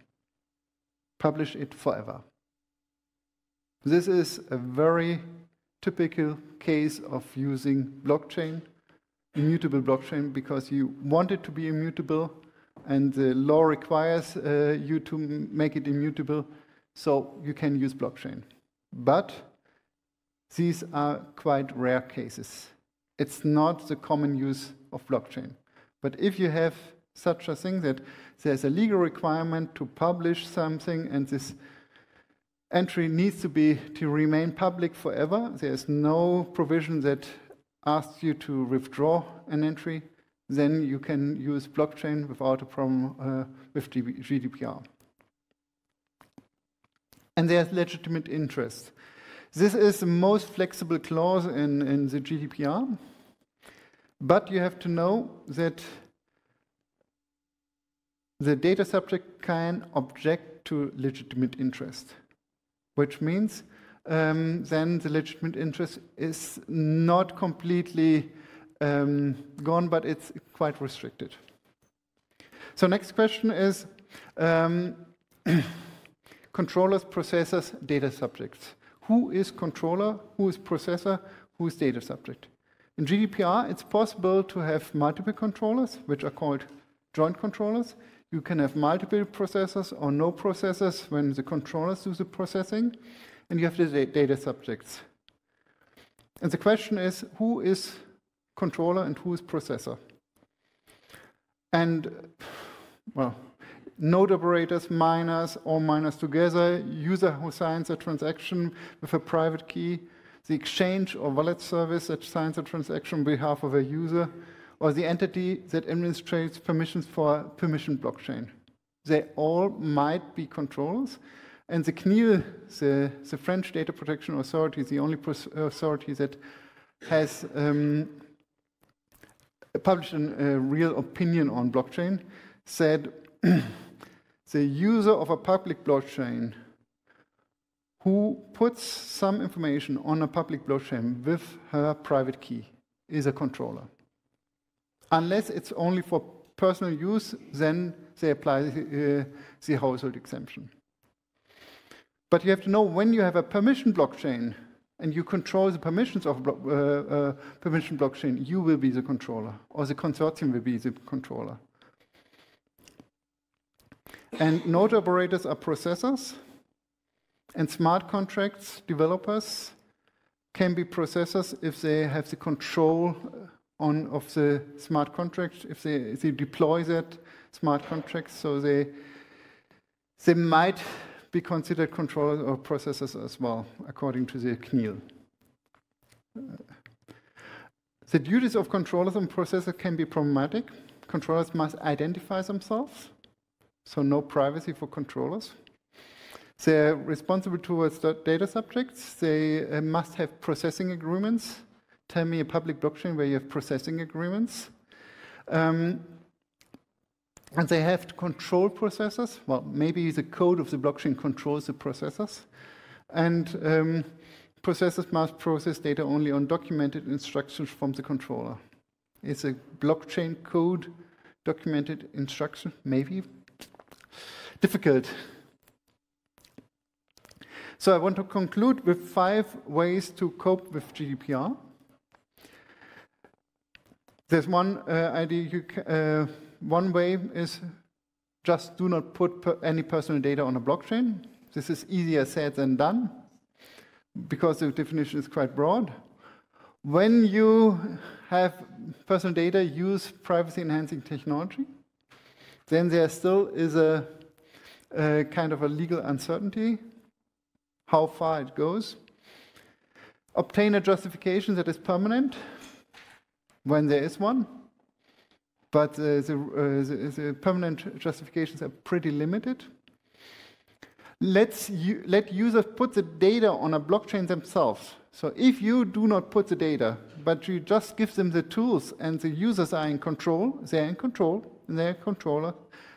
S13: Publish it forever. This is a very typical case of using blockchain, immutable blockchain, because you want it to be immutable and the law requires you to make it immutable, so you can use blockchain. But these are quite rare cases. It's not the common use of blockchain. But if you have such a thing that there's a legal requirement to publish something and this entry needs to remain public forever, there's no provision that asks you to withdraw an entry, then you can use blockchain without a problem with GDPR. And there's legitimate interest. This is the most flexible clause in the GDPR. But you have to know that the data subject can object to legitimate interest, which means then the legitimate interest is not completely gone, but it's quite restricted. So next question is controllers, processors, data subjects. Who is controller, who is processor, who is data subject? In GDPR, it's possible to have multiple controllers, which are called joint controllers. You can have multiple processors or no processors when the controllers do the processing, and you have the data subjects. And the question is, who is controller and who is processor? And, well, node operators, miners, all miners together, user who signs a transaction with a private key, the exchange or wallet service that signs a transaction on behalf of a user, or the entity that administrates permissions for a permission blockchain. They all might be controllers. And the CNIL, the French Data Protection Authority, is the only authority that has published a real opinion on blockchain, said the user of a public blockchain who puts some information on a public blockchain with her private key is a controller. Unless it's only for personal use, then they apply the household exemption. But you have to know when you have a permission blockchain and you control the permissions of permission blockchain, you will be the controller, or the consortium will be the controller. And node operators are processors, and smart contracts developers can be processors if they have the control of the smart contract if they deploy that smart contract. So they might be considered controllers or processors as well, according to the CNIL. The duties of controllers and processors can be problematic. Controllers must identify themselves, so no privacy for controllers. They're responsible towards data subjects. They must have processing agreements. Tell me a public blockchain where you have processing agreements. And they have to control processors. Well, maybe the code of the blockchain controls the processors. And processors must process data only on documented instructions from the controller. Is a blockchain code documented instruction? Maybe. Difficult. So I want to conclude with 5 ways to cope with GDPR. There's one idea. One way is just do not put any personal data on a blockchain. This is easier said than done, because the definition is quite broad. When you have personal data use privacy-enhancing technology, then there still is a kind of a legal uncertainty, how far it goes. Obtain a justification that is permanent, when there is one, but the permanent justifications are pretty limited. Let users put the data on a blockchain themselves. So if you do not put the data, but you just give them the tools and the users are in control, they're in control, and they're a controller,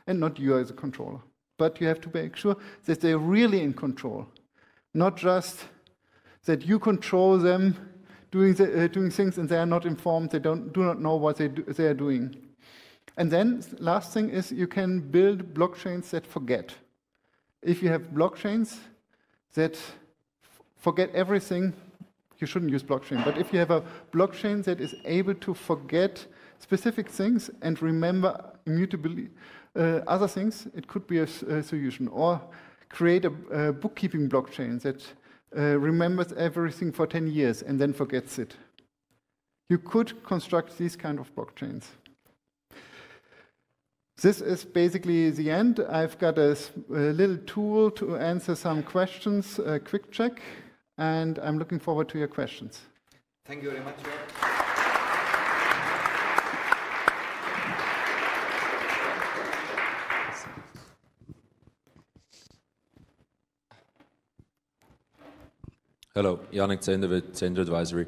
S13: and not you as a controller. But you have to make sure that they're really in control, not just that you control them doing things and they are not informed, they do not know what they are doing. And then last thing is you can build blockchains that forget. If you have blockchains that forget everything, you shouldn't use blockchain. But if you have a blockchain that is able to forget specific things and remember immutably other things, it could be a solution. Or create a bookkeeping blockchain that remembers everything for 10 years and then forgets it. You could construct these kind of blockchains. This is basically the end. I've got a little tool to answer some questions, a quick check, and I'm looking forward to your questions.
S1: Thank you very much, Jörn.
S14: Hello, Yannick Zender with Zender Advisory.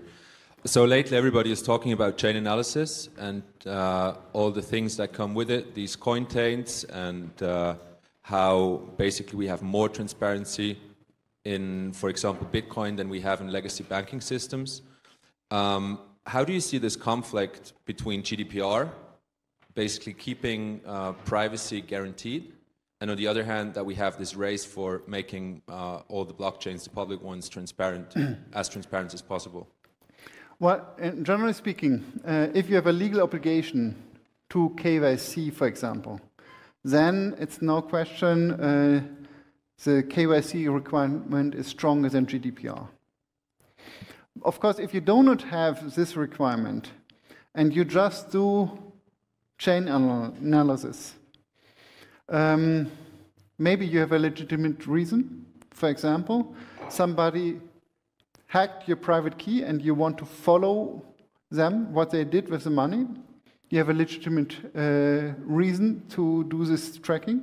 S14: So lately everybody is talking about chain analysis and all the things that come with it, these coin taints, and how basically we have more transparency in, for example, Bitcoin than we have in legacy banking systems. How do you see this conflict between GDPR, basically keeping privacy guaranteed, and on the other hand, that we have this race for making all the blockchains, the public ones, transparent as possible?
S13: Well, generally speaking, if you have a legal obligation to KYC, for example, then it's no question the KYC requirement is stronger than GDPR. Of course, if you do not have this requirement and you just do chain analysis, maybe you have a legitimate reason. For example, somebody hacked your private key and you want to follow them, what they did with the money. You have a legitimate reason to do this tracking.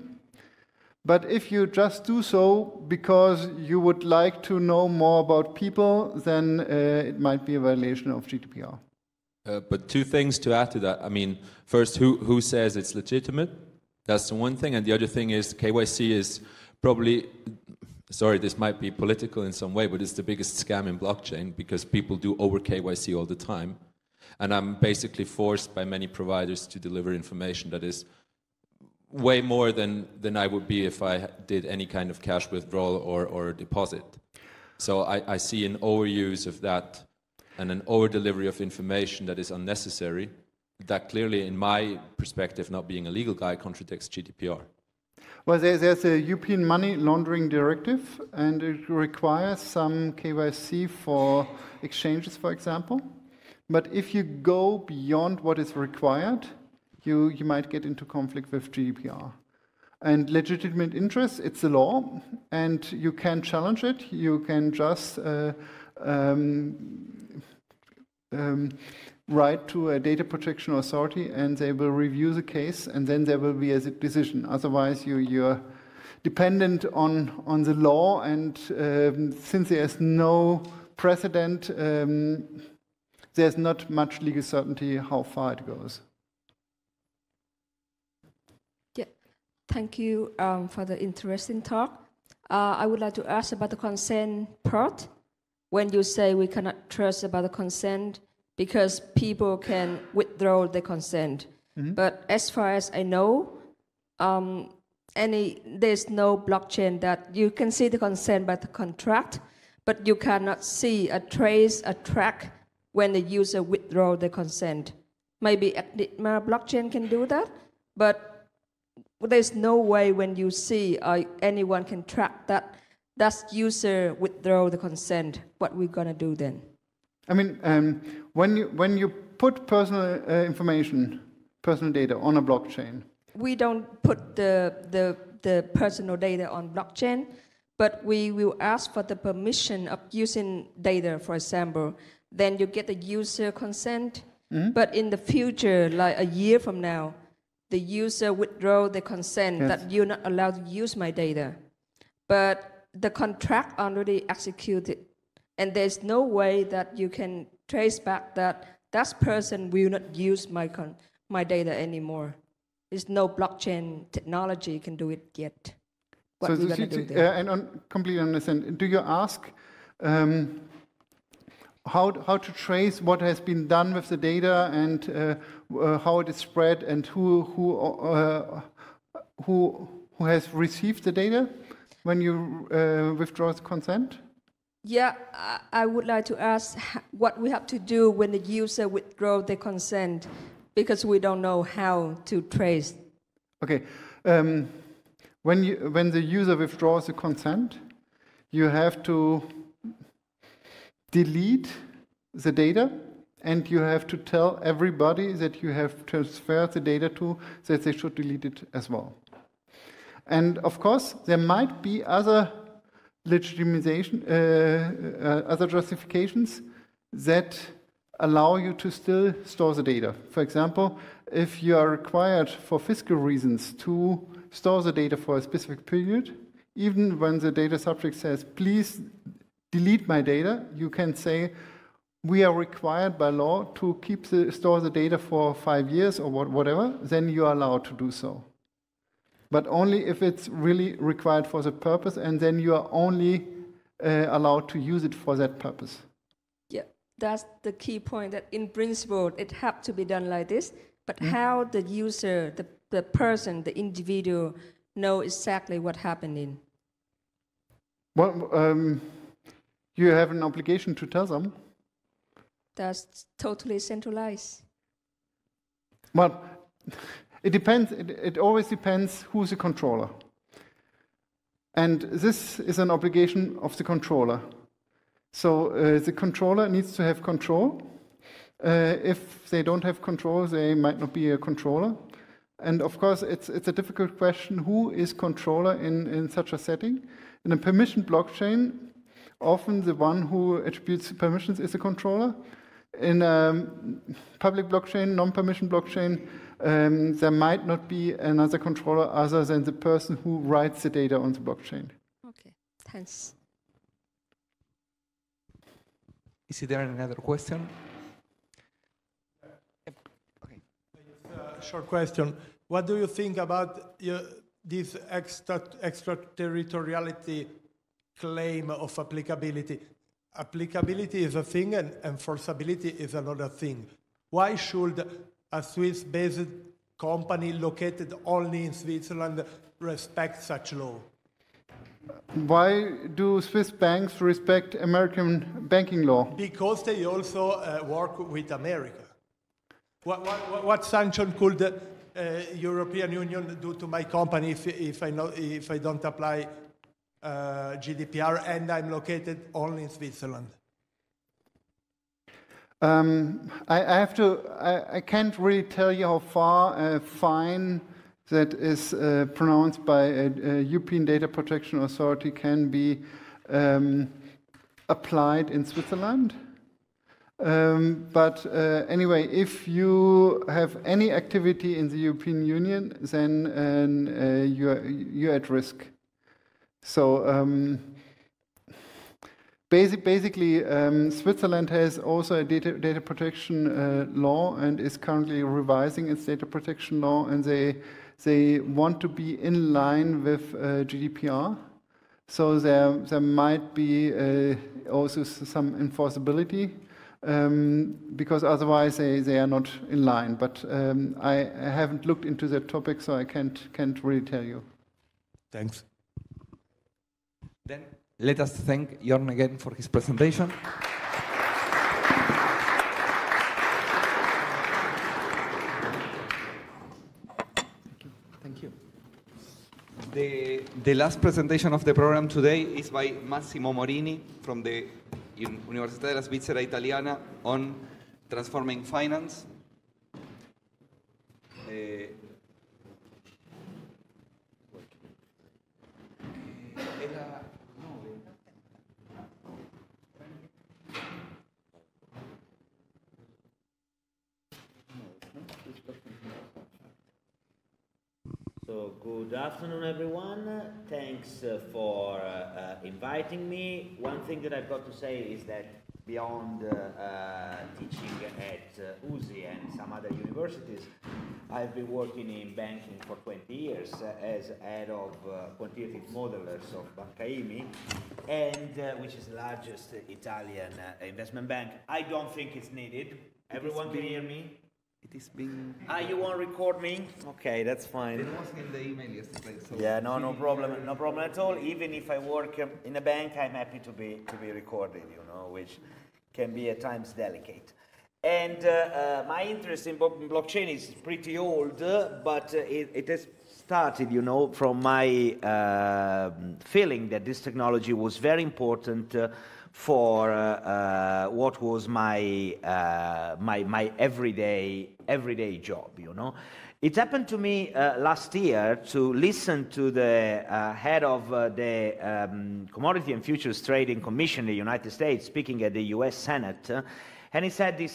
S13: But if you just do so because you would like to know more about people, then it might be a violation of GDPR.
S14: But 2 things to add to that. I mean, first, who says it's legitimate? That's the one thing. And the other thing is KYC is probably, sorry, this might be political in some way, but it's the biggest scam in blockchain because people do over KYC all the time. And I'm basically forced by many providers to deliver information that is way more than I would be if I did any kind of cash withdrawal or deposit. So I see an overuse of that and an over-delivery of information that is unnecessary. That clearly, in my perspective, not being a legal guy, contradicts GDPR.
S13: Well, there's a European Money Laundering Directive, and it requires some KYC for exchanges, for example. But if you go beyond what is required, you might get into conflict with GDPR. And legitimate interest, it's a law, and you can challenge it. You can just write to a data protection authority, and they will review the case, and then there will be a decision. Otherwise, you're dependent on the law, and since there's no precedent, there's not much legal certainty how far it goes.
S15: Yeah, thank you for the interesting talk. I would like to ask about the consent part. When you say we cannot trust about the consent because people can withdraw the consent. Mm-hmm. But as far as I know, there's no blockchain that you can see the consent by the contract, but you cannot see a trace, a track when the user withdraw the consent. Maybe Gdpr blockchain can do that, but there's no way when you see anyone can track that user withdraw the consent. What we're gonna do then?
S13: I mean, when you put personal information, personal data on a blockchain.
S15: We don't put the personal data on blockchain, but we will ask for the permission of using data, for example. Then you get the user consent. Mm-hmm. But in the future, like a year from now, the user withdraw the consent that you're not allowed to use my data. But the contract already executed, and there's no way that you can trace back that person will not use my data anymore. There's no blockchain technology can do it yet. What we're going to do there?
S13: And completely understand. Do you ask how to trace what has been done with the data and how it is spread and who has received the data when you withdraw the consent?
S15: Yeah, I would like to ask what we have to do when the user withdraw the consent, because we don't know how to trace.
S13: Okay, when the user withdraws the consent, you have to delete the data, and you have to tell everybody that you have transferred the data to that they should delete it as well. And of course, there might be other legitimization, other justifications that allow you to still store the data. For example, if you are required for fiscal reasons to store the data for a specific period, even when the data subject says, please delete my data, you can say, we are required by law to store the data for 5 years or whatever, then you are allowed to do so. But only if it's really required for the purpose, and then you are only allowed to use it for that purpose.
S15: Yeah, that's the key point, that in principle it has to be done like this, but how the user, the person, the individual know exactly what happening?
S13: Well, you have an obligation to tell them.
S15: That's totally centralized.
S13: Well, it depends. It always depends who's the controller. And this is an obligation of the controller. So the controller needs to have control. If they don't have control, they might not be a controller. And of course, it's a difficult question, who is controller in such a setting? In a permissioned blockchain, often the one who attributes permissions is a controller. In a public blockchain, non-permissioned blockchain, there might not be another controller other than the person who writes the data on the blockchain.
S15: Okay, thanks.
S12: Is there another question?
S7: Okay. Short question. What do you think about this extraterritoriality claim of applicability? Applicability is a thing and enforceability is another thing. Why should a Swiss-based company located only in Switzerland respect such law?
S13: Why do Swiss banks respect American banking law?
S7: Because they also work with America. What sanction could the European Union do to my company if I don't apply GDPR and I'm located only in Switzerland?
S13: I can't really tell you how far a fine that is pronounced by a European Data Protection Authority can be applied in Switzerland. But anyway, if you have any activity in the European Union, then you're at risk. So basically, Switzerland has also a data protection law and is currently revising its data protection law, and they want to be in line with GDPR. So there might be also some enforceability. Because otherwise they are not in line. But I haven't looked into that topic, so I can't really tell you.
S7: Thanks.
S12: Then let us thank Jörn again for his presentation. Thank you. The last presentation of the program today is by Massimo Morini from the Università della Svizzera Italiana on transforming finance.
S16: So good afternoon, everyone. Thanks for inviting me. One thing that I've got to say is that beyond teaching at USI and some other universities, I've been working in banking for 20 years as head of quantitative modelers of Bancaimi, and which is the largest Italian investment bank. I don't think it's needed. Everyone can hear me?
S12: It is being...
S16: you won't record me? Okay, that's fine.
S12: It was in the email yesterday. So
S16: yeah, no problem at all. Even if I work in a bank, I'm happy to be recorded, you know, which can be at times delicate. And my interest in blockchain is pretty old, but it has started, you know, from my feeling that this technology was very important for what was my my everyday job, you know. It happened to me last year to listen to the head of the Commodity and Futures Trading Commission in the United States speaking at the US Senate, and he said this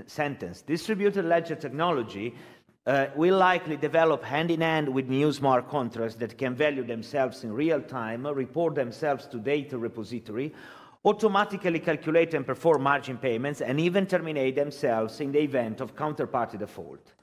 S16: sentence: distributed ledger technology will likely develop hand-in-hand with new smart contracts that can value themselves in real time, report themselves to data repository, automatically calculate and perform margin payments, and even terminate themselves in the event of counterparty default.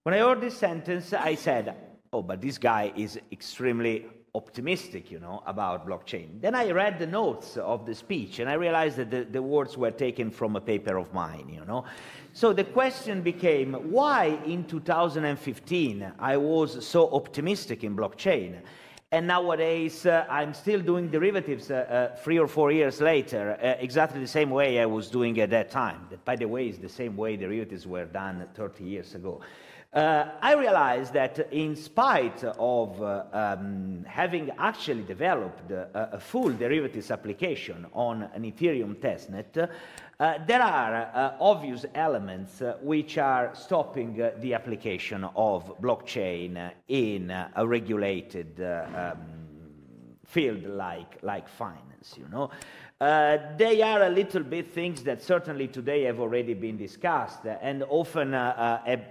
S16: When I heard this sentence, I said, oh, but this guy is extremely optimistic, you know, about blockchain. Then I read the notes of the speech, and I realized that the words were taken from a paper of mine, you know. So the question became, why in 2015 I was so optimistic in blockchain? And nowadays, I'm still doing derivatives 3 or 4 years later, exactly the same way I was doing at that time. That, by the way, is the same way derivatives were done 30 years ago. I realized that in spite of having actually developed a full derivatives application on an Ethereum testnet, there are obvious elements which are stopping the application of blockchain in a regulated field like finance, you know. They are a little bit things that certainly today have already been discussed, and often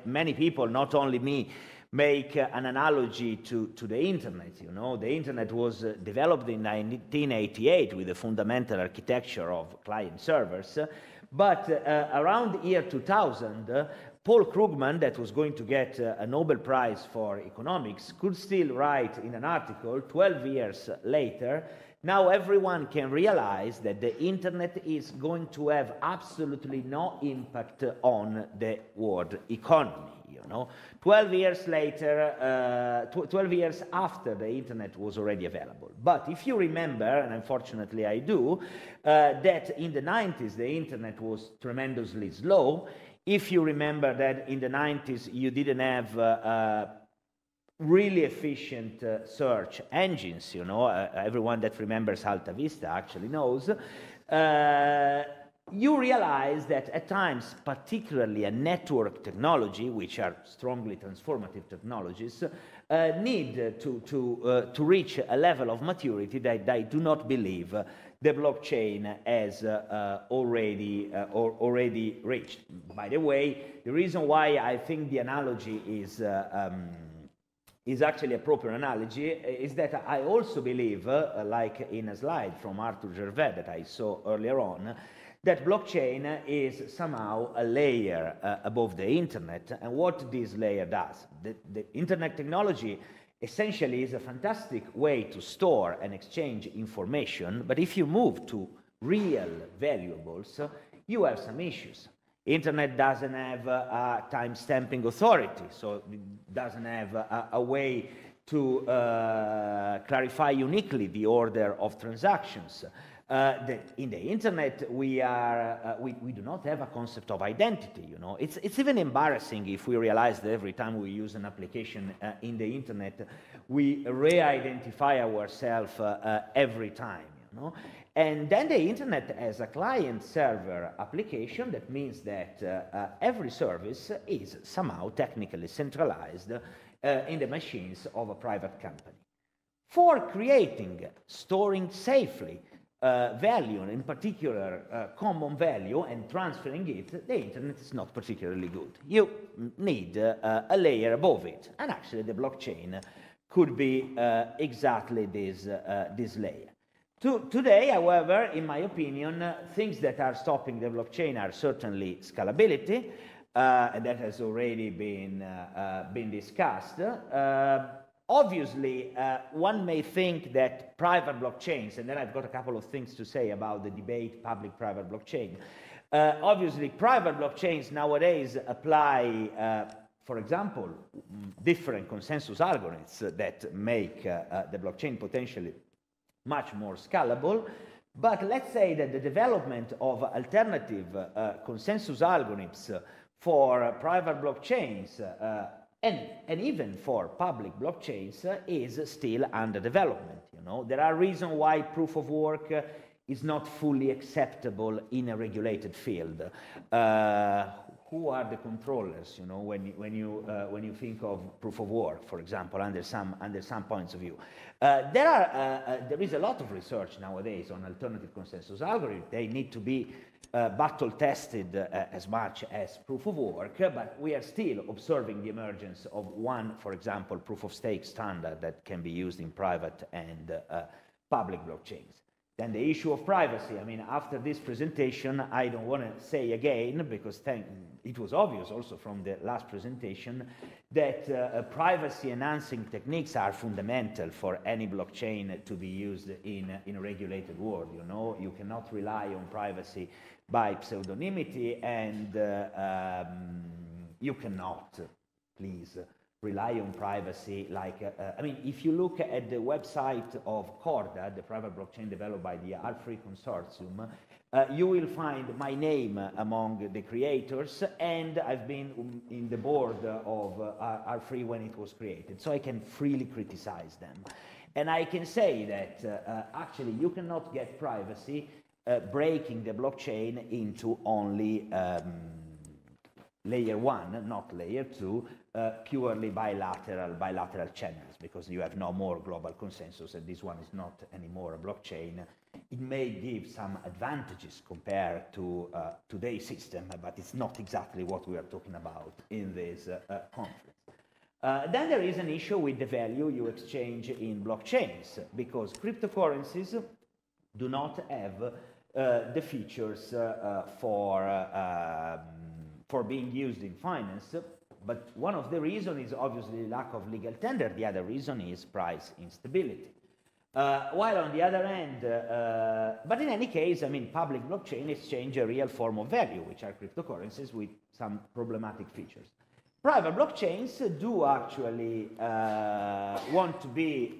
S16: many people, not only me, make an analogy to the internet. You know, the internet was developed in 1988 with the fundamental architecture of client servers, but around the year 2000, Paul Krugman, that was going to get a Nobel Prize for economics, could still write in an article 12 years later, now everyone can realize that the internet is going to have absolutely no impact on the world economy. You know, 12 years later, 12 years after the internet was already available. But if you remember, and unfortunately I do, that in the 90s the internet was tremendously slow. If you remember that in the 90s you didn't have really efficient search engines, you know, everyone that remembers Alta Vista actually knows. you realize that at times, particularly a network technology, which are strongly transformative technologies, need to reach a level of maturity that I do not believe the blockchain has already reached. By the way, the reason why I think the analogy is actually a proper analogy is that I also believe, like in a slide from Arthur Gervais that I saw earlier on, that blockchain is somehow a layer above the internet, and what this layer does. The internet technology essentially is a fantastic way to store and exchange information, but if you move to real valuables, you have some issues. Internet doesn't have a time-stamping authority, so it doesn't have a way to clarify uniquely the order of transactions. In the internet, we do not have a concept of identity. You know, it's even embarrassing if we realize that every time we use an application in the internet, we re-identify ourselves every time. You know, and then the internet has a client-server application. That means that every service is somehow technically centralized in the machines of a private company. For creating, storing safely value, and in particular common value, and transferring it, the internet is not particularly good. You need a layer above it, and actually the blockchain could be exactly this layer. Today, however, in my opinion, things that are stopping the blockchain are certainly scalability, and that has already been discussed. Obviously, one may think that private blockchains, and then I've got a couple of things to say about the debate public-private blockchain. Obviously, private blockchains nowadays apply, for example, different consensus algorithms that make the blockchain potentially much more scalable. But let's say that the development of alternative consensus algorithms for private blockchains and even for public blockchains is still under development. You know, there are reasons why proof of work is not fully acceptable in a regulated field. Who are the controllers? You know, when you think of proof of work, for example, under some points of view, there is a lot of research nowadays on alternative consensus algorithms. They need to be battle tested as much as proof of work, but we are still observing the emergence of one, for example, proof of stake standard that can be used in private and public blockchains. Then the issue of privacy. I mean, after this presentation, I don't want to say again, because it was obvious also from the last presentation, that privacy-enhancing techniques are fundamental for any blockchain to be used in a regulated world. You know, you cannot rely on privacy by pseudonymity, and you cannot, please, rely on privacy like, I mean, if you look at the website of Corda, the private blockchain developed by the R3 consortium, you will find my name among the creators, and I've been in the board of R3 when it was created, so I can freely criticize them. And I can say that actually you cannot get privacy breaking the blockchain into only layer 1, not layer 2, purely bilateral channels, because you have no more global consensus, and this one is not anymore a blockchain. It may give some advantages compared to today's system, but it's not exactly what we are talking about in this conference. Then there is an issue with the value you exchange in blockchains, because cryptocurrencies do not have the features for being used in finance, but one of the reasons is obviously lack of legal tender. The other reason is price instability. While on the other hand, but in any case, I mean, public blockchain exchange a real form of value, which are cryptocurrencies with some problematic features. Private blockchains do actually want to be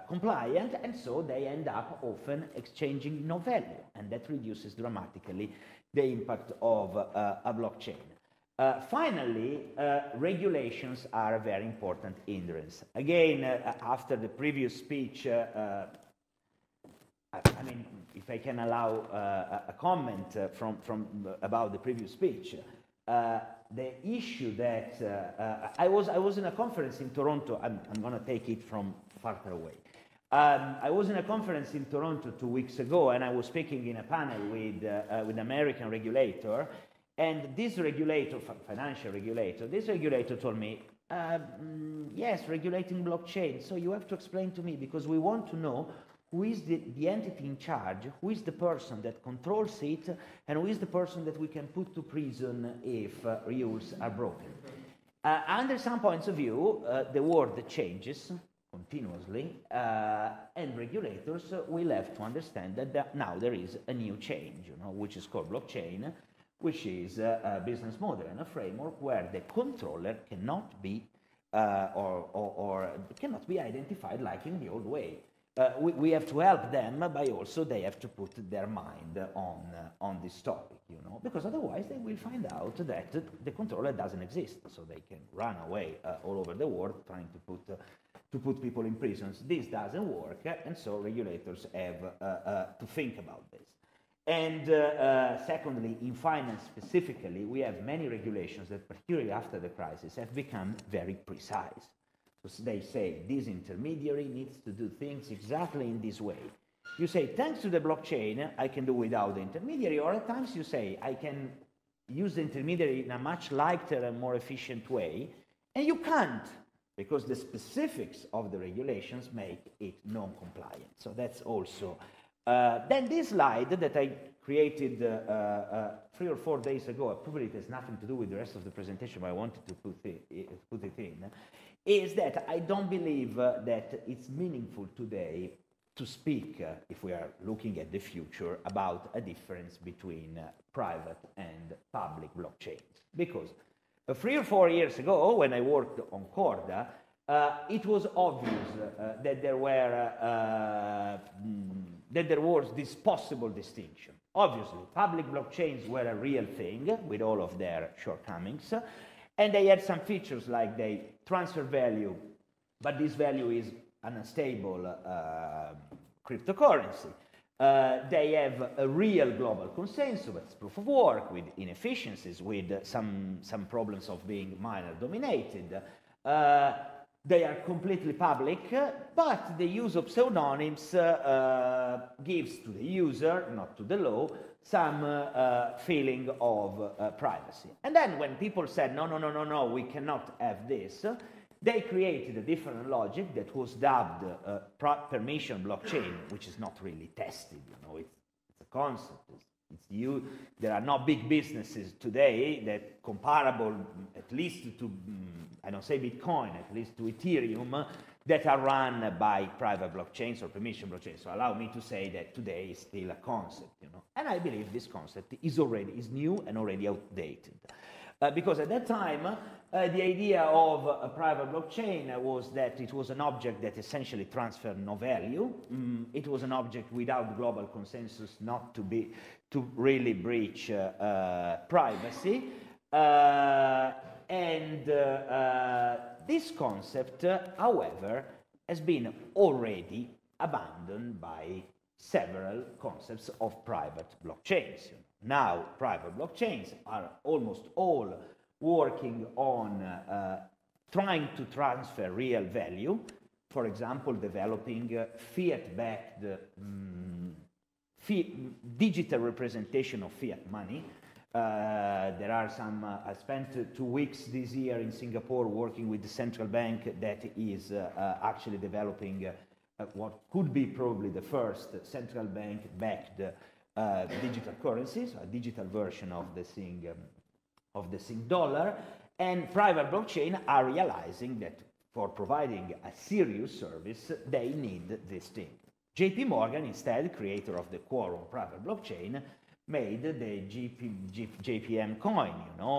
S16: compliant, and so they end up often exchanging no value, and that reduces dramatically the impact of a blockchain. Finally, regulations are a very important hindrance. Again, after the previous speech, I mean, if I can allow a comment about the previous speech, the issue that I was in a conference in Toronto. I'm going to take it from farther away. I was in a conference in Toronto 2 weeks ago, and I was speaking in a panel with an American regulator, and this regulator, financial regulator, this regulator told me, yes, regulating blockchain, so you have to explain to me, because we want to know who is the entity in charge, who is the person that controls it, and who is the person that we can put to prison if rules are broken. Under some points of view, the world changes continuously, and regulators will have to understand that now there is a new change, which is called blockchain, which is a business model and a framework where the controller cannot be or cannot be identified like in the old way. We have to help them, but also they have to put their mind on this topic, because otherwise they will find out that the controller doesn't exist, so they can run away all over the world trying to put people in prisons. This doesn't work, and so regulators have to think about this. And secondly, in finance specifically, we have many regulations that, particularly after the crisis, have become very precise. So they say this intermediary needs to do things exactly in this way. You say, thanks to the blockchain, I can do without the intermediary, or at times you say, I can use the intermediary in a much lighter and more efficient way, and you can't, because the specifics of the regulations make it non-compliant. So that's also... then this slide that I created 3 or 4 days ago, probably it has nothing to do with the rest of the presentation, but I wanted to put it in, is that I don't believe that it's meaningful today to speak, if we are looking at the future, about a difference between private and public blockchains. Because 3 or 4 years ago, when I worked on Corda, it was obvious that there was this possible distinction. Obviously, public blockchains were a real thing with all of their shortcomings, and they had some features like they transfer value, but this value is an unstable cryptocurrency. They have a real global consensus, it's proof of work, with inefficiencies, with some problems of being miner dominated. They are completely public, but the use of pseudonyms gives to the user, not to the law, some feeling of privacy. And then when people said, no, we cannot have this, they created a different logic that was dubbed permission blockchain, which is not really tested, it's a concept. There are no big businesses today that comparable, at least to, I don't say Bitcoin, at least to Ethereum, that are run by private blockchains or permission blockchains. So allow me to say that today is still a concept, And I believe this concept is new and already outdated. Because at that time, the idea of a private blockchain was that it was an object that essentially transferred no value. It was an object without global consensus, not to really breach privacy. This concept, however, has been already abandoned by several concepts of private blockchains. Now, private blockchains are almost all working on trying to transfer real value. For example, developing fiat-backed digital representation of fiat money. There are some, I spent 2 weeks this year in Singapore working with the central bank that is actually developing what could be probably the first central bank-backed digital currencies, a digital version of the Sing dollar, and private blockchain are realizing that for providing a serious service, they need this thing. JP Morgan, instead, creator of the Quorum private blockchain, made the JPM coin,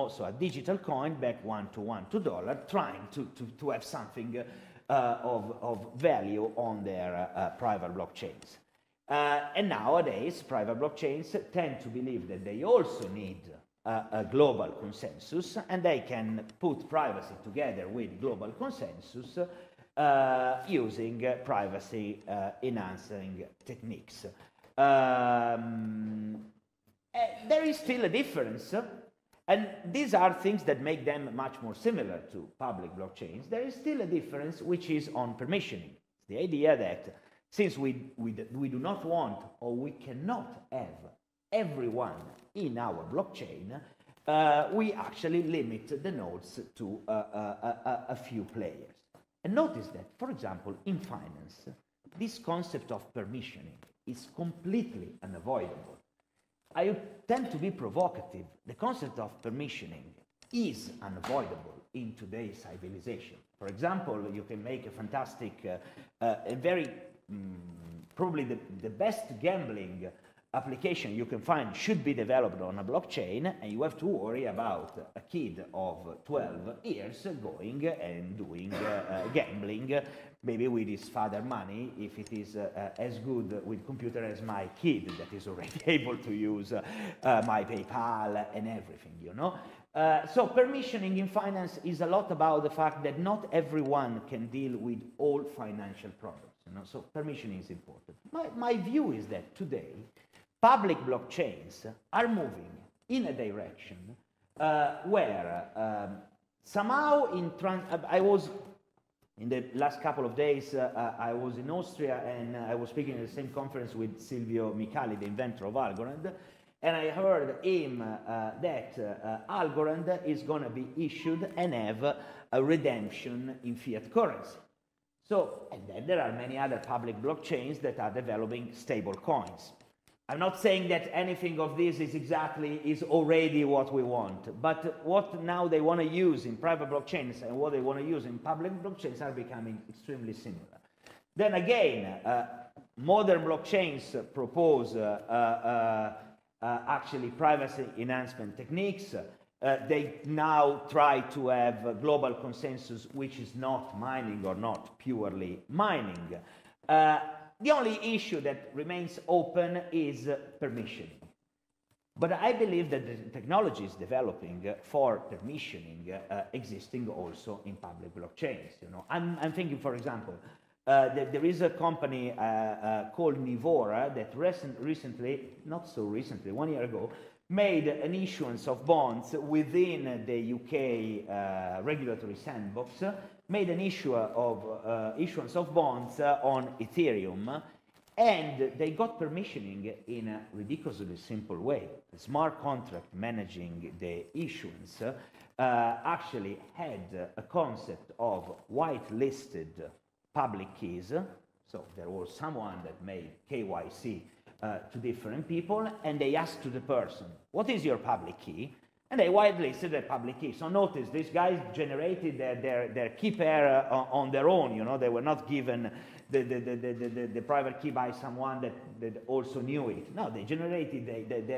S16: so a digital coin back 1 to $2, trying to have something of value on their private blockchains. And nowadays, private blockchains tend to believe that they also need a global consensus, and they can put privacy together with global consensus using privacy enhancing techniques. There is still a difference, and these are things that make them much more similar to public blockchains. There is still a difference, which is on permissioning. The idea that since we do not want, or we cannot have everyone in our blockchain, we actually limit the nodes to a few players. And notice that, for example, in finance, this concept of permissioning is completely unavoidable. I tend to be provocative. The concept of permissioning is unavoidable in today's civilization. For example, you can make a fantastic, a very, probably the best gambling application you can find should be developed on a blockchain, and you have to worry about a kid of 12 years going and doing gambling, maybe with his father money, if it is as good with computer as my kid that is already able to use my PayPal and everything, you know. So permissioning in finance is a lot about the fact that not everyone can deal with all financial products, you know. So permissioning is important. My view is that today, public blockchains are moving in a direction where somehow I was, in the last couple of days, I was in Austria and I was speaking at the same conference with Silvio Micali, the inventor of Algorand, and I heard him that Algorand is going to be issued and have a redemption in fiat currency. So, and then there are many other public blockchains that are developing stable coins. I'm not saying that anything of this is already what we want, but what now they want to use in private blockchains and what they want to use in public blockchains are becoming extremely similar. Then again, modern blockchains propose actually privacy enhancement techniques. They now try to have global consensus, which is not mining or not purely mining. The only issue that remains open is permissioning. But I believe that the technology is developing for permissioning existing also in public blockchains. You know, I'm thinking, for example, that there is a company called Nivora that recently, not so recently, 1 year ago, made an issuance of bonds within the UK regulatory sandbox, made an issuance of bonds on Ethereum, and they got permissioning in a ridiculously simple way. The smart contract managing the issuance actually had a concept of whitelisted public keys. So there was someone that made KYC to different people, and they asked to the person, what is your public key? And they whitelisted the public key. So notice, these guys generated their key pair on their own. You know, they were not given the private key by someone that also knew it. No, they generated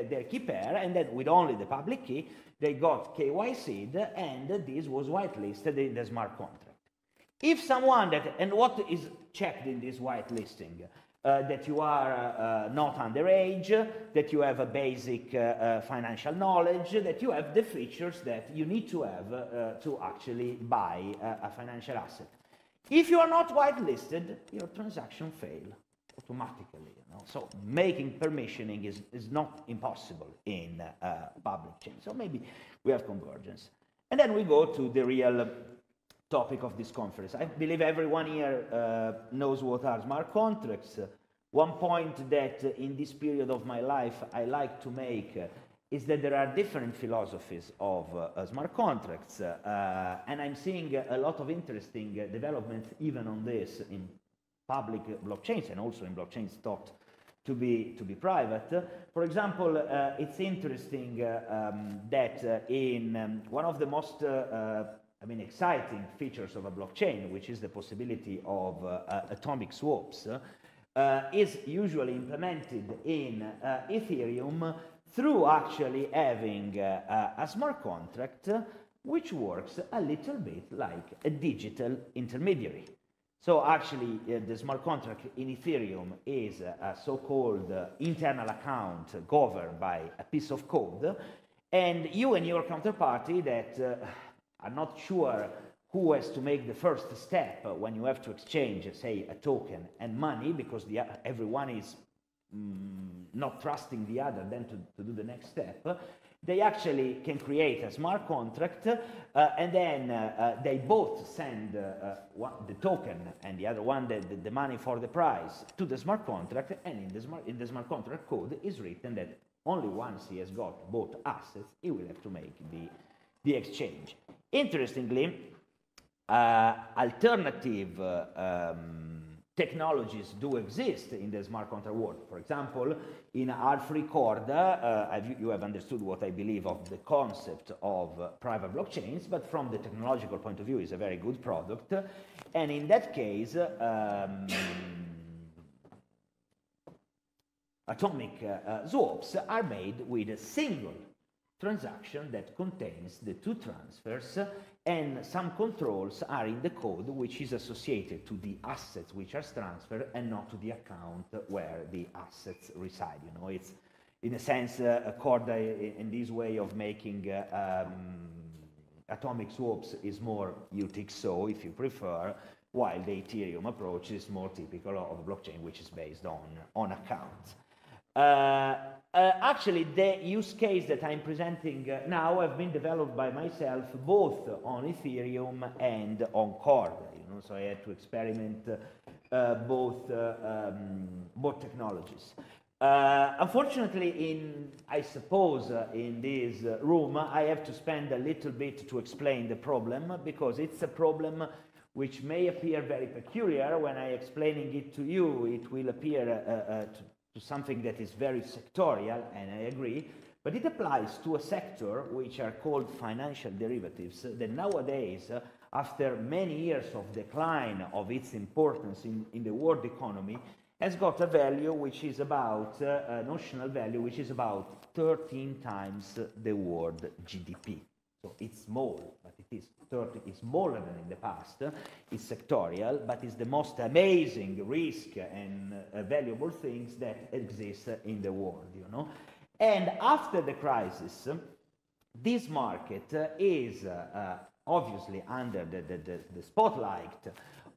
S16: their key pair, and then with only the public key, they got KYC'd, and this was whitelisted in the smart contract. If someone and what is checked in this whitelisting? That you are not underage, that you have a basic financial knowledge, that you have the features that you need to have to actually buy a financial asset. If you are not whitelisted, your transaction fails automatically. You know? So making permissioning is not impossible in public chain. So maybe we have convergence. And then we go to the real topic of this conference. I believe everyone here knows what are smart contracts. One point that in this period of my life I like to make is that there are different philosophies of smart contracts, and I'm seeing a lot of interesting developments even on this in public blockchains and also in blockchains thought to be private. For example, it's interesting that in one of the most exciting features of a blockchain, which is the possibility of atomic swaps, is usually implemented in Ethereum through actually having a smart contract which works a little bit like a digital intermediary. So actually the smart contract in Ethereum is a so-called internal account governed by a piece of code, and you and your counterparty that are not sure who has to make the first step when you have to exchange, say, a token and money, because everyone is not trusting the other then to do the next step, they actually can create a smart contract and then they both send the token and the other one the money for the price to the smart contract, and in the smart contract code is written that only once he has got both assets, he will have to make the exchange. Interestingly, alternative technologies do exist in the smart contract world. For example, in Alfred Corda, you have understood what I believe of the concept of private blockchains, but from the technological point of view, it's a very good product. And in that case, atomic swaps are made with a single transaction that contains the two transfers, and some controls are in the code which is associated to the assets which are transferred and not to the account where the assets reside. You know, it's in a sense Corda in this way of making atomic swaps is more UTXO, if you prefer, while the Ethereum approach is more typical of a blockchain which is based on accounts. Actually, the use case that I'm presenting now have been developed by myself both on Ethereum and on Corda. You know, so I had to experiment both technologies. Unfortunately, I suppose in this room, I have to spend a little bit to explain the problem, because it's a problem which may appear very peculiar. When I'm explaining it to you, it will appear to something that is very sectorial, and I agree, but it applies to a sector which are called financial derivatives that nowadays, after many years of decline of its importance in the world economy, has got a value which is about, a notional value which is about 13 times the world GDP. So it's small, but it is 30, it's smaller than in the past, it's sectorial, but it's the most amazing risk and valuable things that exist in the world, you know. And after the crisis, this market is obviously under the spotlight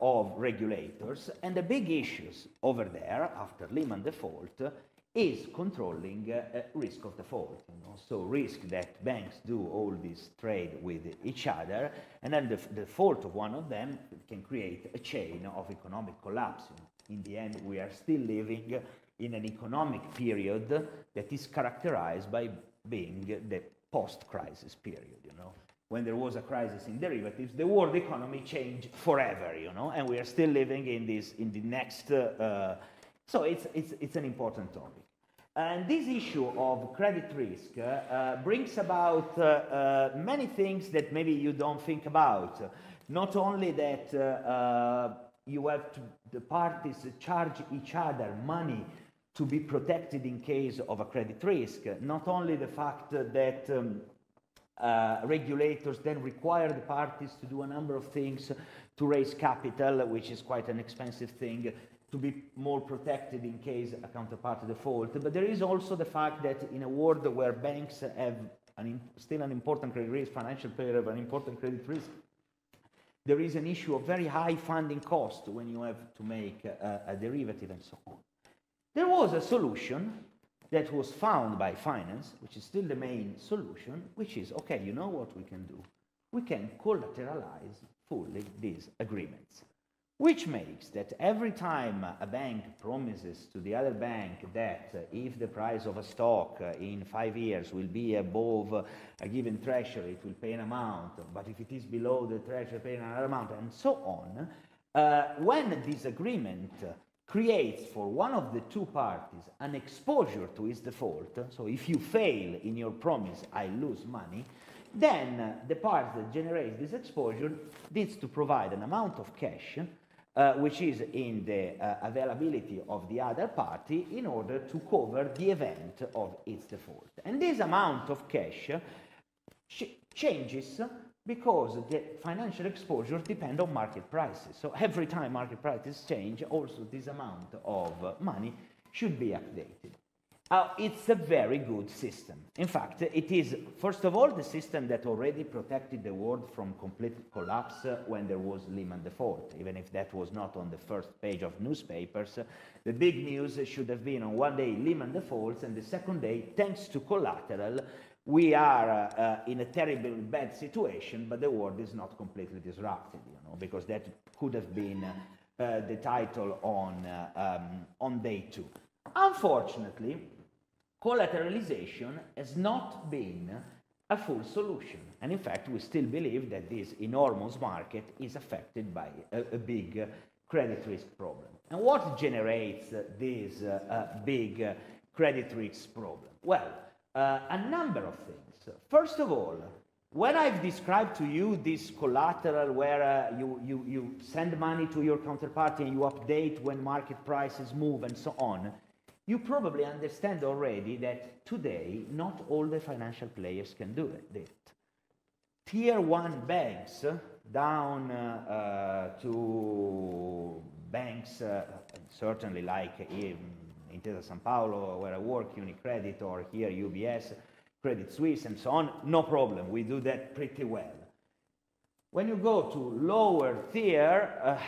S16: of regulators, and the big issues over there after Lehman default is controlling risk of default, you know? So risk that banks do all this trade with each other, and then the default of one of them can create a chain of economic collapse. You know? In the end, we are still living in an economic period that is characterized by being the post-crisis period, you know. When there was a crisis in derivatives, the world economy changed forever, you know, and we are still living in the next. So it's an important topic. And this issue of credit risk brings about many things that maybe you don't think about. Not only that you have the parties charge each other money to be protected in case of a credit risk, not only the fact that regulators then require the parties to do a number of things to raise capital, which is quite an expensive thing, to be more protected in case a counterparty default. But there is also the fact that in a world where banks have still an important credit risk, financial player have an important credit risk, there is an issue of very high funding cost when you have to make a derivative and so on. There was a solution that was found by finance, which is still the main solution, which is, okay, you know what we can do? We can collateralize fully these agreements, which makes that every time a bank promises to the other bank that if the price of a stock in 5 years will be above a given threshold, it will pay an amount, but if it is below the threshold, pay another amount, and so on, when this agreement creates for one of the two parties an exposure to its default, so if you fail in your promise, I lose money, then the party that generates this exposure needs to provide an amount of cash which is in the availability of the other party in order to cover the event of its default. And this amount of cash changes because the financial exposure depends on market prices. So every time market prices change, also this amount of money should be updated. It's a very good system. In fact, it is, first of all, the system that already protected the world from complete collapse when there was Lehman default. Even if that was not on the first page of newspapers, the big news should have been on one day Lehman defaults, and the second day, thanks to collateral, we are in a terrible bad situation, but the world is not completely disrupted, you know, because that could have been the title on day 2. Unfortunately, collateralization has not been a full solution. And in fact, we still believe that this enormous market is affected by a big credit risk problem. And what generates this big credit risk problem? Well, a number of things. First of all, when I've described to you this collateral where you send money to your counterparty and you update when market prices move and so on, you probably understand already that today not all the financial players can do it. Tier 1 banks down to banks certainly like Intesa San Paolo, where I work, UniCredit, or here UBS, Credit Suisse, and so on, no problem. We do that pretty well. When you go to lower tier,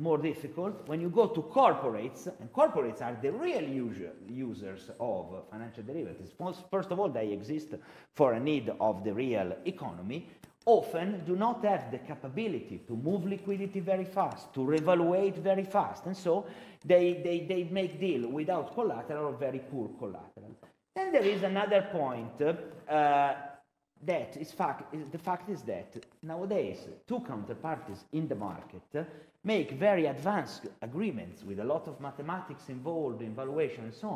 S16: more difficult. When you go to corporates, and corporates are the real users of financial derivatives. First of all, they exist for a need of the real economy, often do not have the capability to move liquidity very fast, to revaluate very fast, and so they make deal without collateral or very poor collateral. Then there is another point that is the fact is that nowadays two counterparties in the market make very advanced agreements with a lot of mathematics involved in valuation and so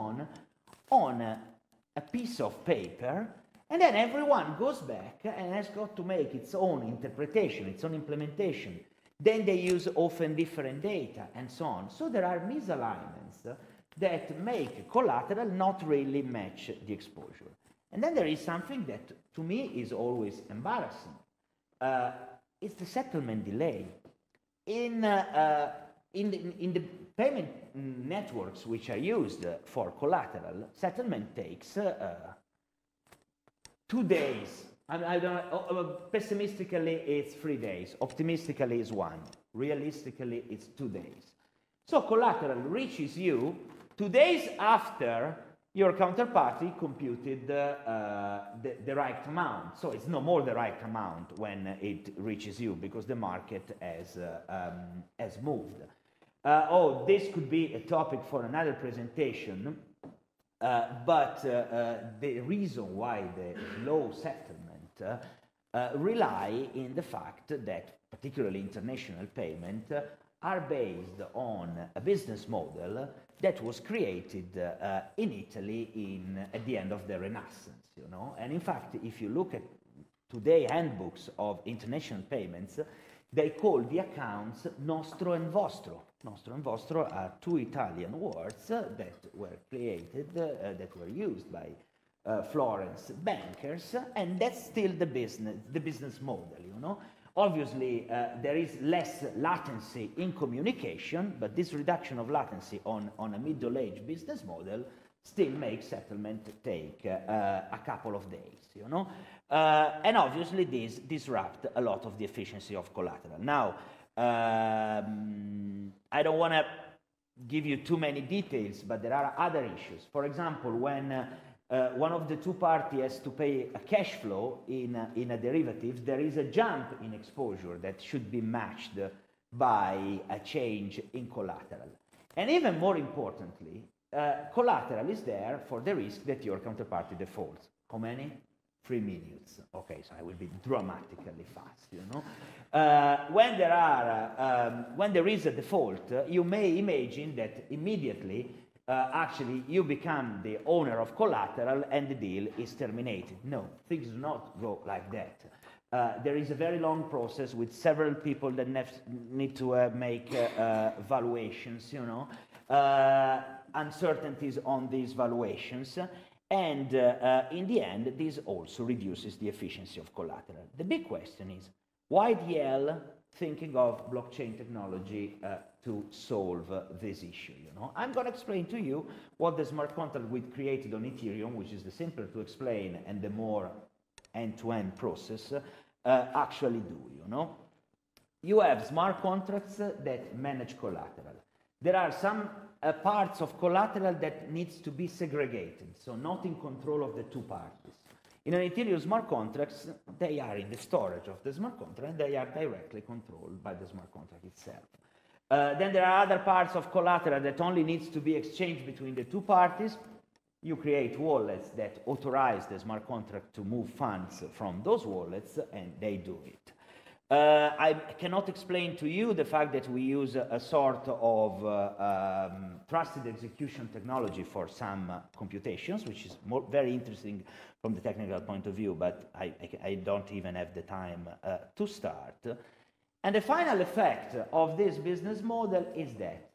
S16: on a piece of paper, and then everyone goes back and has got to make its own interpretation, its own implementation. Then they use often different data and so on. So there are misalignments that make collateral not really match the exposure. And then there is something that to me is always embarrassing. It's the settlement delay. In the payment networks which are used for collateral, settlement takes 2 days. I don't, pessimistically, it's 3 days. Optimistically, it's 1. Realistically, it's 2 days. So collateral reaches you 2 days after your counterparty computed the right amount. So it's no more the right amount when it reaches you because the market has moved. This could be a topic for another presentation, but the reason why the slow settlement rely in the fact that particularly international payment are based on a business model that was created in Italy at the end of the Renaissance, you know. And in fact, if you look at today handbooks of international payments, they call the accounts nostro and vostro. Nostro and vostro are two Italian words that were created, that were used by Florence bankers, and that's still the business model, you know. Obviously, there is less latency in communication, but this reduction of latency on a middle-aged business model still makes settlement take a couple of days, you know. And obviously, this disrupts a lot of the efficiency of collateral. Now, I don't want to give you too many details, but there are other issues. For example, when one of the two parties has to pay a cash flow in a derivative, there is a jump in exposure that should be matched by a change in collateral. And even more importantly, collateral is there for the risk that your counterparty defaults. How many? 3 minutes. Okay, so I will be dramatically fast, you know. When there is a default, you may imagine that immediately actually you become the owner of collateral and the deal is terminated. No, things do not go like that. There is a very long process with several people that need to make valuations, you know, uncertainties on these valuations, and in the end, this also reduces the efficiency of collateral. The big question is, why the hell thinking of blockchain technology to solve this issue. I'm going to explain to you what the smart contract we created on Ethereum, which is the simpler to explain and the more end-to-end process, actually do. You have smart contracts that manage collateral. There are some parts of collateral that needs to be segregated, so not in control of the two parties. In an Ethereum smart contracts, they are in the storage of the smart contract, and they are directly controlled by the smart contract itself. Then there are other parts of collateral that only needs to be exchanged between the two parties. You create wallets that authorize the smart contract to move funds from those wallets, and they do it. I cannot explain to you the fact that we use a sort of trusted execution technology for some computations, which is very interesting from the technical point of view, but I don't even have the time to start. And the final effect of this business model is that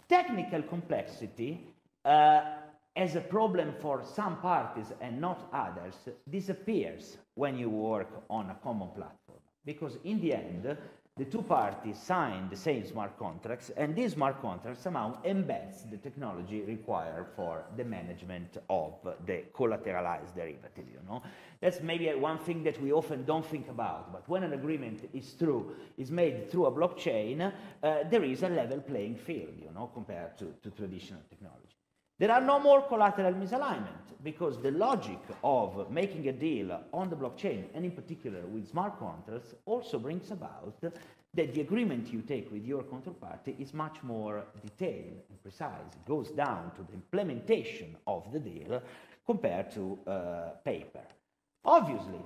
S16: technical complexity as a problem for some parties and not others disappears when you work on a common platform. Because in the end, the two parties sign the same smart contracts, and this smart contract somehow embeds the technology required for the management of the collateralized derivative. That's maybe one thing that we often don't think about, but when an agreement is made through a blockchain, there is a level playing field, compared to traditional technology. There are no more collateral misalignment, because the logic of making a deal on the blockchain, and in particular with smart contracts, also brings about that the agreement you take with your counterparty is much more detailed and precise. It goes down to the implementation of the deal compared to paper. Obviously,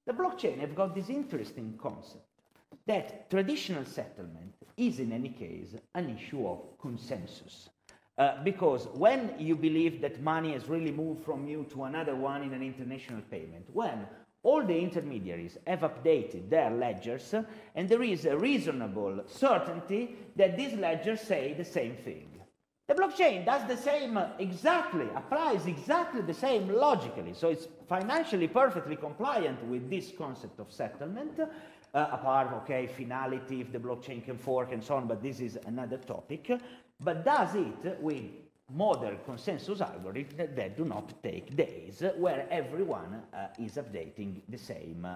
S16: the blockchain have got this interesting concept that traditional settlement is in any case an issue of consensus. Because when you believe that money has really moved from you to another one in an international payment, when all the intermediaries have updated their ledgers, and there is a reasonable certainty that these ledgers say the same thing. The blockchain does the same exactly, applies exactly the same logically, so it's financially perfectly compliant with this concept of settlement, apart, okay, finality, if the blockchain can fork and so on, but this is another topic. But does it with modern consensus algorithms that do not take days, where everyone is updating the same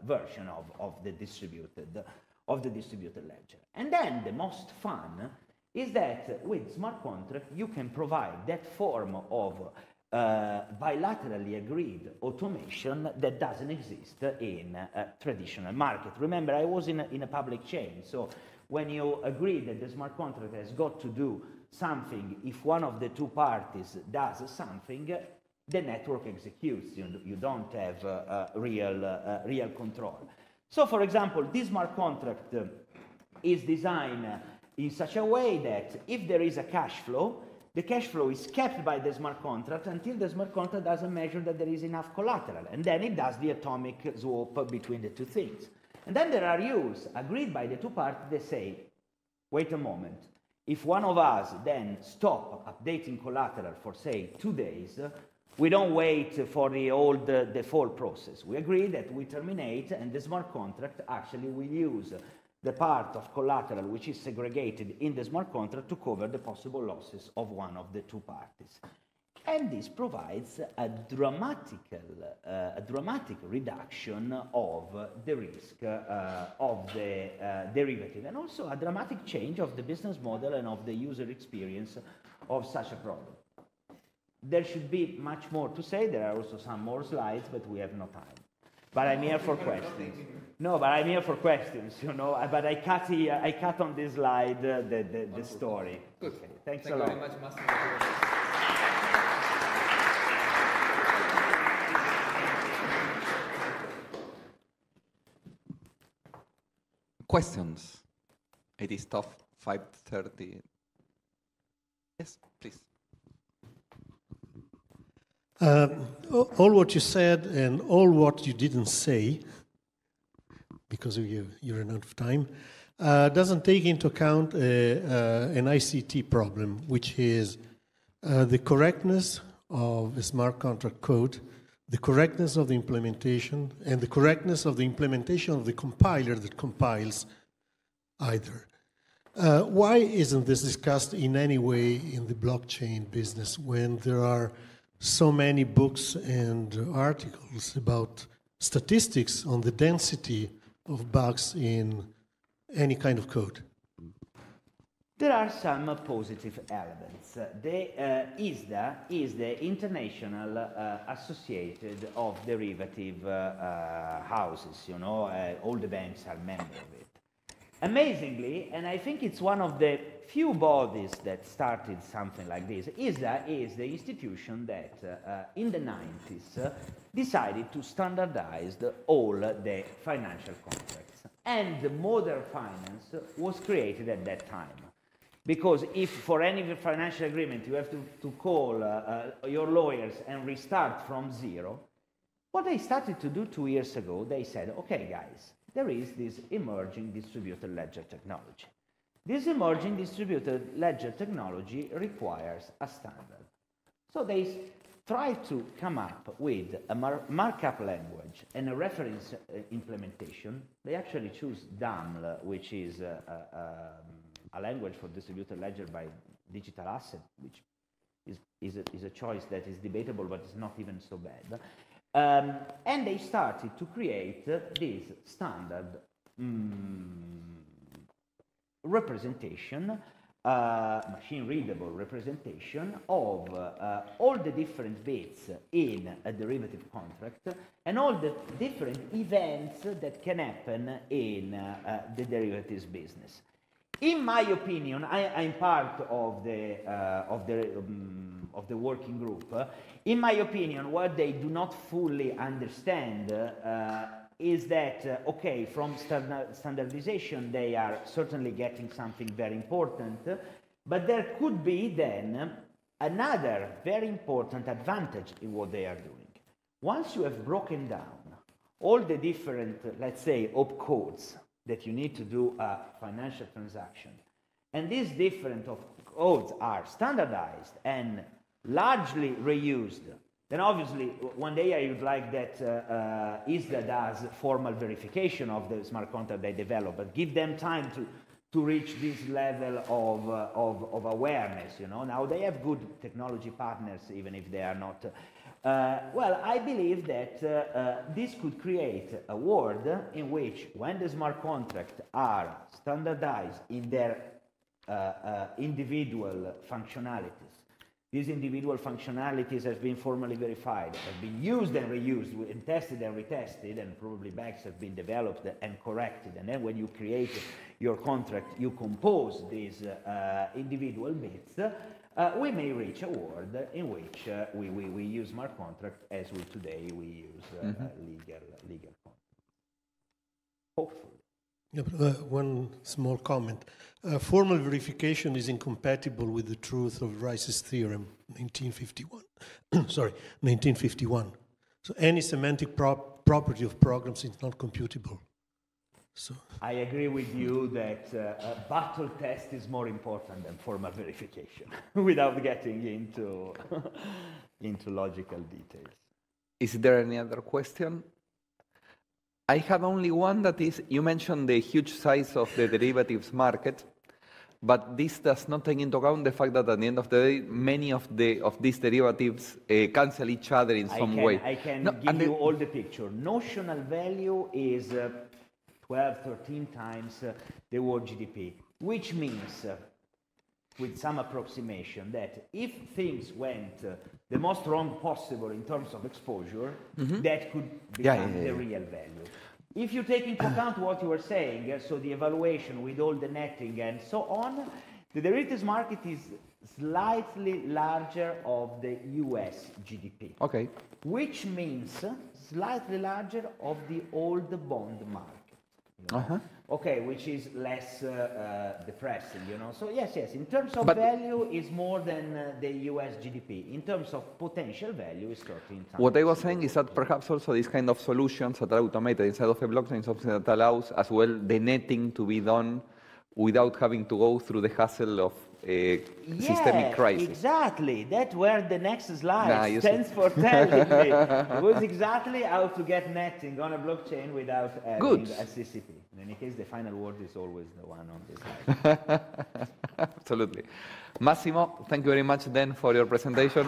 S16: version of the distributed ledger. And then the most fun is that with smart contract you can provide that form of bilaterally agreed automation that doesn't exist in a traditional market. Remember, I was in a public chain, so when you agree that the smart contract has got to do something, if one of the two parties does something, the network executes. You don't have real control. So, for example, this smart contract is designed in such a way that if there is a cash flow, the cash flow is kept by the smart contract until the smart contract doesn't measure that there is enough collateral, and then it does the atomic swap between the two things. And then there are rules agreed by the two parties that say, wait a moment, if one of us then stop updating collateral for, say, 2 days, we don't wait for the old default process. We agree that we terminate, and the smart contract actually will use the part of collateral which is segregated in the smart contract to cover the possible losses of one of the two parties. And this provides a dramatic reduction of the risk of the derivative, and also a dramatic change of the business model and of the user experience of such a product. There should be much more to say. There are also some more slides, but we have no time. But I'm here for questions. No, but I'm here for questions, But I cut on this slide the story.
S12: Good.
S16: Okay, thanks
S12: Thank
S16: a lot.
S12: you very much, Massimo. Questions? It is tough, 5:30. Yes, please.
S17: All what you said and all what you didn't say, because you ran out of time, doesn't take into account an ICT problem, which is the correctness of a smart contract code the correctness of the implementation and the correctness of the implementation of the compiler that compiles either. Why isn't this discussed in any way in the blockchain business when there are so many books and articles about statistics on the density of bugs in any kind of code?
S16: There are some positive elements. The ISDA is the International Associated of Derivative Houses, you know, all the banks are members of it. Amazingly, and I think it's one of the few bodies that started something like this, ISDA is the institution that in the 90s decided to standardize all the financial contracts. And the modern finance was created at that time. Because if for any financial agreement you have to call your lawyers and restart from zero, what they started to do 2 years ago, they said, okay guys, there is this emerging distributed ledger technology. This emerging distributed ledger technology requires a standard. So they try to come up with a markup language and a reference implementation. They actually choose DAML, which is a language for distributed ledger by digital asset, which is a choice that is debatable, but it's not even so bad. And they started to create this standard representation, machine-readable representation of all the different bits in a derivative contract and all the different events that can happen in the derivatives business. In my opinion, I'm part of the working group. In my opinion, what they do not fully understand is that, okay, from standardization, they are certainly getting something very important, but there could be then another very important advantage in what they are doing. Once you have broken down all the different, let's say, opcodes that you need to do a financial transaction, and these different codes are standardized and largely reused, then obviously one day I would like that ISDA does formal verification of the smart contract they develop, but give them time to reach this level of awareness, you know. Now they have good technology partners, even if they are not. Well, I believe that this could create a world in which when the smart contracts are standardized in their individual functionalities, these individual functionalities have been formally verified, have been used and reused, and tested and retested, and probably bugs have been developed and corrected. And then when you create your contract, you compose these individual bits. We may reach a world in which we use smart contract as we today we use legal contract. Hopefully.
S17: Yeah, but, one small comment. Formal verification is incompatible with the truth of Rice's theorem, 1951. Sorry, 1951. So any semantic property of programs is not computable. So
S16: I agree with you that a battle test is more important than formal verification, without getting into into logical details.
S1: Is there any other question? I have only one, that is, you mentioned the huge size of the derivatives market, but this does not take into account the fact that at the end of the day, many of these derivatives cancel each other in some way.
S16: I can give you all the picture. Notional value is 12, 13 times the world GDP, which means, with some approximation, that if things went the most wrong possible in terms of exposure, that could become the real value. If you take into account what you were saying, so the evaluation with all the netting and so on, the derivatives market is slightly larger of the US GDP.
S1: Okay.
S16: Which means slightly larger of the old bond market. You know? Okay, which is less depressing, you know. So yes, in terms of value is more than the US GDP. In terms of potential value is 13 times.
S1: What I was saying is that perhaps also these kind of solutions that are automated inside of a blockchain, something that allows as well the netting to be done without having to go through the hassle of systemic crisis.
S16: Exactly. That's where the next slide
S1: Nah,
S16: stands for telling me. It was exactly how to get netting on a blockchain without having a CCP. In any case, the final word is always the one on this slide.
S1: Absolutely. Massimo, thank you very much then for your presentation.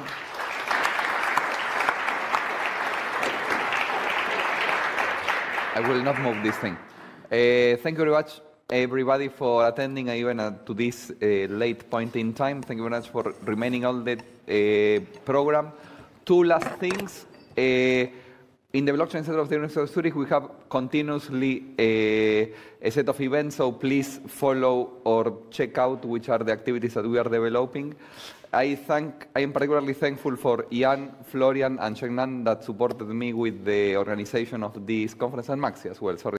S1: I will not move this thing. Thank you very much, everybody, for attending even to this late point in time. Thank you very much for remaining all the program. Two last things. In the Blockchain Center of the University of Zurich, we have continuously a set of events, so please follow or check out which are the activities that we are developing. I am particularly thankful for Jan, Florian, and Chengnan that supported me with the organization of this conference, and Maxi as well. Sorry.